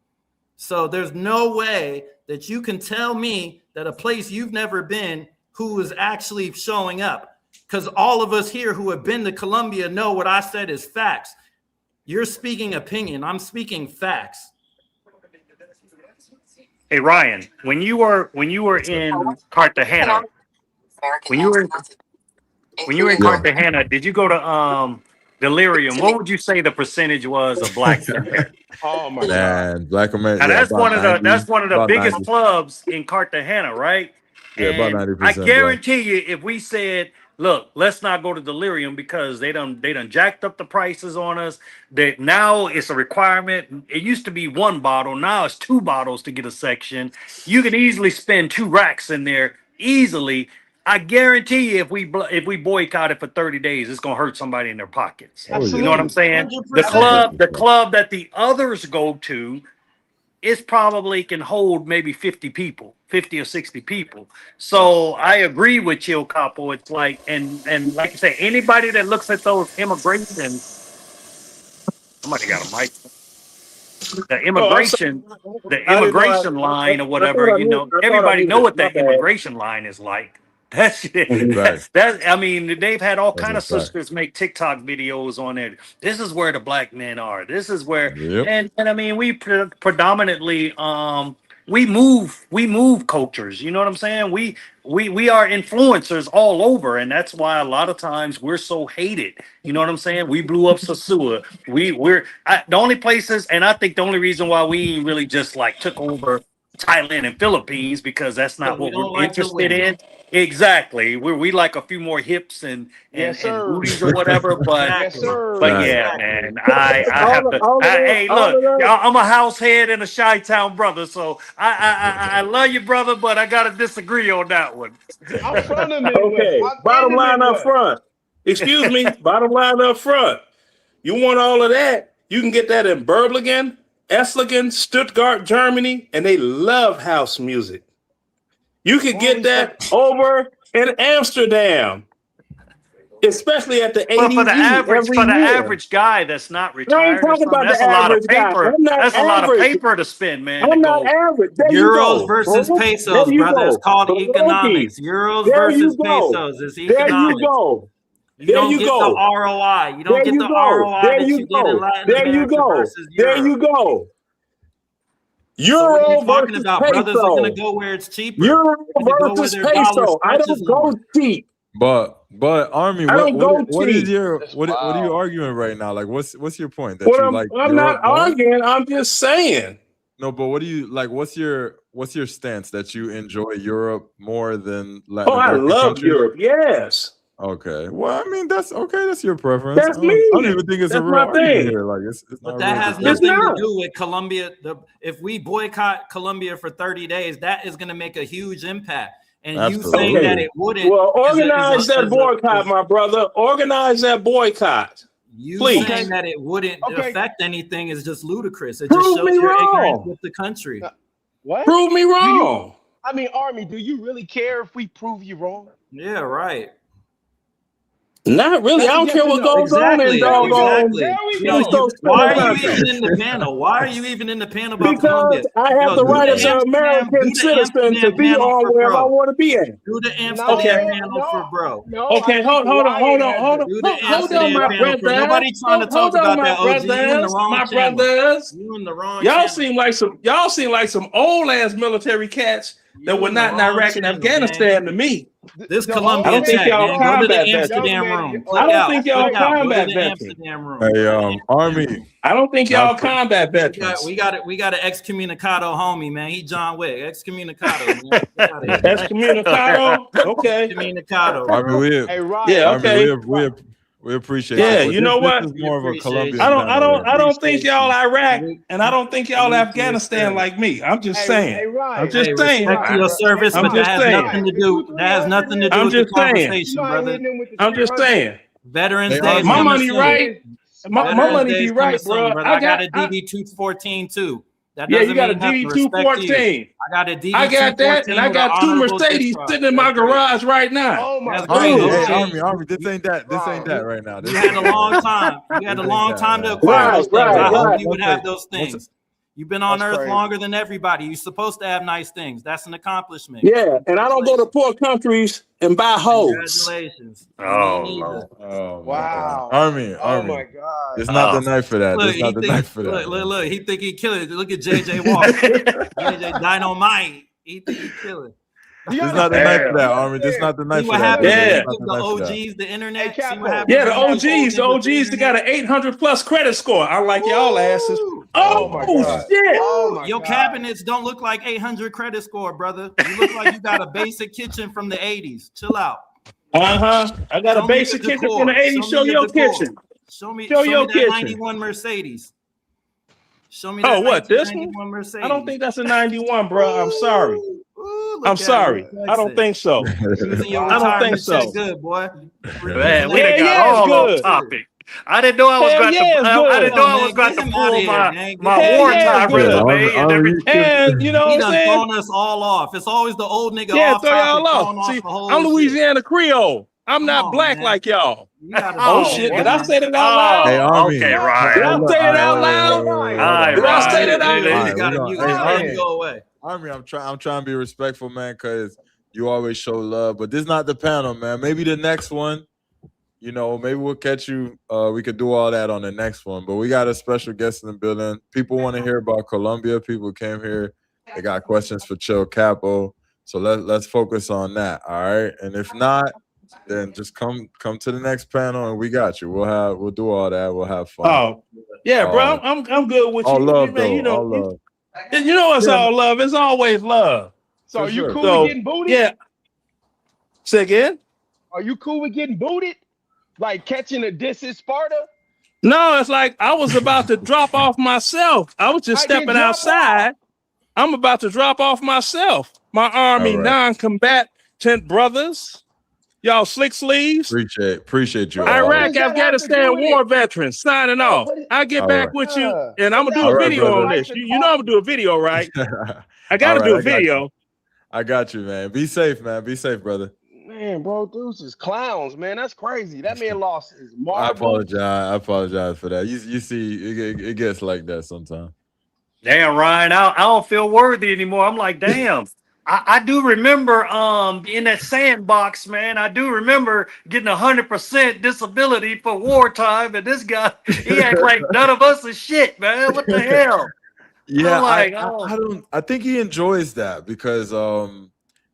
So there's no way that you can tell me that a place you've never been who is actually showing up. Because all of us here who have been to Colombia know what I said is facts. You're speaking opinion. I'm speaking facts. Hey Ryan, when you were in Cartagena, when you were in Cartagena, did you go to Delirium? What would you say the percentage was of blacks in there? Oh my God, Black America. Now, Yeah, that's one of the biggest 90. clubs in Cartagena, right? Yeah, about And 90%. I guarantee you, if we said, look, let's not go to Delirium because they done jacked up the prices on us. That now it's a requirement. It used to be one bottle, now it's 2 bottles to get a section. You can easily spend 2 racks in there easily. I guarantee you, if we boycott it for 30 days, it's gonna hurt somebody in their pockets. Absolutely. You know what I'm saying? 100%. The club that the others go to, it's probably can hold maybe 50 people, 50 or 60 people. So I agree with Chill Capo. It's like, and like I say, anybody that looks at those immigration, somebody got a mic. The immigration line or whatever, you know, everybody know what that immigration line is like. That shit, I mean, they've had all kind of sisters make TikTok videos on it. This is where the black men are. This is where, and I mean, we predominantly, we move cultures. You know what I'm saying? We are influencers all over, and that's why a lot of times we're so hated. You know what I'm saying? We blew up Sasua. The only places, and I think the only reason why we really just like took over Thailand and Philippines because that's not we what don't we're like to interested win. in. Exactly. We like a few more hips and Yes, and sir. booties or whatever. But Yes, sir. but Right. yeah, Exactly. man, I have to. Hey, look, I'm a house head and a Chi-Town brother, so I love you, brother, but I gotta disagree on that one. I'm from the Midwest. Okay, I'm bottom in the line up Midwest. front. Excuse me, bottom line up front. You want all of that? You can get that in Berlingen, Esslingen, Stuttgart, Germany, and they love house music. You could get that over in Amsterdam, especially at the But for the ADE every year. average guy that's not I ain't retired or talking something, about that's the a lot of average guy. paper. I'm not That's a lot of average. paper to spend, man. To I'm not go. average. There you Euros go. versus bro. pesos, There you brother. It's go. called Bro, economics. Euros there you versus go. pesos. It's There you economics. go. You There don't you get go. the ROI. You don't There get you the go. ROI There that you you get in go. Latin There you America go. versus There Europe. you go. So what are you Euro talking versus about? Brothers are gonna peso. go where it's cheaper. Euro They're gonna go where versus their dollar peso. I stretches don't more. go cheap. But Army, I don't go what is cheap. your That's what are you wild. arguing right now? Like what's your point? That What you like I'm not Europe more? arguing. I'm just saying. No, but what do you like? What's your stance that you enjoy Europe more than Latin Oh, I American love countries? Europe. Yes, Okay. Well, I mean that's okay. That's your preference. that's I don't me. even think it's a That's real my argument thing. here. Like it's But not that real has debate. It's nothing to not. do with Colombia. If we boycott Colombia for 30 days, that is going to make a huge impact. And you saying Absolutely. that it wouldn't Well, is organize that boycott, my brother. Organize that boycott. you Please. saying that it wouldn't Okay. affect anything is just ludicrous. It just Prove shows me your ignorance wrong. with the country. What? Prove me wrong. I mean, Army, do you really care if we prove you wrong? Yeah, right. Not really. I That's a don't yes care or what no. goes on in Exactly. doggone There we You know, go. those why are you countries. even in the panel? Why are you even in the panel about Because Colombia? I have Yo, the do right the as an Amsterdam, American do the citizen to Amsterdam be panel on for wherever I bro. want to be at. Do the No, Amsterdam panel no, for bro. no. Okay, I hold think on, Ryan has it. Do the hold on, Amsterdam my panel for brothers. nobody trying to talk Hold on, about my that. OG, you in the brothers, wrong my channel. brothers. You in the wrong Y'all channel. seem like some old ass military cats that You were in the not in wrong Iraq and channel, Afghanistan to me. This The Colombia old I don't think chat, y'all man. Go to the combat Amsterdam veterans. room. I Click don't out. think y'all Click out. Go to combat the veterans. Amsterdam room. Hey, Go to the Amsterdam Army. room. I don't think y'all combat veterans. We got an excommunicado homie, man. He John Wick. Excommunicado, man. Get out of here. Excommunicado. Okay. Excommunicado, Army, bro. Hey, Ryan. Yeah. Army, Okay. we appreciate Yeah. you. But You know this what? is more of a Colombian I panel here. don't think y'all Iraq, We- and I don't think y'all we Afghanistan respect. like me. I'm just Hey, saying. hey, Ryan. I'm just Hey, saying. respect to your service, I'm but that just has saying. nothing to do. That has nothing to do I'm with the just saying. conversation, brother. I'm just saying. Veterans Hey, Day is My Army. coming money soon. right. My Veterans money Day be is coming right, soon, bro. brother. I got a DD 214 too. That Yeah, doesn't you got a mean nothing. DD Respect to you. 214. I got a DD I got that, and 214 I with an got two honorable Mercedes discharge. sitting in my That's great. garage right now. Oh my That's God. great. Army, hey, OG. Army, this ain't that. This ain't that right now. You had a long time. You had a long time to acquire those things. I hope you would have those things. You've been on That's Earth crazy. longer than everybody. You're supposed to have nice things. That's an accomplishment. Yeah, and I don't go to poor countries and buy hoes. Congratulations. Oh, Me neither. Lord. Oh my Wow. God. Army, Oh Army. my God. It's not the night for that. Look, It's not the night for that. look, he think he kill it. Look at JJ Walker. JJ Dynamite. He think he kill it. It's not the night for that, Army. This not the night See for what that. happens Yeah. when you It's not give the the night for that. OGs the internet. Hey, See what Capo. happens Yeah, the when you OGs, give the OGs, they got an 800 plus credit score. I like y'all asses. Oh my God. Shit. Oh my Your God. cabinets don't look like 800 credit score, brother. You look like you got a basic kitchen from the 80s. Chill out. I got Show a me basic your kitchen decor. from the 80s. Show me your decor. kitchen. Show me Show your that kitchen. 91 Mercedes. Show me that Oh, what, this one? 91 Mercedes. I don't think that's a 91, bro. I'm sorry. Ooh, look I'm at sorry. it. I don't think so. Using your I don't think retirement so. check good, boy. Man, we done Hell got yeah, it's all off good. topic. I didn't know I was Hell got yeah, it's to. I didn't good. know I Man, was got get to him pull outta here, my man. my Hell wartime yeah, it's good. resume and everything. And you know He what I'm done saying? thrown us all off. It's always the old nigga Yeah, off throw y'all topic, throwing off. off See, the whole I'm shit. Louisiana Creole. I'm Come not on, black man. like y'all. You gotta Oh, throw shit. it, Did I man. say that out loud? Hey, Army. Okay, Did Ryan. I say it out loud? Alright, Did I say Ryan. that out You loud? just gotta mute. Hey, Just let him Army. go away. Army, I'm trying to be respectful, man, because you always show love. But this is not the panel, man. Maybe the next one, you know, maybe we'll catch you. We could do all that on the next one. But we got a special guest in the building. People want to hear about Colombia. People came here. They got questions for Chill Capo. So let's focus on that. All right. And if not, then just come to the next panel and we got you. We'll do all that. We'll have fun. Oh, yeah, bro. I'm good with All you. love, Man, though. you know, All love. And you know it's Yeah. all love. It's always love. So For are you sure. cool So with getting booted? yeah. Say again. Are you cool with getting booted? Like catching a diss in Sparta? No, it's like I was about to drop off myself. I was just I didn't stepping drop off. outside. I'm about to drop off myself. My Army All right. non-combatant brothers, y'all slick sleeves, Appreciate you. Bro, what Iraq, does that have to do Afghanistan with war it? veterans signing Bro, off. what is, I'll get All back right. with you, and I'm gonna do now a All right, video brother. on this. You know I'm gonna do a video, right? I All gotta right, do a I got you. video. I got you, man. Be safe, man. Be safe, brother. man, bro, dudes is clowns, man. That's crazy. That man lost his I marbles. apologize for that. You see, it gets like that sometimes. Damn, Ryan, I don't feel worthy anymore. I'm like, damn. I do remember in that sandbox, man. I do remember getting 100% disability for wartime, and this guy, he act like none of us is shit, man. What the hell? Yeah, I'm like, oh, I don't. I think he enjoys that because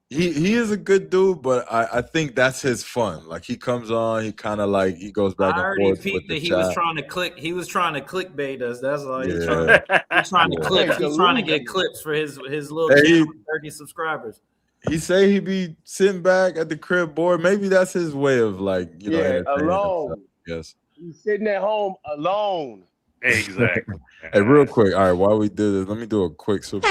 he is a good dude, but I think that's his fun. Like he comes on, he kind of like he goes back I and already forth with peeped the that he was chat. trying to click. He was trying to clickbait us. That's all. He's trying. Yeah, He's trying to yeah. clips. Hey, He's trying to get delusional. clips for his little Hey, channel with 30 subscribers. he say he be sitting back at the crib bored. Maybe that's his way of like Yeah, entertaining himself. alone. Yes. He's sitting at home alone. exactly. Hey, real quick. All right, while we do this, let me do a quick super.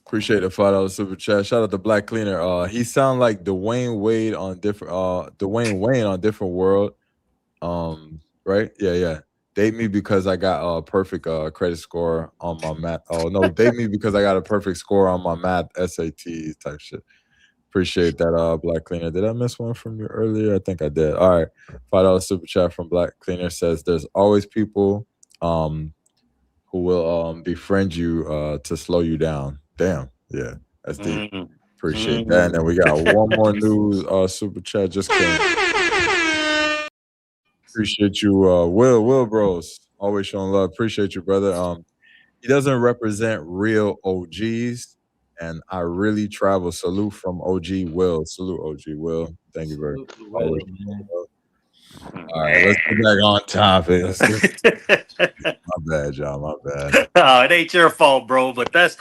Appreciate the $5 super chat. Shout out to Black Cleaner. He sound like Dwayne Wade on different. Dwayne Wayne on Different World. Right? Yeah. Date me because I got a perfect credit score on my math. Oh no, date me because I got a perfect score on my math SATs type shit. Appreciate that, Black Cleaner. Did I miss one from you earlier? I think I did. All right. $5 super chat from Black Cleaner says there's always people who will befriend you to slow you down. Damn. Yeah. That's deep. Mm, Appreciate that. And then we got one more news super chat just came. Appreciate you, Will Bros. Always showing love. Appreciate you, brother. He doesn't represent real OGs, and I really travel. Salute from OG Will. Salute OG Will. Thank you very much. Salute to Will, Always. man. All right, let's get back on topic. My bad, y'all. My bad. Oh, it ain't your fault, bro. But that's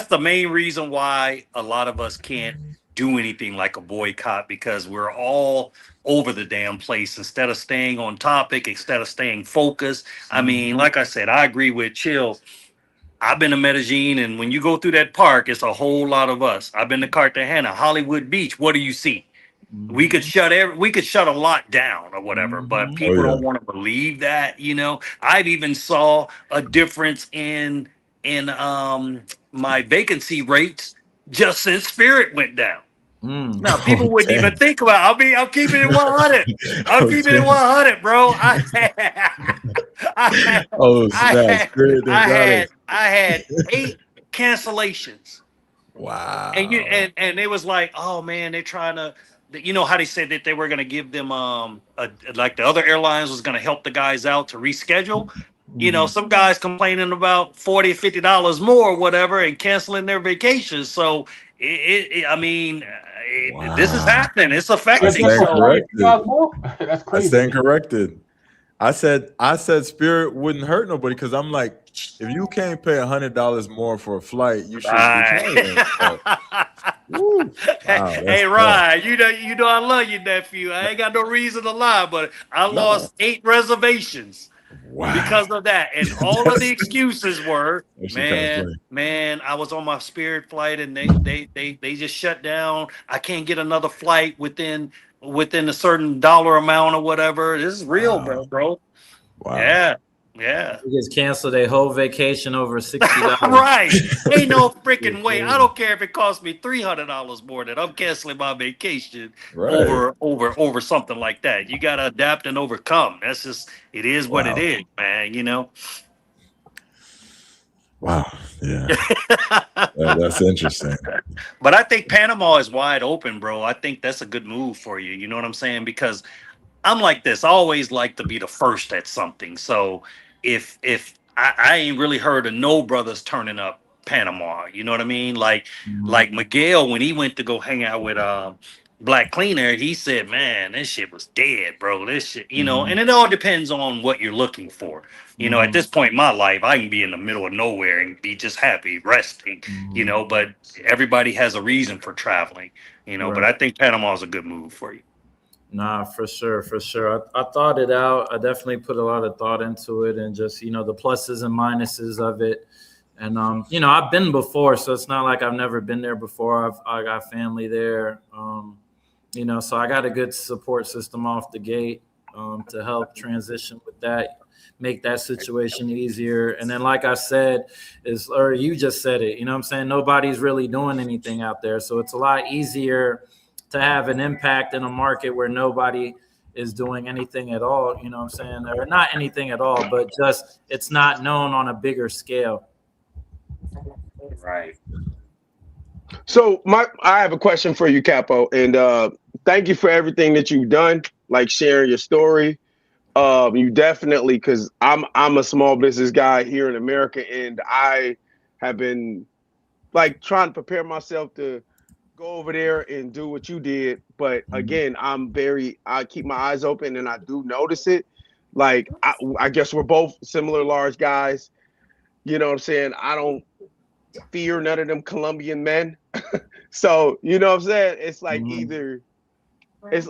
the main reason why a lot of us can't do anything like a boycott, because we're all over the damn place instead of staying on topic, instead of staying focused. I mean, like I said, I agree with Chill. I've been to Medellin, and when you go through that park, it's a whole lot of us. I've been to Cartagena, Hollywood Beach. What do you see? We could shut a lot down or whatever, but people yeah. don't want to believe that, you know. I've even saw a difference in my vacancy rates just since Spirit went down. Now people wouldn't damn. even think about it. I'm keeping it 100. I'm keeping it 100, bro. I Snap. Spirit done got us. I had 8 cancellations. Wow. And it was like, oh man, they're trying to, you know how they said that they were going to give them like the other airlines was going to help the guys out to reschedule. You know, some guys complaining about $40 $50 more or whatever and canceling their vacations. So I mean, this is happening. It's affecting. That's crazy. I stand corrected. I said Spirit wouldn't hurt nobody because I'm like, if you can't pay $100 more for a flight, you should be traveling. Woo. Wow, hey Ryan, you know I love you, nephew. I ain't got no reason to lie, but I lost 8 reservations because of that. And all of the excuses were, man, I was on my Spirit flight and they just shut down. I can't get another flight within a certain dollar amount or whatever. This is real, bro. Wow. Yeah. He just canceled a whole vacation over $60. Right. Ain't no freaking way. I don't care if it costs me $300 more that I'm canceling my vacation over something like that. You got to adapt and overcome. That's just, it is what it is, man, you know? Wow. Yeah. That's interesting. But I think Panama is wide open, bro. I think that's a good move for you. You know what I'm saying? Because I'm like this. I always like to be the first at something. So if I ain't really heard of no brothers turning up Panama, you know what I mean? Like Miguel, when he went to go hang out with Black Cleaner, he said, man, this shit was dead, bro. This shit, and it all depends on what you're looking for. At this point in my life, I can be in the middle of nowhere and be just happy, resting, but everybody has a reason for traveling, but I think Panama is a good move for you. Nah, for sure, for sure. I thought it out. I definitely put a lot of thought into it, and just the pluses and minuses of it. And I've been before, so it's not like I've never been there before. I got family there, so I got a good support system off the gate to help transition with that, make that situation easier. And then, like I said, or you just said it, what I'm saying? Nobody's really doing anything out there, so it's a lot easier to have an impact in a market where nobody is doing anything at all, what I'm saying? Or not anything at all, but just it's not known on a bigger scale. Right. So I have a question for you, Capo, and thank you for everything that you've done, like sharing your story. You definitely, because I'm a small business guy here in America, and I have been like trying to prepare myself to go over there and do what you did. But again, I keep my eyes open and I do notice it. Like, I guess we're both similar large guys. You know what I'm saying? I don't fear none of them Colombian men. So, you know what I'm saying? It's like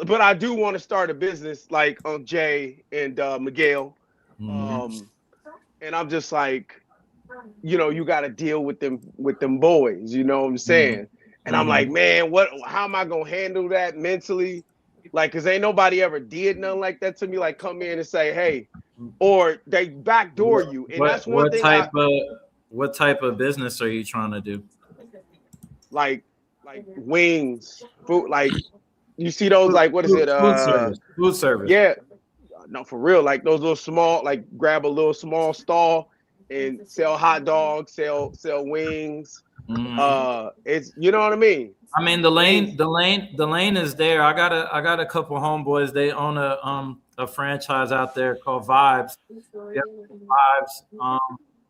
but I do want to start a business like Jay and Miguel. And I'm just like, you got to deal with them boys, you know what I'm saying? And I'm like, man, how am I going to handle that mentally? Like, cause ain't nobody ever did nothing like that to me. Like come in and say, hey, or they backdoor you. And that's one thing. What type of business are you trying to do? Like wings, food, like you see those, like, what is it? Food service. Yeah. No, for real. Like those little small, like grab a little small stall and sell hot dogs, sell wings. It's, you know what I mean? I mean, the lane is there. I got a couple homeboys. They own a franchise out there called Vibes. Vibes.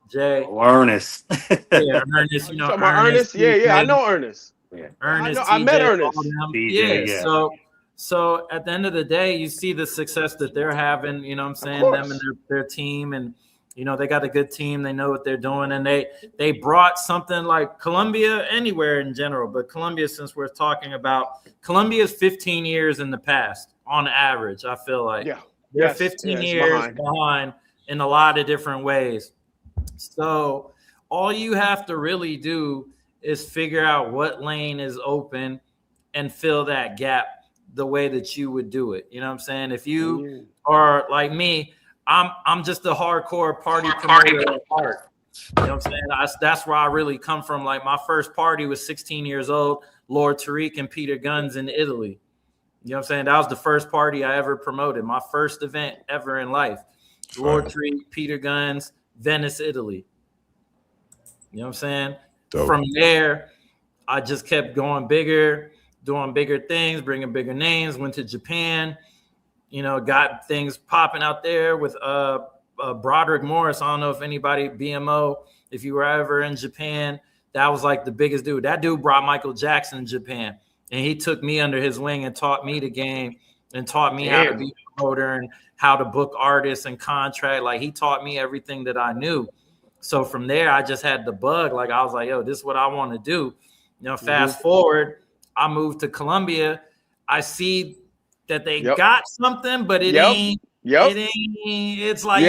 Jay. Ernest. Yeah, Ernest. Ernest. Yeah, I know Ernest. Yeah. Ernest. I met Ernest. Yeah. So at the end of the day, you see the success that they're having. You know what I'm saying? Them and their team, and they got a good team. They know what they're doing, and they brought something like Colombia, anywhere in general, but Colombia, since we're talking about Colombia's 15 years in the past on average. I feel like they're 15 years behind in a lot of different ways. So all you have to really do is figure out what lane is open and fill that gap the way that you would do it. You know what I'm saying? If you are like me, I'm just a hardcore party promoter at heart. You know what I'm saying? That's where I really come from. Like my first party was 16 years old, Lord Tariq and Peter Guns in Italy. You know what I'm saying? That was the first party I ever promoted. My first event ever in life. Lord Tariq, Peter Guns, Venice, Italy. You know what I'm saying? Dope. From there, I just kept going bigger, doing bigger things, bringing bigger names, went to Japan, got things popping out there with Broderick Morris. I don't know if anybody, BMO, if you were ever in Japan, that was like the biggest dude. That dude brought Michael Jackson to Japan, and he took me under his wing and taught me the game and taught me how to be a promoter and how to book artists and contract. Like he taught me everything that I knew. So from there, I just had the bug. Like I was like, yo, this is what I want to do. Fast forward, I moved to Colombia. I see that they got something, but it ain't. It ain't. It's like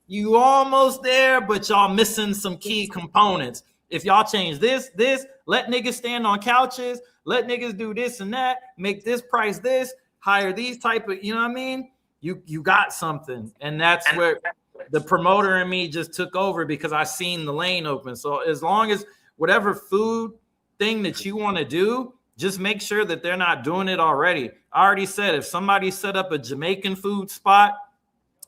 you almost there, but y'all missing some key components. If y'all change this, let niggas stand on couches, let niggas do this and that, make this price this, hire these type of, you know what I mean? You got something. And that's where the promoter in me just took over, because I seen the lane open. So as long as whatever food thing that you want to do, just make sure that they're not doing it already. I already said, if somebody set up a Jamaican food spot,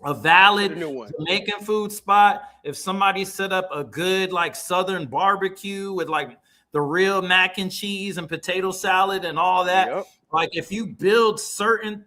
a valid Jamaican food spot, if somebody set up a good like Southern barbecue with like the real mac and cheese and potato salad and all that, like if you build certain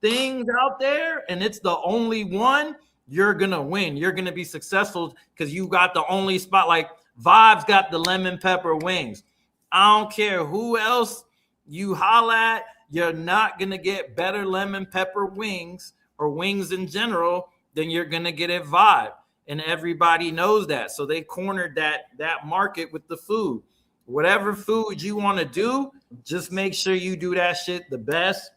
things out there and it's the only one, you're gonna win. You're gonna be successful because you got the only spot. Like Vibes got the lemon pepper wings. I don't care who else you holla at. you're not going to get better lemon pepper wings or wings in general than you're going to get at Vibe. And everybody knows that. So they cornered that market with the food. Whatever food you want to do, just make sure you do that shit the best.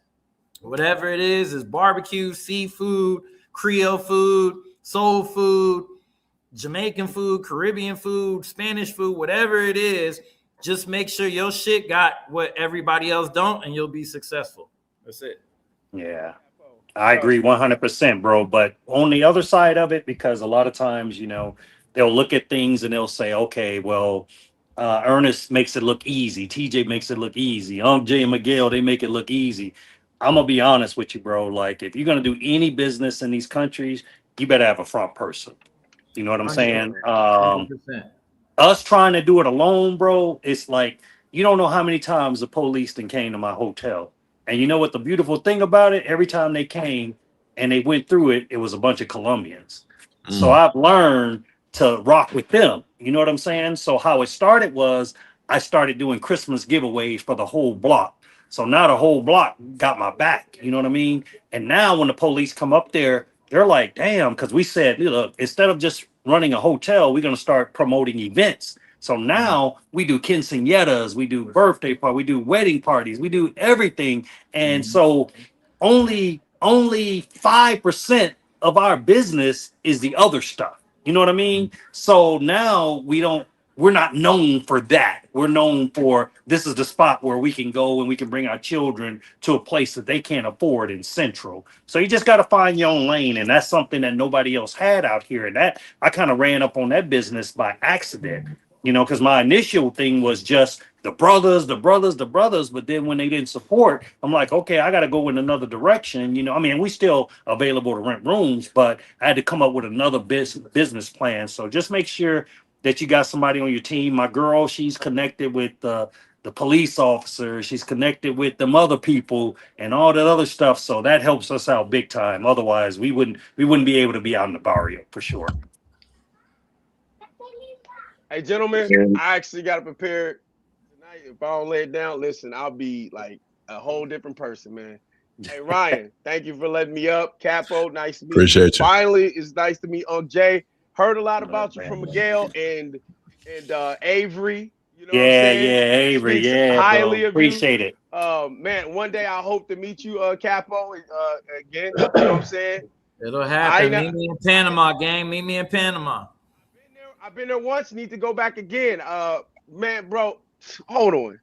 Whatever it is barbecue, seafood, Creole food, soul food, Jamaican food, Caribbean food, Spanish food, whatever it is, just make sure your shit got what everybody else don't, and you'll be successful. That's it. Yeah, I agree 100%, bro. But on the other side of it, because a lot of times, you know, they'll look at things and they'll say, okay, well, Ernest makes it look easy. TJ makes it look easy. Jay and Miguel, they make it look easy. I'm going to be honest with you, bro. Like, if you're going to do any business in these countries, you better have a front person. You know what I'm saying? 100%. Us trying to do it alone, bro, it's like, you don't know how many times the police then came to my hotel. And you know what the beautiful thing about it? Every time they came and they went through it, it was a bunch of Colombians. So I've learned to rock with them. You know what I'm saying? So how it started was I started doing Christmas giveaways for the whole block. So now the whole block got my back. You know what I mean? And now when the police come up there, they're like, damn, because we said, look, instead of just running a hotel, we're going to start promoting events. So now we do quinceañeras, we do birthday parties, we do wedding parties, we do everything. And so only 5% of our business is the other stuff. You know what I mean? So now we're not known for that. We're known for, this is the spot where we can go and we can bring our children to a place that they can't afford in Central. So you just got to find your own lane. And that's something that nobody else had out here. And that I kind of ran up on that business by accident, you know, because my initial thing was just the brothers. But then when they didn't support, I'm like, okay, I got to go in another direction. You know, I mean, we still available to rent rooms, but I had to come up with another business plan. So just make sure that you got somebody on your team. My girl, she's connected with the police officer. She's connected with them other people and all that other stuff. So that helps us out big time. Otherwise, we wouldn't be able to be out in the barrio for sure. Hey, gentlemen, I actually got to prepare tonight. If I don't lay it down, listen, I'll be like a whole different person, man. Hey, Ryan, thank you for letting me up. Capo, nice to meet you. Appreciate you. Finally, it's nice to meet Jay. Heard a lot about you from Miguel and Avery. You know what I'm saying? Yeah, Avery. Speaks Yeah, highly bro. of Appreciate you. it. Man, one day I hope to meet you, Capo, again. You know what I'm saying? It'll happen. Meet me in Panama, gang. Meet me in Panama. I've been there once. Need to go back again. Man, bro, hold on.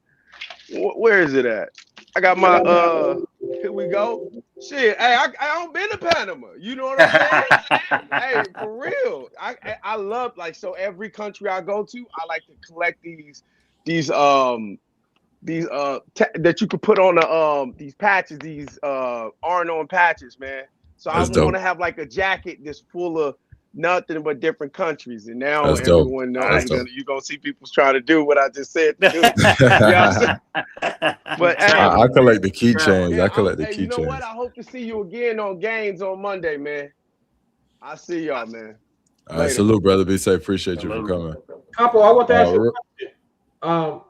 Where is it at? I got my here we go. Shit, hey, I don't been to Panama. You know what I'm saying? Hey, for real. I love, like, so every country I go to, I like to collect these that you could put on these patches, these Arnon patches, man. So I want to have like a jacket that's full of nothing but different countries, and now That's everyone knows you're gonna see people trying to do what I just said to do. Yeah, but hey, I collect the keychains. yeah, I collect the keychains. You know what? I hope to see you again on Games on Monday, man. I see y'all, man. All right, salute, brother. Be safe. Appreciate you for coming. Capo, I want to ask you a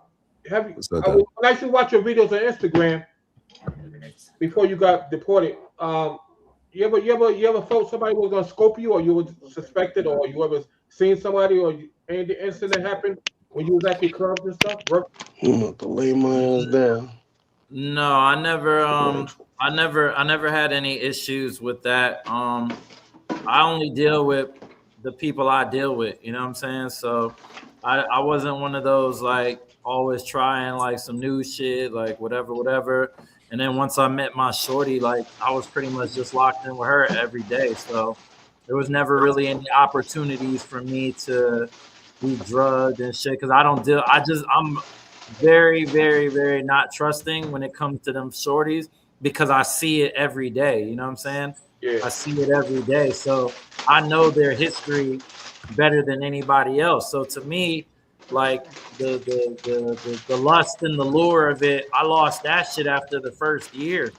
question. When I used to watch your videos on Instagram before you got deported, you ever felt somebody was gonna scope you, or you were suspected, or you ever seen somebody, or any incident happened when you was at your clubs and stuff? I'm about to lay my ass down. No, I never had any issues with that. I only deal with the people I deal with, you know what I'm saying? So I wasn't one of those like always trying like some new shit, like whatever. And then once I met my shorty, like I was pretty much just locked in with her every day. So there was never really any opportunities for me to be drugged and shit. Cause I'm very, very, very not trusting when it comes to them shorties, because I see it every day. You know what I'm saying? Yeah. I see it every day. So I know their history better than anybody else. So to me, like the lust and the lure of it, I lost that shit after the first year.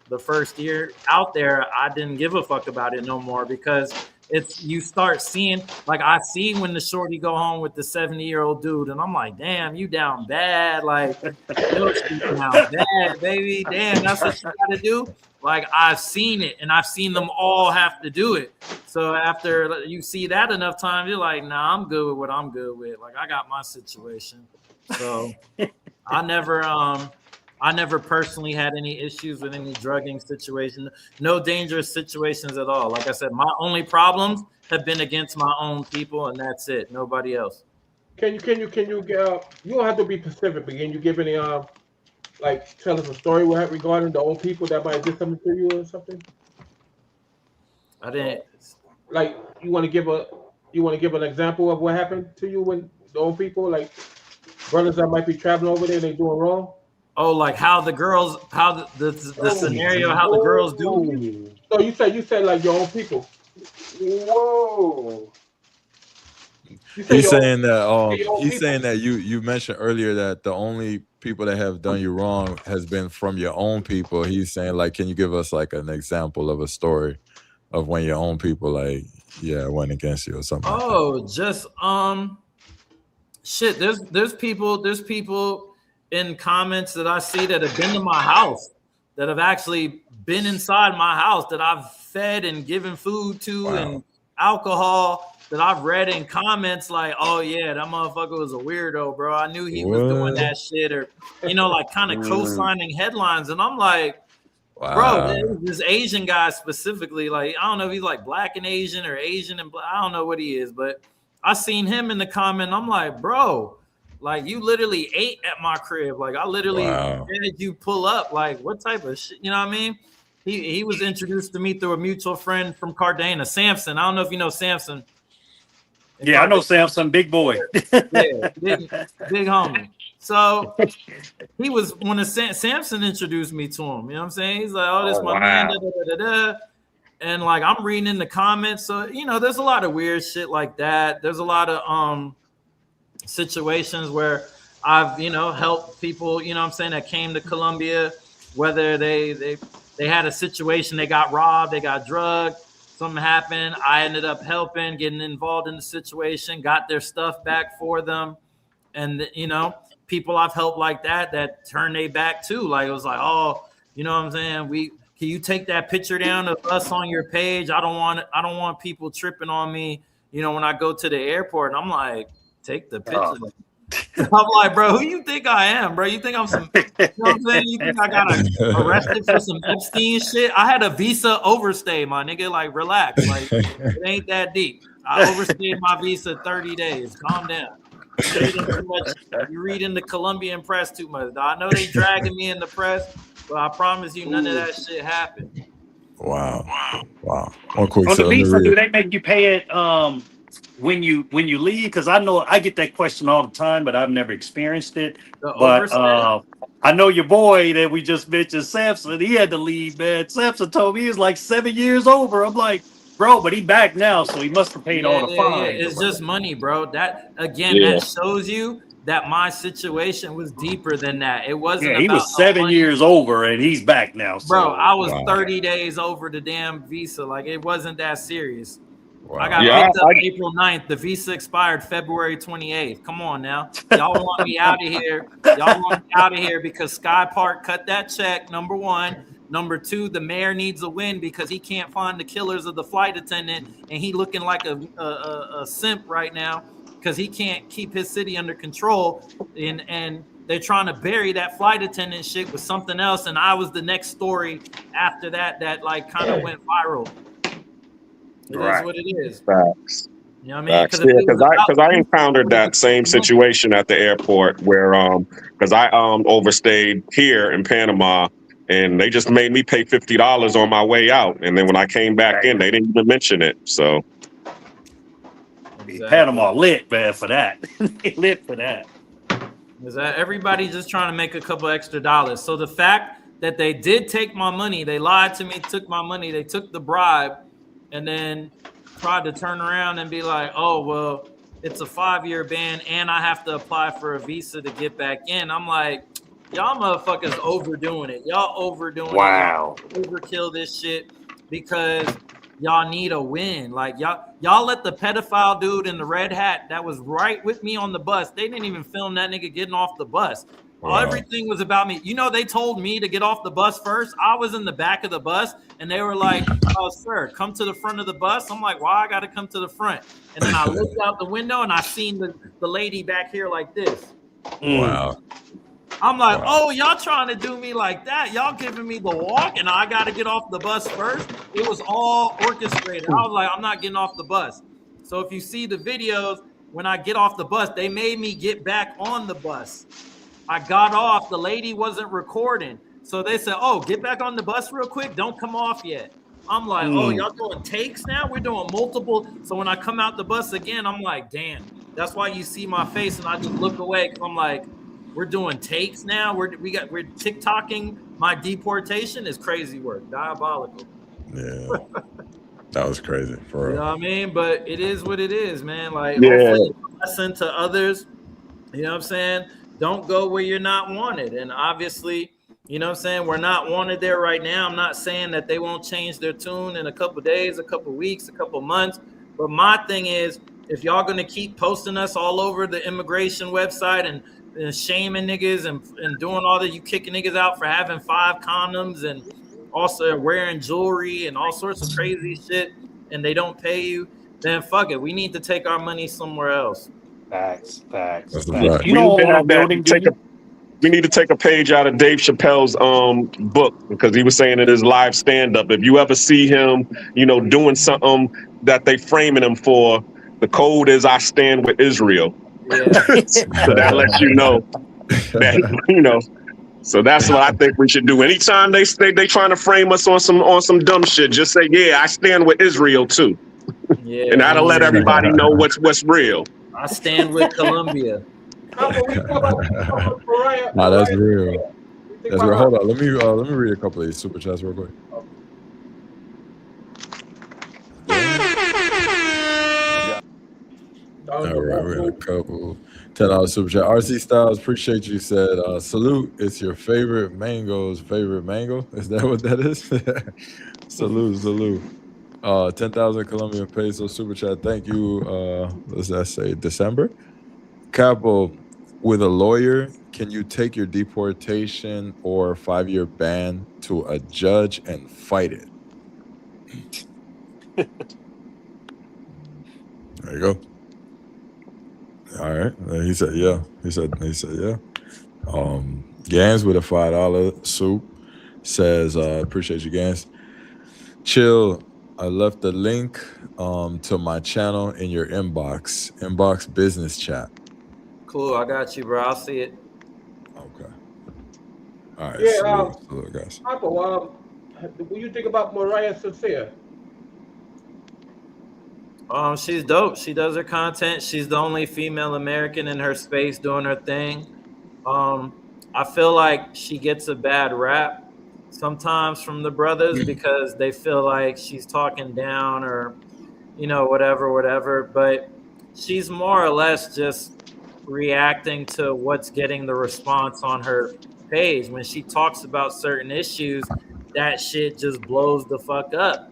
The first year out there, I didn't give a fuck about it no more, because it's you start seeing, like I see when the shorty go home with the 70-year-old dude, and I'm like, damn, you down bad, like your shit down bad, baby. Damn, that's what you gotta do. Like I've seen it, and I've seen them all have to do it. So after you see that enough times, you're like, nah, I'm good with what I'm good with. Like I got my situation. So I never personally had any issues with any drugging situation, no dangerous situations at all. Like I said, my only problems have been against my own people, and that's it. Nobody else. Can you you don't have to be specific, but can you give any like tell us a story regarding the old people that might have did something to you or something? I didn't. Like you want to give an example of what happened to you when the old people, like brothers that might be traveling over there, they doing wrong. Oh, like how the scenario, how the girls do. So you said like your own people. Whoa. He's saying that you mentioned earlier that the only people that have done you wrong has been from your own people. He's saying, like, can you give us like an example of a story of when your own people went against you or something? Oh, just shit. There's people in comments that I see that have been to my house, that have actually been inside my house, that I've fed and given food to and alcohol, that I've read in comments like, oh yeah, that motherfucker was a weirdo, bro. I knew he was doing that shit, or like kind of co-signing headlines. And I'm like, bro, this Asian guy specifically, like, I don't know if he's like black and Asian or Asian and black, I don't know what he is, but I seen him in the comment. I'm like, bro, like you literally ate at my crib. Like I literally had you pull up. Like what type of shit? You know what I mean? He was introduced to me through a mutual friend from Cartagena, Samson. I don't know if you know Samson. Yeah, I know Samson, big boy. Yeah, big homie. So he was when Samson introduced me to him. You know what I'm saying? He's like, oh, this my man. Da, da, da, da, da. And like I'm reading in the comments. So, there's a lot of weird shit like that. There's a lot of situations where I've, helped people, what I'm saying, that came to Colombia, whether they had a situation, they got robbed, they got drugged. Something happened. I ended up helping, getting involved in the situation, got their stuff back for them. And, people I've helped like that turned their back too. Like, it was like, oh, you know what I'm saying? Can you take that picture down of us on your page? I don't want people tripping on me, when I go to the airport. And I'm like, take the picture. I'm like, bro, who you think I am, bro? You think I'm some, you know what I'm saying? You think I got arrested for some Epstein shit? I had a visa overstay, my nigga. Like, relax. Like, it ain't that deep. I overstayed my visa 30 days. Calm down. You're reading the Colombian press too much. I know they dragging me in the press, but I promise you none of that shit happened. Wow. One quick, on the visa, do they make you pay it when you leave? Because I know I get that question all the time, but I've never experienced it. But I know your boy that we just mentioned, Samson, he had to leave, man. Samson told me he was like 7 years over. I'm like, bro, but he back now, so he must have paid all the fines. It's just money, bro. That again, that shows you that my situation was deeper than that. It wasn't. Yeah, he was 7 years over, and he's back now. So. Bro, I was 30 days over the damn visa. Like, it wasn't that serious. Wow. I got picked up April 9th. The visa expired February 28th. Come on now. Y'all want me out of here. Y'all want me out of here because Sky Park cut that check, number one. Number two, the mayor needs a win because he can't find the killers of the flight attendant, and he looking like a simp right now because he can't keep his city under control. And they're trying to bury that flight attendant shit with something else. And I was the next story after that like kind of went viral. It is what it is. Facts. You know what I mean? Because I encountered that same situation at the airport where because I overstayed here in Panama. And they just made me pay $50 on my way out. And then when I came back in, they didn't even mention it. So exactly. Panama lit, man, for that. Lit for that. Is that everybody just trying to make a couple extra dollars? So the fact that they did take my money, they lied to me, took my money, they took the bribe, and then tried to turn around and be like, oh, well, it's a 5-year ban and I have to apply for a visa to get back in. I'm like, y'all motherfuckers overdoing it. Y'all overdoing it. Y'all overkill this shit because y'all need a win. Like y'all let the pedophile dude in the red hat that was right with me on the bus. They didn't even film that nigga getting off the bus. Wow. Everything was about me. You know, they told me to get off the bus first. I was in the back of the bus, and they were like, "Oh, sir, come to the front of the bus." I'm like, "Why I got to come to the front?" And then I looked out the window, and I seen the lady back here like this. Wow. I'm like, oh, y'all trying to do me like that? Y'all giving me the walk, and I got to get off the bus first? It was all orchestrated. I was like, I'm not getting off the bus. So if you see the videos, when I get off the bus, they made me get back on the bus. I got off. The lady wasn't recording. So they said, oh, get back on the bus real quick. Don't come off yet. I'm like, oh, y'all doing takes now? We're doing multiple. So when I come out the bus again, I'm like, damn. That's why you see my face, and I just look away because I'm like, we're doing takes now. We're TikToking my deportation is crazy work, diabolical. Yeah, that was crazy for real. You know what I mean? But it is what it is, man. Like, hopefully, it's a lesson to others. You know what I'm saying? Don't go where you're not wanted. And obviously, you know what I'm saying? We're not wanted there right now. I'm not saying that they won't change their tune in a couple days, a couple weeks, a couple months. But my thing is, if y'all going to keep posting us all over the immigration website and shaming niggas and doing all that, you kicking niggas out for having 5 condoms and also wearing jewelry and all sorts of crazy shit, and they don't pay you, then fuck it. We need to take our money somewhere else. Facts. You don't own a building, do you? We need to take a page out of Dave Chappelle's book, because he was saying in his live stand-up, if you ever see him, doing something that they framing him for, the code is I stand with Israel. Yeah. So that lets you know that, so that's what I think we should do. Anytime they trying to frame us on some dumb shit, just say, yeah, I stand with Israel too. Yeah. And that'll let everybody know what's real. I stand with Colombia. Nah, that's real. That's real. Hold on. Let me read a couple of these super chats real quick. All right, we got a couple. $10 super chat. RC Styles, appreciate you. Said, salute. It's your favorite mango's favorite mango. Is that what that is? Salute. 10,000 Colombian peso super chat. Thank you. Does that say December? Capo, with a lawyer, can you take your deportation or 5-year ban to a judge and fight it? There you go. All right. He said, yeah. He said, yeah. Gans with a $5 soup says, appreciate you, Gans. Chill. I left the link to my channel in your inbox business chat. Cool. I got you, bro. I'll see it. Okay. All right. Yeah. Salute, guys. Capo, what do you think about Mariah Sincere? She's dope. She does her content. She's the only female American in her space doing her thing. I feel like she gets a bad rap sometimes from the brothers because they feel like she's talking down or, whatever. But she's more or less just reacting to what's getting the response on her page. When she talks about certain issues, that shit just blows the fuck up.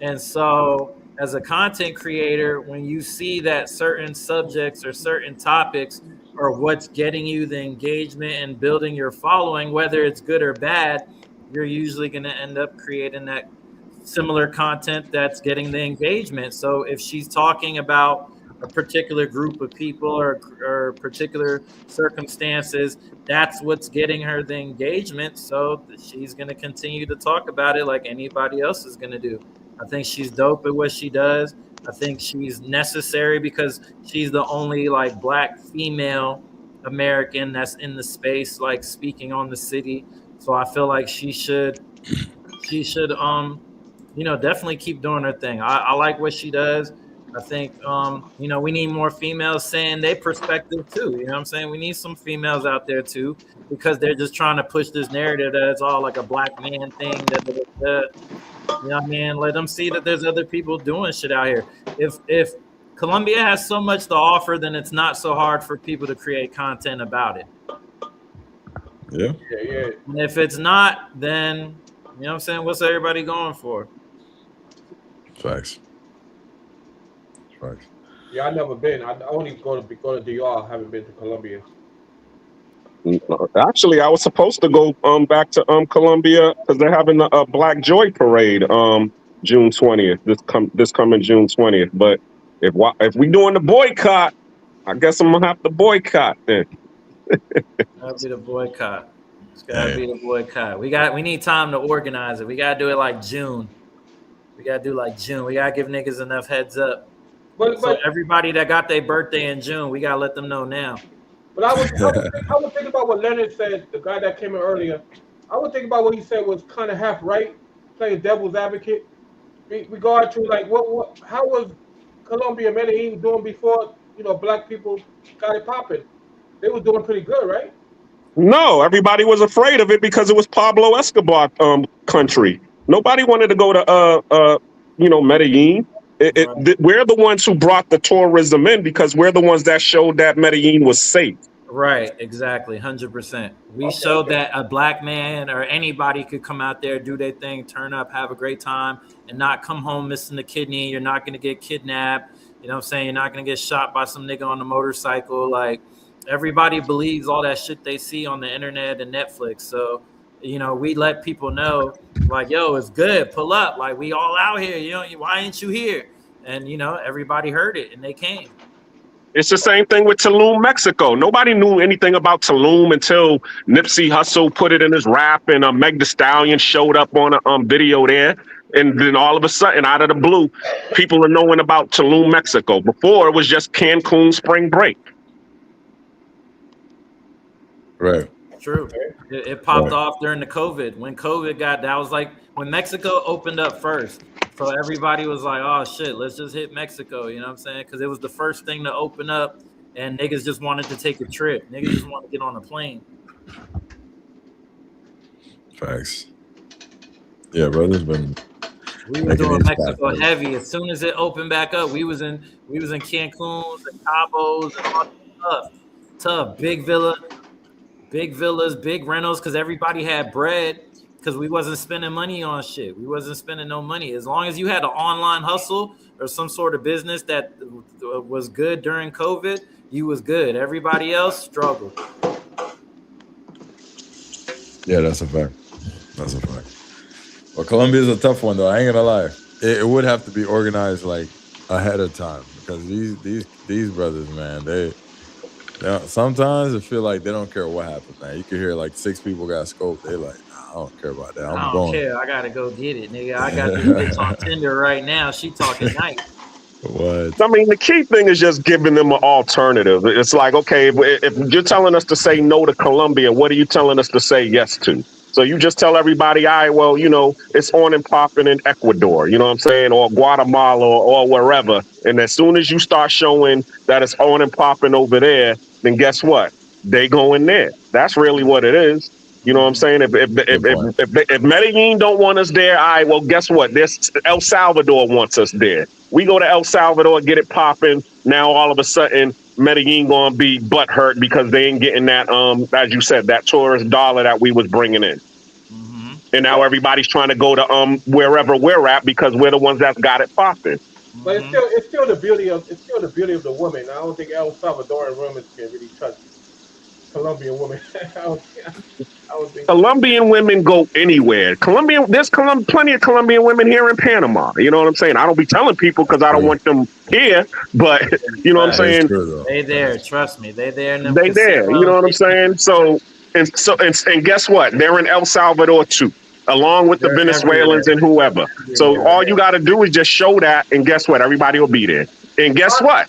And so as a content creator, when you see that certain subjects or certain topics are what's getting you the engagement and building your following, whether it's good or bad, you're usually going to end up creating that similar content that's getting the engagement. So if she's talking about a particular group of people or particular circumstances, that's what's getting her the engagement. So she's going to continue to talk about it like anybody else is going to do. I think she's dope at what she does. I think she's necessary because she's the only Black female American that's in the space, speaking on the city. So I feel like she should definitely keep doing her thing. I like what she does. I think, we need more females saying their perspective too. You know what I'm saying? We need some females out there too, because they're just trying to push this narrative that it's all like a Black man thing. You know what I mean? Let them see that there's other people doing shit out here. If Colombia has so much to offer, then it's not so hard for people to create content about it. Yeah. And if it's not, then, you know what I'm saying, what's everybody going for? Facts. Facts. Yeah, I never been. I only go to DR. I haven't been to Colombia. Actually, I was supposed to go back to Colombia because they're having a Black Joy parade June 20th. This coming June 20th. But if we doing the boycott, I guess I'm gonna have to boycott then. That'll be the boycott. It's gotta be the boycott. We need time to organize it. We gotta do it like June. We gotta do like June. We gotta give niggas enough heads up. So everybody that got their birthday in June, we gotta let them know now. But I was thinking about what Leonard said, the guy that came in earlier. I was thinking about what he said was kind of half right, playing devil's advocate. Regard to like how was Colombia, Medellin doing before black people got it popping? They were doing pretty good, right? No, everybody was afraid of it because it was Pablo Escobar country. Nobody wanted to go to Medellin. We're the ones who brought the tourism in because we're the ones that showed that Medellin was safe. Right, exactly, 100%. We showed that a black man or anybody could come out there, do their thing, turn up, have a great time, and not come home missing a kidney. You're not going to get kidnapped. You know what I'm saying? You're not going to get shot by some nigga on a motorcycle. Like, everybody believes all that shit they see on the internet and Netflix. So, we let people know, like, yo, it's good. Pull up. Like, we all out here. Why ain't you here? And, everybody heard it and they came. It's the same thing with Tulum, Mexico. Nobody knew anything about Tulum until Nipsey Hussle put it in his rap and Meg Thee Stallion showed up on a video there. And then all of a sudden, out of the blue, people are knowing about Tulum, Mexico. Before, it was just Cancun spring break. Right. True. It popped off during the COVID. When COVID that was like when Mexico opened up first. So everybody was like, oh, shit, let's just hit Mexico. You know what I'm saying? Because it was the first thing to open up and niggas just wanted to take a trip. Niggas just wanted to get on a plane. Facts. Yeah, brother's been. We were doing Mexico heavy. As soon as it opened back up, we was in Cancun, the Cabos, and all that stuff. Tough. Big villas, big rentals, because everybody had bread. Because we wasn't spending money on shit. We wasn't spending no money. As long as you had an online hustle or some sort of business that was good during COVID, you was good. Everybody else struggled. Yeah, that's a fact. That's a fact. Well, Colombia is a tough one, though. I ain't gonna lie. It would have to be organized like ahead of time because these brothers, man, they sometimes it feel like they don't care what happened, man. You can hear like 6 people got scoped. They like, nah, I don't care about that. I don't care. I gotta go get it, nigga. I got this bitch on Tinder right now. She talking nice. What? I mean, the key thing is just giving them an alternative. It's like, okay, if you're telling us to say no to Colombia, what are you telling us to say yes to? So you just tell everybody, all right, well, it's on and popping in Ecuador, you know what I'm saying, or Guatemala or wherever. And as soon as you start showing that it's on and popping over there, then guess what? They go in there. That's really what it is. You know what I'm saying? If Medellin don't want us there, all right, well, guess what? El Salvador wants us there. We go to El Salvador, get it popping. Now, all of a sudden, Medellin gonna be butthurt because they ain't getting that, as you said, that tourist dollar that we was bringing in. Mm-hmm. And now everybody's trying to go to wherever we're at because we're the ones that got it popping. But it's still the beauty of the woman. I don't think El Salvadoran women can really touch Colombian women. I don't think Colombian women go anywhere. There's plenty of Colombian women here in Panama. You know what I'm saying? I don't be telling people because I don't want them here, but you know what I'm saying? They there, trust me. They there. They there. You know what I'm saying? So guess what? They're in El Salvador too, along with the Venezuelans and whoever. So all you got to do is just show that, and guess what? Everybody will be there. And guess what?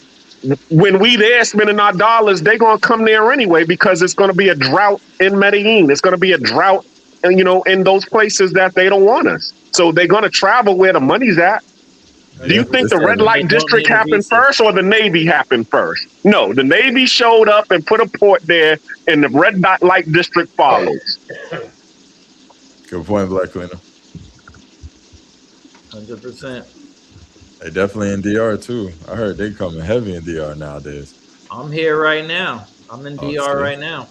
When we there spending our dollars, they're going to come there anyway because it's going to be a drought in Medellin. It's going to be a drought, in those places that they don't want us. So they're going to travel where the money's at. Do you think the red light district happened first or the Navy happened first? No, the Navy showed up and put a port there and the red light district follows. Good point, Black Cleaner. 100%. They definitely in DR too. I heard they coming heavy in DR nowadays. I'm here right now. I'm in DR right now.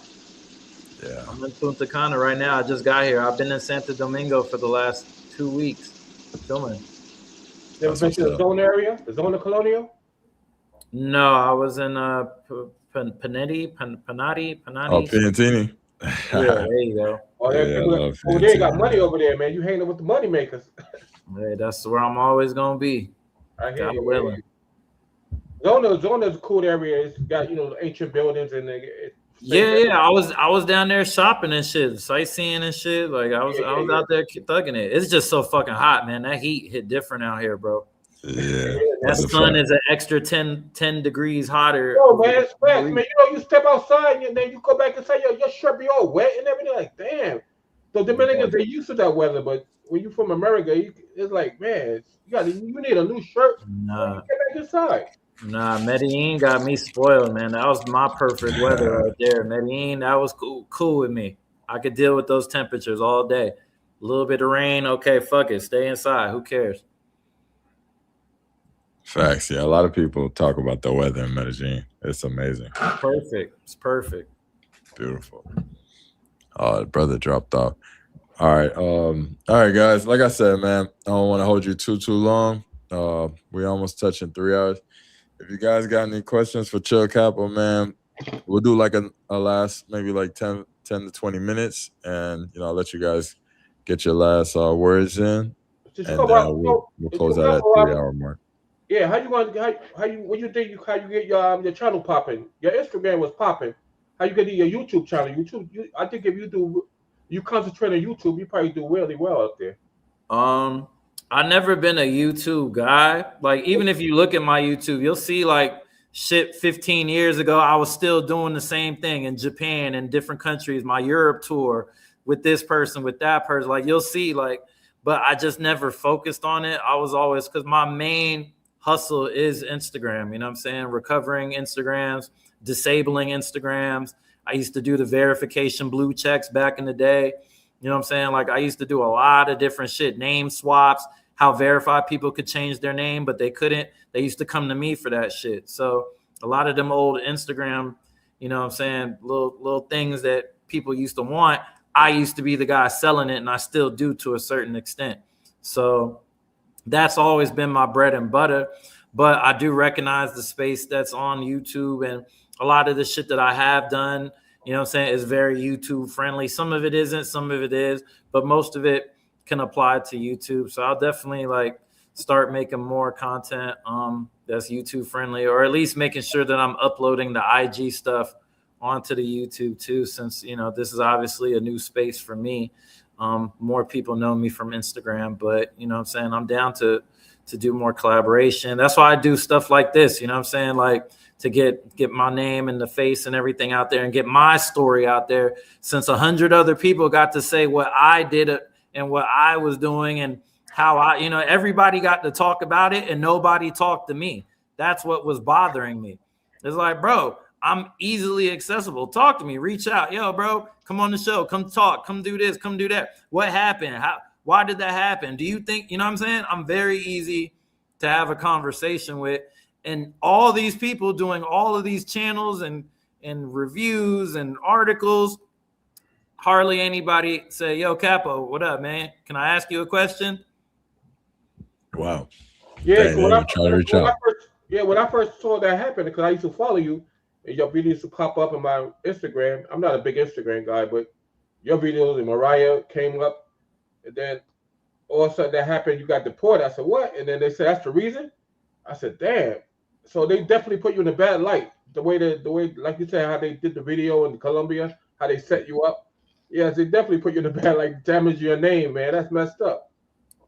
Yeah. I'm in Punta Cana right now. I just got here. I've been in Santo Domingo for the last 2 weeks filming. Never been to the zone area, the zone of Colonial? No, I was in Panetti. Oh, Piantini. Yeah, there you go. Oh, Yeah, I love over there, got Piantini, money man. over there, man. You hanging with the money makers. Hey, that's where I'm always gonna be. I hear God you. willing. Zona is a cool area. It's got ancient buildings and Yeah. I was down there shopping and shit, sightseeing and shit. Like I was out there thugging it. It's just so fucking hot, man. That heat hit different out here, bro. Yeah, That sun is an extra 10 degrees hotter. Yo, man, it's fast, man. You step outside and then you go back inside, your shirt be all wet and everything. Like, damn. The Dominicans, they used to that weather, but when you from America, it's like, man, you need a new shirt. Nah. Get back inside. Nah, Medellin got me spoiled, man. That was my perfect weather right there. Medellin, that was cool with me. I could deal with those temperatures all day. A little bit of rain, okay, fuck it. Stay inside. Who cares? Facts. Yeah, a lot of people talk about the weather in Medellin. It's amazing. Perfect. It's perfect. Beautiful. Oh, the brother dropped off. All right, guys. Like I said, man, I don't want to hold you too long. We almost touching 3 hours. If you guys got any questions for Chill Capo, man, we'll do like a last maybe like 10 to 20 minutes, and I'll let you guys get your last words in, and we'll close out at 3 hour mark. Yeah, how you get your channel popping? Your Instagram was popping. How you get your YouTube channel? I think if you concentrate on YouTube, you probably do really well up there. I've never been a YouTube guy. Like, even if you look at my YouTube, you'll see like shit 15 years ago, I was still doing the same thing in Japan and different countries, my Europe tour with this person, with that person. Like, you'll see, like, but I just never focused on it. I was always, because my main hustle is Instagram, you know what I'm saying? Recovering Instagrams, disabling Instagrams. I used to do the verification blue checks back in the day. You know what I'm saying? Like, I used to do a lot of different shit, name swaps, how verified people could change their name, but they couldn't. They used to come to me for that shit. So a lot of them old Instagram, you know what I'm saying, little things that people used to want, I used to be the guy selling it, and I still do to a certain extent. So that's always been my bread and butter. But I do recognize the space that's on YouTube, and a lot of the shit that I have done, you know what I'm saying, is very YouTube friendly. Some of it isn't, some of it is, but most of it can apply to YouTube. So I'll definitely like start making more content that's YouTube friendly, or at least making sure that I'm uploading the IG stuff onto the YouTube too, since this is obviously a new space for me. More people know me from Instagram, but you know what I'm saying, I'm down to do more collaboration. That's why I do stuff like this, you know what I'm saying, like to get my name and the face and everything out there and get my story out there, since 100 other people got to say what I did and what I was doing and how everybody got to talk about it and nobody talked to me. That's what was bothering me. It's like, bro, I'm easily accessible. Talk to me, reach out. Yo, bro, come on the show, come talk, come do this, come do that. What happened? Why did that happen? Do you think, you know what I'm saying? I'm very easy to have a conversation with. And all these people doing all of these channels and reviews and articles, hardly anybody say, yo, Capo, what up, man? Can I ask you a question? Wow. Yeah, Dang, when I first saw that happen, because I used to follow you, and your videos used to pop up on my Instagram. I'm not a big Instagram guy, but your videos and Mariah came up, and then all of a sudden that happened, you got deported. I said, what? And then they said, that's the reason? I said, damn. So they definitely put you in a bad light. The way, like you said, how they did the video in Colombia, how they set you up. Yes, they definitely put you in a bad light, damage your name, man. That's messed up.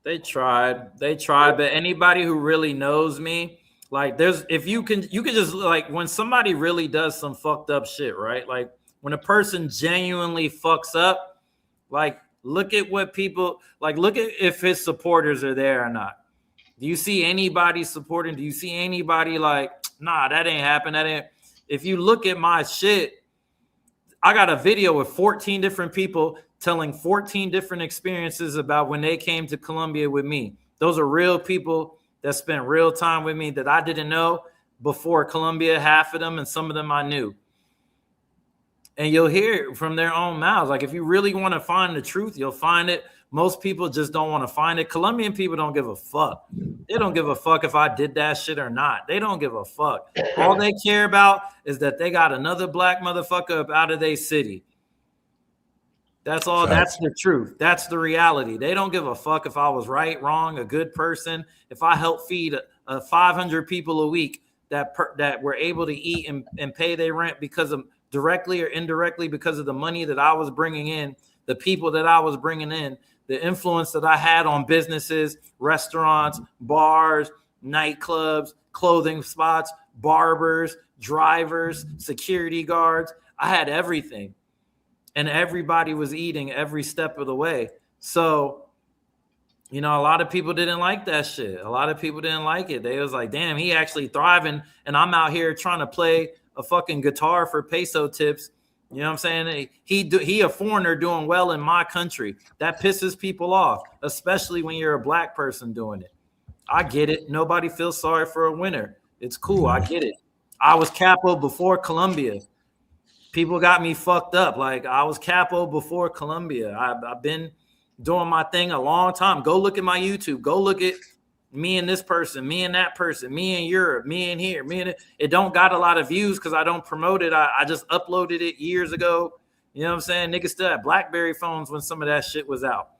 They tried, but anybody who really knows me, like you can just, like, when somebody really does some fucked up shit, right? Like when a person genuinely fucks up, like look at what people, like look at if his supporters are there or not. Do you see anybody supporting? Do you see anybody like, nah, that ain't happen. That ain't. If you look at my shit, I got a video with 14 different people telling 14 different experiences about when they came to Colombia with me. Those are real people that spent real time with me that I didn't know before Colombia, half of them, and some of them I knew. And you'll hear it from their own mouths. Like, if you really want to find the truth, you'll find it. Most people just don't want to find it. Colombian people don't give a fuck. They don't give a fuck if I did that shit or not. They don't give a fuck. All they care about is that they got another black motherfucker up out of their city. That's all. That's the truth. That's the reality. They don't give a fuck if I was right, wrong, a good person. If I help feed 500 people a week that were able to eat and pay their rent because of directly or indirectly because of the money that I was bringing in, the people that I was bringing in, the influence that I had on businesses, restaurants, bars, nightclubs, clothing spots, barbers, drivers, security guards. I had everything. And everybody was eating every step of the way. So, a lot of people didn't like that shit. A lot of people didn't like it. They was like, damn, he actually thriving. And I'm out here trying to play a fucking guitar for peso tips. You know what I'm saying? He a foreigner doing well in my country. That pisses people off, especially when you're a black person doing it. I get it. Nobody feels sorry for a winner. It's cool. I get it. I was Capo before Colombia. People got me fucked up. Like, I was Capo before Colombia. I've been doing my thing a long time. Go look at my YouTube. Go look at me and this person, me and that person, me in Europe, me in here, me in it. It don't got a lot of views because I don't promote it. I just uploaded it years ago. You know what I'm saying? Niggas still had BlackBerry phones when some of that shit was out.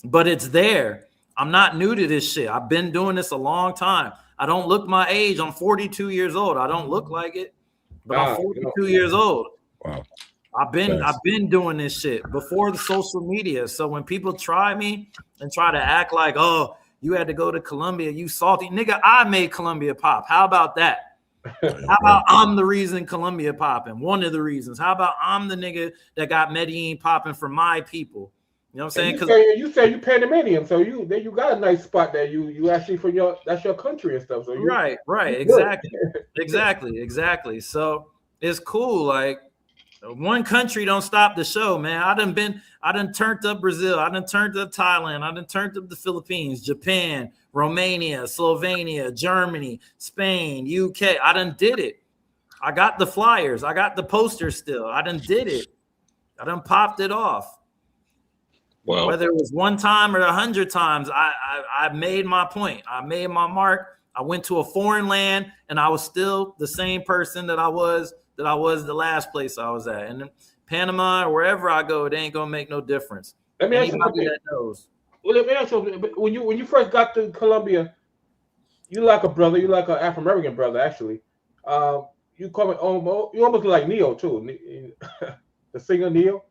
But it's there. I'm not new to this shit. I've been doing this a long time. I don't look my age. I'm 42 years old. I don't look like it, but I'm 42 years old. Wow. I've been doing this shit before the social media. So when people try me and try to act like, oh, you had to go to Colombia, you salty nigga, I made Colombia pop. How about that? How about I'm the reason Colombia popping? One of the reasons. How about I'm the nigga that got Medellin popping for my people? You know what I'm saying? You say you Panamanian, so you got a nice spot there. You actually that's your country and stuff. So right, exactly. So it's cool. Like, one country don't stop the show, man. I done turned up Brazil. I done turned up Thailand. I done turned up the Philippines, Japan, Romania, Slovenia, Germany, Spain, UK. I done did it. I got the flyers. I got the posters still. I done did it. I done popped it off. Wow. Whether it was one time or 100 times, I made my point. I made my mark. I went to a foreign land and I was still the same person that I was the last place I was at. And in Panama or wherever I go, it ain't gonna make no difference. Let me ask you something. Well, let me ask you, when you first got to Colombia, you like a brother, you like an African American brother, actually. You call it you almost like Neo too, the singer Neo.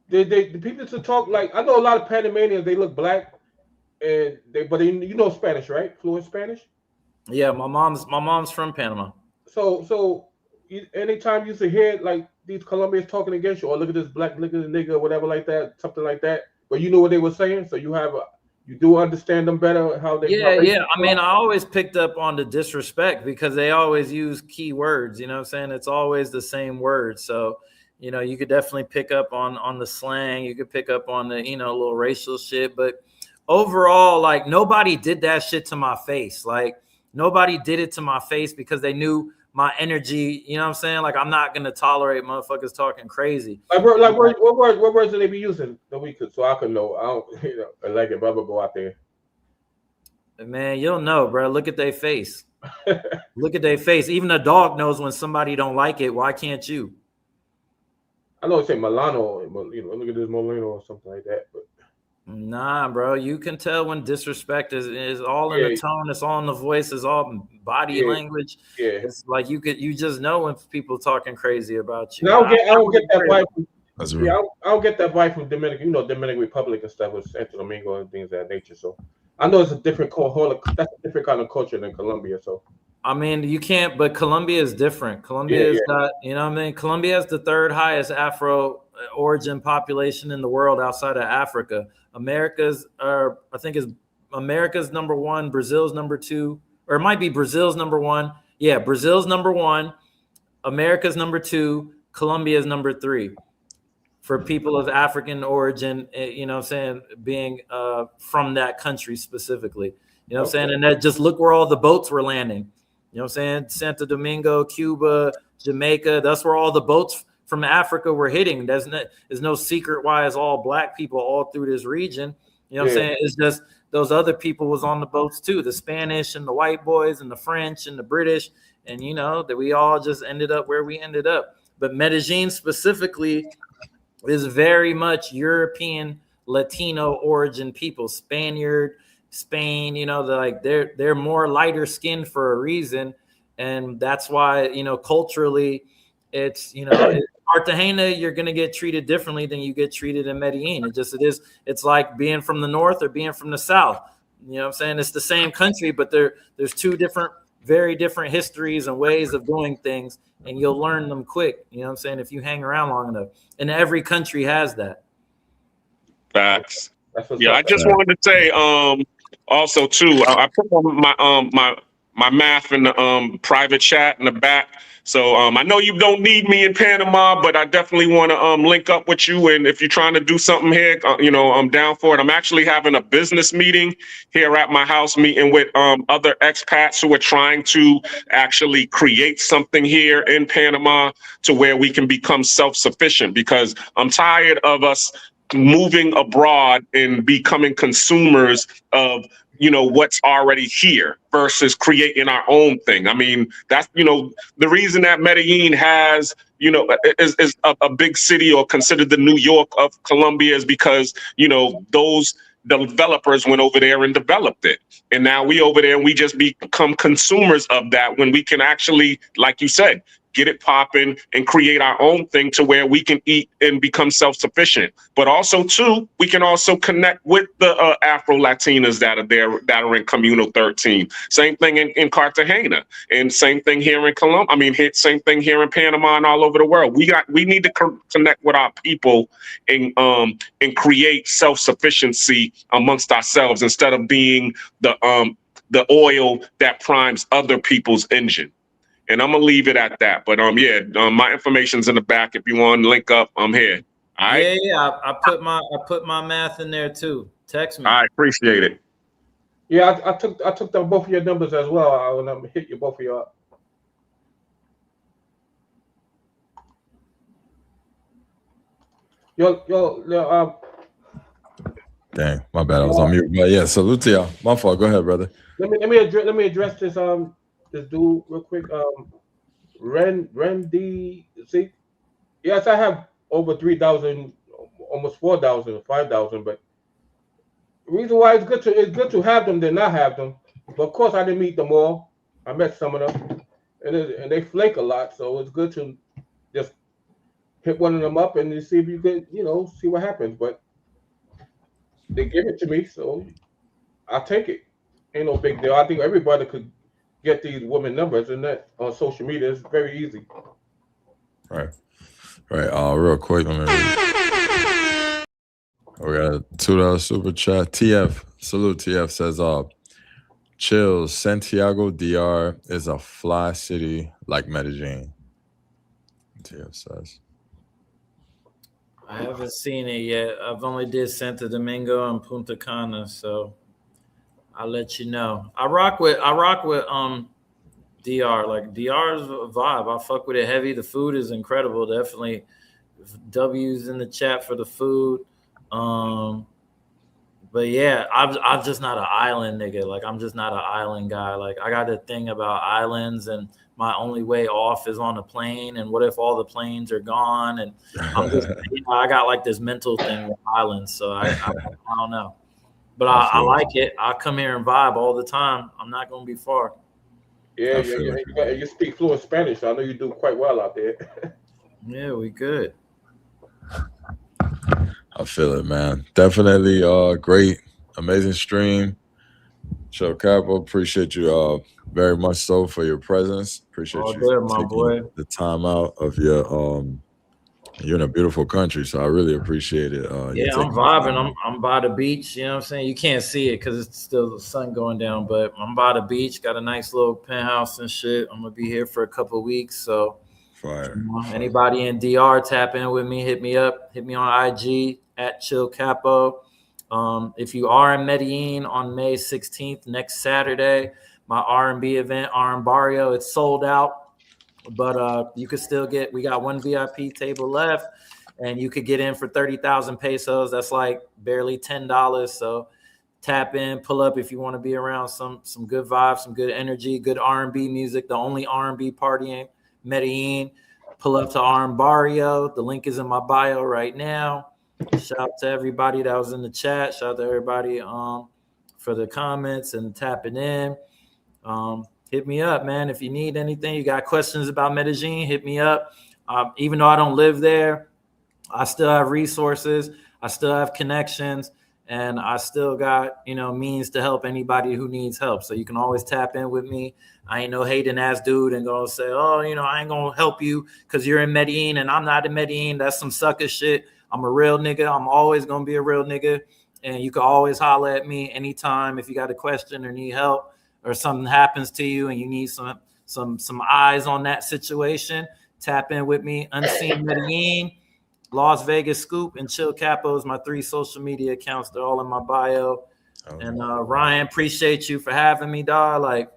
The people to talk like, I know a lot of Panamanians, they look black, and they Spanish, right? Fluent Spanish. Yeah, my mom's from Panama. So anytime you used to hear like these Colombians talking against you, or look at this black, look at the nigga, or whatever like that, something like that, but you know what they were saying, so you do understand them better, how they. Yeah. I mean, I always picked up on the disrespect because they always use key words. You know what I'm saying? It's always the same words. So, you could definitely pick up on the slang. You could pick up on the, little racial shit. But overall, like, nobody did that shit to my face. Like, nobody did it to my face because they knew my energy. You know what I'm saying? Like, I'm not gonna tolerate motherfuckers talking crazy. What words do they be using so I could know? I don't, like if I would go out there. Man, you'll know, bro. Look at their face. Look at their face. Even a dog knows when somebody don't like it. Why can't you? I know it's say Milano, look at this Molino or something like that, but. Nah, bro. You can tell when disrespect is all in the tone, it's all in the voice, it's all body language. Yeah. It's like you just know when people talking crazy about you. I don't get that vibe. I don't get that vibe from Dominican, Dominican Republic and stuff with Santo Domingo and things of that nature. So I know it's a different that's a different kind of culture than Colombia. So I mean, you can't, but Colombia is different. Colombia is not, Colombia has the third highest Afro origin population in the world outside of Africa. America's number one, Brazil's number two, or it might be Brazil's number one. Yeah, Brazil's number one, America's number two, Colombia's number three for people of African origin, being from that country specifically. You know what I'm saying? And that just look where all the boats were landing. You know what I'm saying? Santo Domingo, Cuba, Jamaica, that's where all the boats from Africa were hitting. There's no secret why it's all black people all through this region. You know what I'm saying? It's just those other people was on the boats too, the Spanish and the white boys and the French and the British, and you know that we all just ended up where we ended up. But Medellin specifically is very much European, Latino origin people, Spaniard, Spain, you know, they're more lighter skinned for a reason. And that's why, you know, culturally it's, you know, Cartagena, you're going to get treated differently than you get treated in Medellin. It's like being from the north or being from the south. You know what I'm saying? It's the same country, but there's two very different histories and ways of doing things, and you'll learn them quick. You know what I'm saying? If you hang around long enough, and every country has that. Facts. Yeah, I just wanted to say, also too, I put on my math in the private chat in the back. So I know you don't need me in Panama, but I definitely want to link up with you. And if you're trying to do something here, you know, I'm down for it. I'm actually having a business meeting here at my house, meeting with other expats who are trying to actually create something here in Panama to where we can become self-sufficient, because I'm tired of us moving abroad and becoming consumers of, you know, what's already here versus creating our own thing. I mean, that's, you know, the reason that Medellin has, you know, is a big city or considered the New York of Colombia is because, you know, those developers went over there and developed it. And now we over there and we just become consumers of that, when we can actually, like you said, get it popping and create our own thing to where we can eat and become self-sufficient. But also too, we can also connect with the Afro-Latinas that are there, that are in Communal 13. Same thing in Cartagena, and same thing here in Colombia. I mean, same thing here in Panama and all over the world. We need to connect with our people and create self-sufficiency amongst ourselves, instead of being the oil that primes other people's engine. And I'm gonna leave it at that. But my information's in the back. If you want to link up, I'm here. All right. Yeah, I put my math in there too. Text me. I appreciate it. Yeah, I took down both of your numbers as well. I will hit you both of you up. Dang, my bad. I was on mute. But yeah, salute to y'all. My fault. Go ahead, brother. Let me address this this dude real quick. Ren D. See, yes, I have over 3,000, almost 4,000, 5,000. But the reason why it's good to have them than not have them. But of course, I didn't meet them all. I met some of them, and they flake a lot. So it's good to just hit one of them up and see if you could, you know, see what happens. But they give it to me, so I'll take it. Ain't no big deal. I think everybody could get these women numbers, and that on social media is very easy. Right. Real quick, let me read. We got a $2 super chat. TF, salute. TF says, chill. Santiago DR is a fly city like Medellin. TF says. I haven't seen it yet. I've only did Santo Domingo and Punta Cana, so I'll let you know. I rock with DR. Like, DR is a vibe. I fuck with it heavy. The food is incredible. Definitely W's in the chat for the food. But yeah, I'm just not an island nigga. Like, I'm just not an island guy. Like, I got a thing about islands, and my only way off is on a plane. And what if all the planes are gone? And I'm just, you know, I got like this mental thing with islands. So I don't know. But I like it. I come here and vibe all the time. I'm not going to be far. Yeah. You speak fluent Spanish. So I know you do quite well out there. Yeah, we good. I feel it, man. Definitely great, amazing stream. Show Capo, appreciate you very much so for your presence. Appreciate all you good, my taking boy. the time out of your you're in a beautiful country, so I really appreciate it. Yeah, I'm vibing. I'm by the beach. You know what I'm saying? You can't see it because it's still the sun going down, but I'm by the beach. Got a nice little penthouse and shit. I'm gonna be here for a couple of weeks. So, fire. Anybody in DR, tap in with me. Hit me up. Hit me on IG at Chill Capo. If you are in Medellin on May 16th, next Saturday, my R&B event, Barrio, it's sold out. But you could still we got one VIP table left, and you could get in for 30,000 pesos. That's like barely $10. So tap in, pull up if you want to be around some good vibes, some good energy, good R&B music. The only R&B party in Medellin. Pull up to Barrio. The link is in my bio right now. Shout out to everybody that was in the chat. Shout out to everybody for the comments and tapping in. Hit me up, man. If you need anything, you got questions about Medellin, hit me up. Even though I don't live there, I still have resources. I still have connections, and I still got, means to help anybody who needs help. So you can always tap in with me. I ain't no hating ass dude and go say, oh, I ain't gonna help you because you're in Medellin and I'm not in Medellin. That's some sucker shit. I'm a real nigga. I'm always gonna be a real nigga. And you can always holler at me anytime if you got a question or need help or something happens to you and you need some eyes on that situation. Tap in with me. Unseen Medellin, Las Vegas Scoop, and Chill Capo is my 3 social media accounts. They're all in my bio. And Ryan, appreciate you for having me, dog. Like,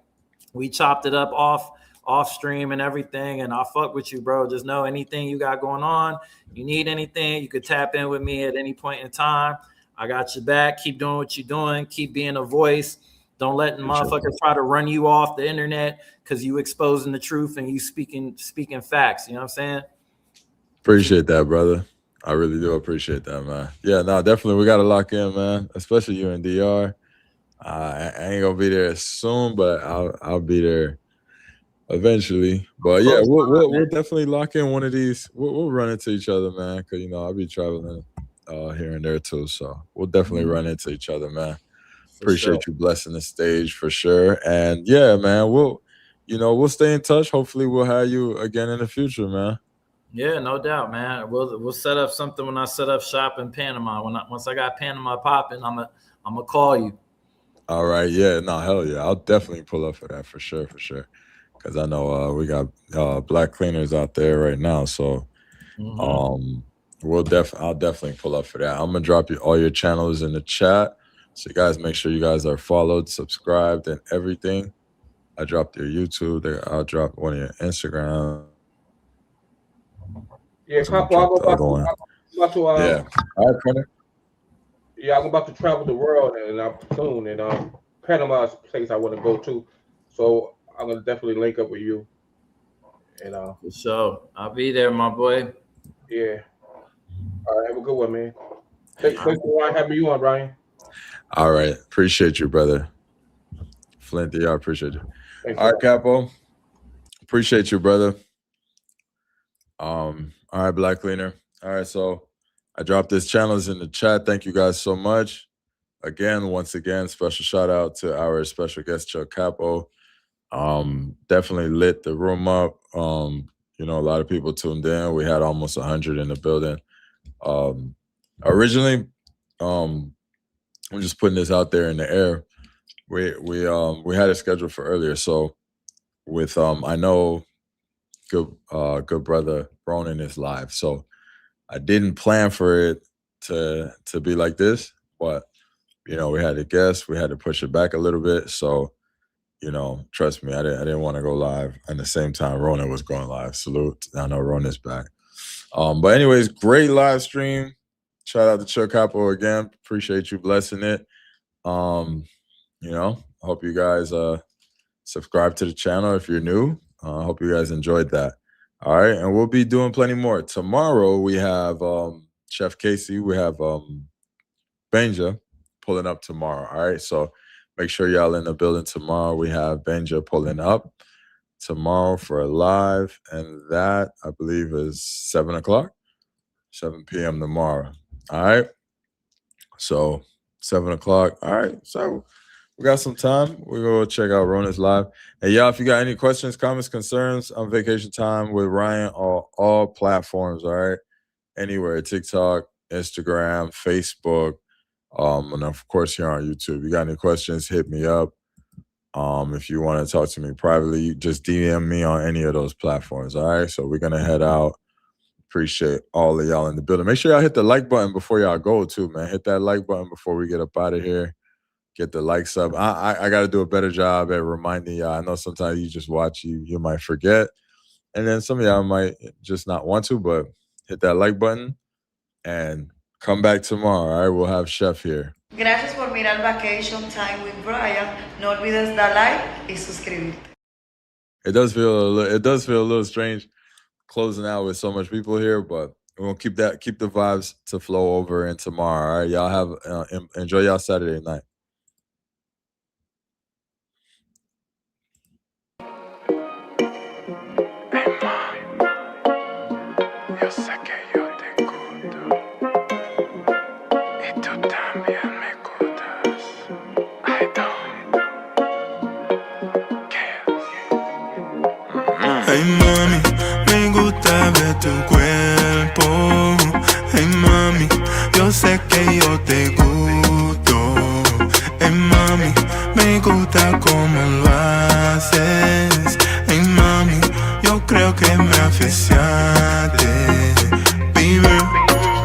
we chopped it up off stream and everything, and I'll fuck with you, bro. Just know anything you got going on, you need anything, you could tap in with me at any point in time. I got your back. Keep doing what you're doing. Keep being a voice. Don't let motherfuckers try to run you off the internet because you exposing the truth and you speaking facts. You know what I'm saying? Appreciate that, brother. I really do appreciate that, man. Yeah, no, definitely. We got to lock in, man, especially you in DR. I ain't going to be there soon, but I'll be there eventually. But yeah, we'll definitely lock in one of these. We'll run into each other, man, because, I'll be traveling here and there too. So we'll definitely run into each other, man. Appreciate you blessing the stage for sure. And yeah, man, we'll stay in touch. Hopefully we'll have you again in the future, man. Yeah, no doubt, man. We'll set up something when I set up shop in Panama. Once I got Panama popping, I'm gonna call you. All right, yeah, no, hell yeah, I'll definitely pull up for that for sure, because I know we got black cleaners out there right now, so I'll definitely pull up for that. I'm gonna drop all your channels in the chat, so you guys make sure you guys are followed, subscribed, and everything. I dropped your YouTube. I'll drop one of your Instagram. Yeah, Capo, I'm about to yeah. All right, Connor. Yeah, I'm about to travel the world soon, and Panama is a place I want to go to, so I'm gonna definitely link up with you. And for sure, I'll be there, my boy. Yeah. All right, have a good one, man. Thanks for having you on, Ryan. All right, appreciate you, brother. Flinty, I appreciate you. Thanks, all right, Capo. Appreciate you, brother. All right, Black Cleaner. All right, so I dropped this channels in the chat. Thank you guys so much. Once again, special shout out to our special guest, Chill Capo. Definitely lit the room up. A lot of people tuned in. We had almost 100 in the building. Originally, I'm just putting this out there in the air. We had it scheduled for earlier. So with I know good brother Ronan is live. So I didn't plan for it to be like this, but we had to guess. We had to push it back a little bit. So, trust me, I didn't want to go live. And at the same time, Ronan was going live. Salute. I know Ronan's back. But anyways, great live stream. Shout out to Chill Capo again. Appreciate you blessing it. I hope you guys subscribe to the channel if you're new. I hope you guys enjoyed that. All right, and we'll be doing plenty more. Tomorrow we have Chef Casey. We have Benja pulling up tomorrow. All right, so make sure y'all in the building tomorrow. We have Benja pulling up tomorrow for a live, and that I believe is 7 o'clock, 7 p.m. tomorrow. All right, so 7 o'clock. All right, so we got some time. We're going to check out Ronan's live. And y'all, if you got any questions, comments, concerns on Vacation Time with Ryan on all platforms, all right? Anywhere, TikTok, Instagram, Facebook, and of course here on YouTube. You got any questions, hit me up. If you want to talk to me privately, you just DM me on any of those platforms, all right? So we're going to head out. Appreciate all of y'all in the building. Make sure y'all hit the like button before y'all go too, man. Hit that like button before we get up out of here. Get the likes up. I got to do a better job at reminding y'all. I know sometimes you just watch, you might forget. And then some of y'all might just not want to, but hit that like button and come back tomorrow. All right, we'll have Chef here. Gracias por mirar Vacation Time with Brian. No olvides dar like y suscribirte. It does feel a little strange closing out with so much people here, but we're gonna keep the vibes to flow over in tomorrow. All right, y'all have enjoy y'all Saturday night. Yo sé que yo te gusto y tú también me gustas. I don't care. Hey mami, me gusta ver tu cuerpo. Hey mami, yo sé que yo te gusto. Hey mami, me gusta cómo lo haces. Hey mami, yo creo que me aficiaste. Baby,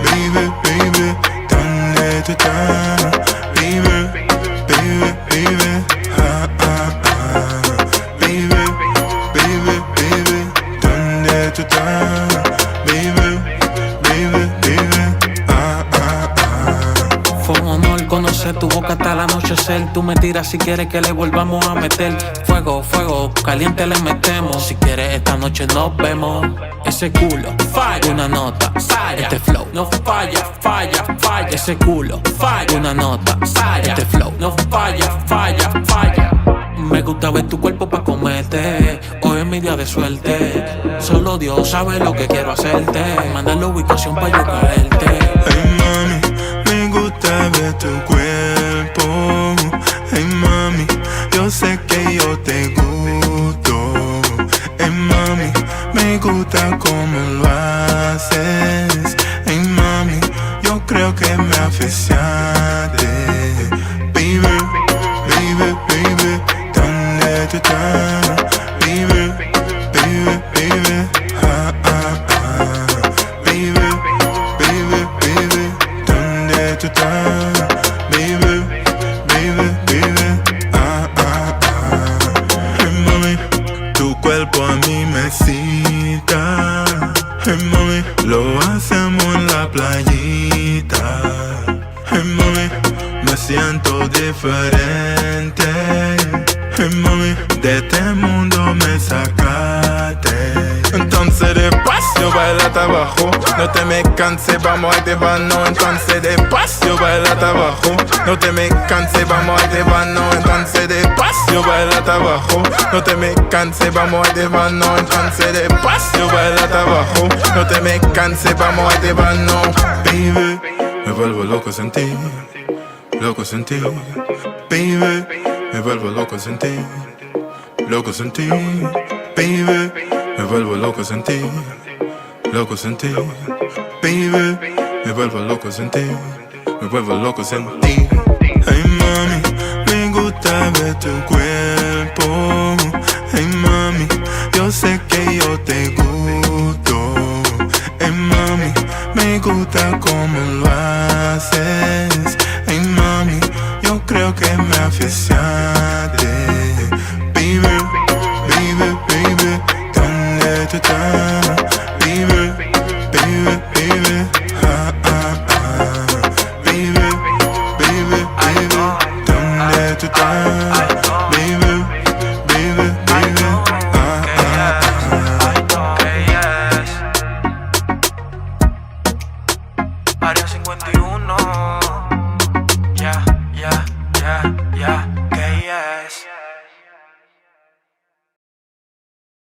baby, baby, ¿dónde tú estás? Baby, baby, baby, ah, ah, ah. Baby, baby, baby, ¿dónde tú estás? Baby, baby, baby, ah, ah, ah. Fue un honor conocer tu boca hasta el anochecer. Tú me tiras si quieres que le volvamos a meter. Fuego, fuego, caliente le metemos. Si quieres esta noche nos vemos. Ese culo, falla, una nota, falla. Este flow, no falla, falla, falla. Ese culo, falla, una nota, falla. Este flow, no falla, falla, falla. Me gusta ver tu cuerpo pa' comerte. Hoy es mi día de suerte. Solo Dios sabe lo que quiero hacerte. Manda la ubicación pa' yo caerte. Hey mami, me gusta ver tu cuerpo. Hey mami, yo sé que yo te gusto. Hey mami, me gusta cómo lo haces. Hey mami, yo creo que me aficiaste. Baby, baby, baby, ¿dónde tú estás? Baby, baby, baby, ah, ah, ah. Baby, baby, baby, ¿dónde tú estás? Baby, baby, baby, ah, ah, ah. Hey mami, tu cuerpo a mí me excita. Hey mami, lo hacemos en la playita. Hey mami, me siento diferente. Hey mami, de este mundo me sacaste. Entonces despacio, baila hasta abajo. No te me canses, vamos a llevarnos. Entonces despacio, baila hasta abajo. No te me canses, vamos a llevarnos. Entonces despacio, baila hasta abajo. No te me canses, vamos a llevarnos. Entonces despacio, baila hasta abajo. No te me canses, vamos a llevarnos. Baby, me vuelvo loco sin ti. Loco sin ti. Baby, me vuelvo loco sin ti. Loco sin ti. Baby, me vuelvo loco sin ti. Loco sin ti. Baby, me vuelvo loco sin ti. Me vuelvo loco sin ti. Hey mami, me gusta ver tu cuerpo. Hey mami, yo sé que yo te gusto. Hey mami, me gusta cómo lo haces. Hey mami, yo creo que me aficiaste.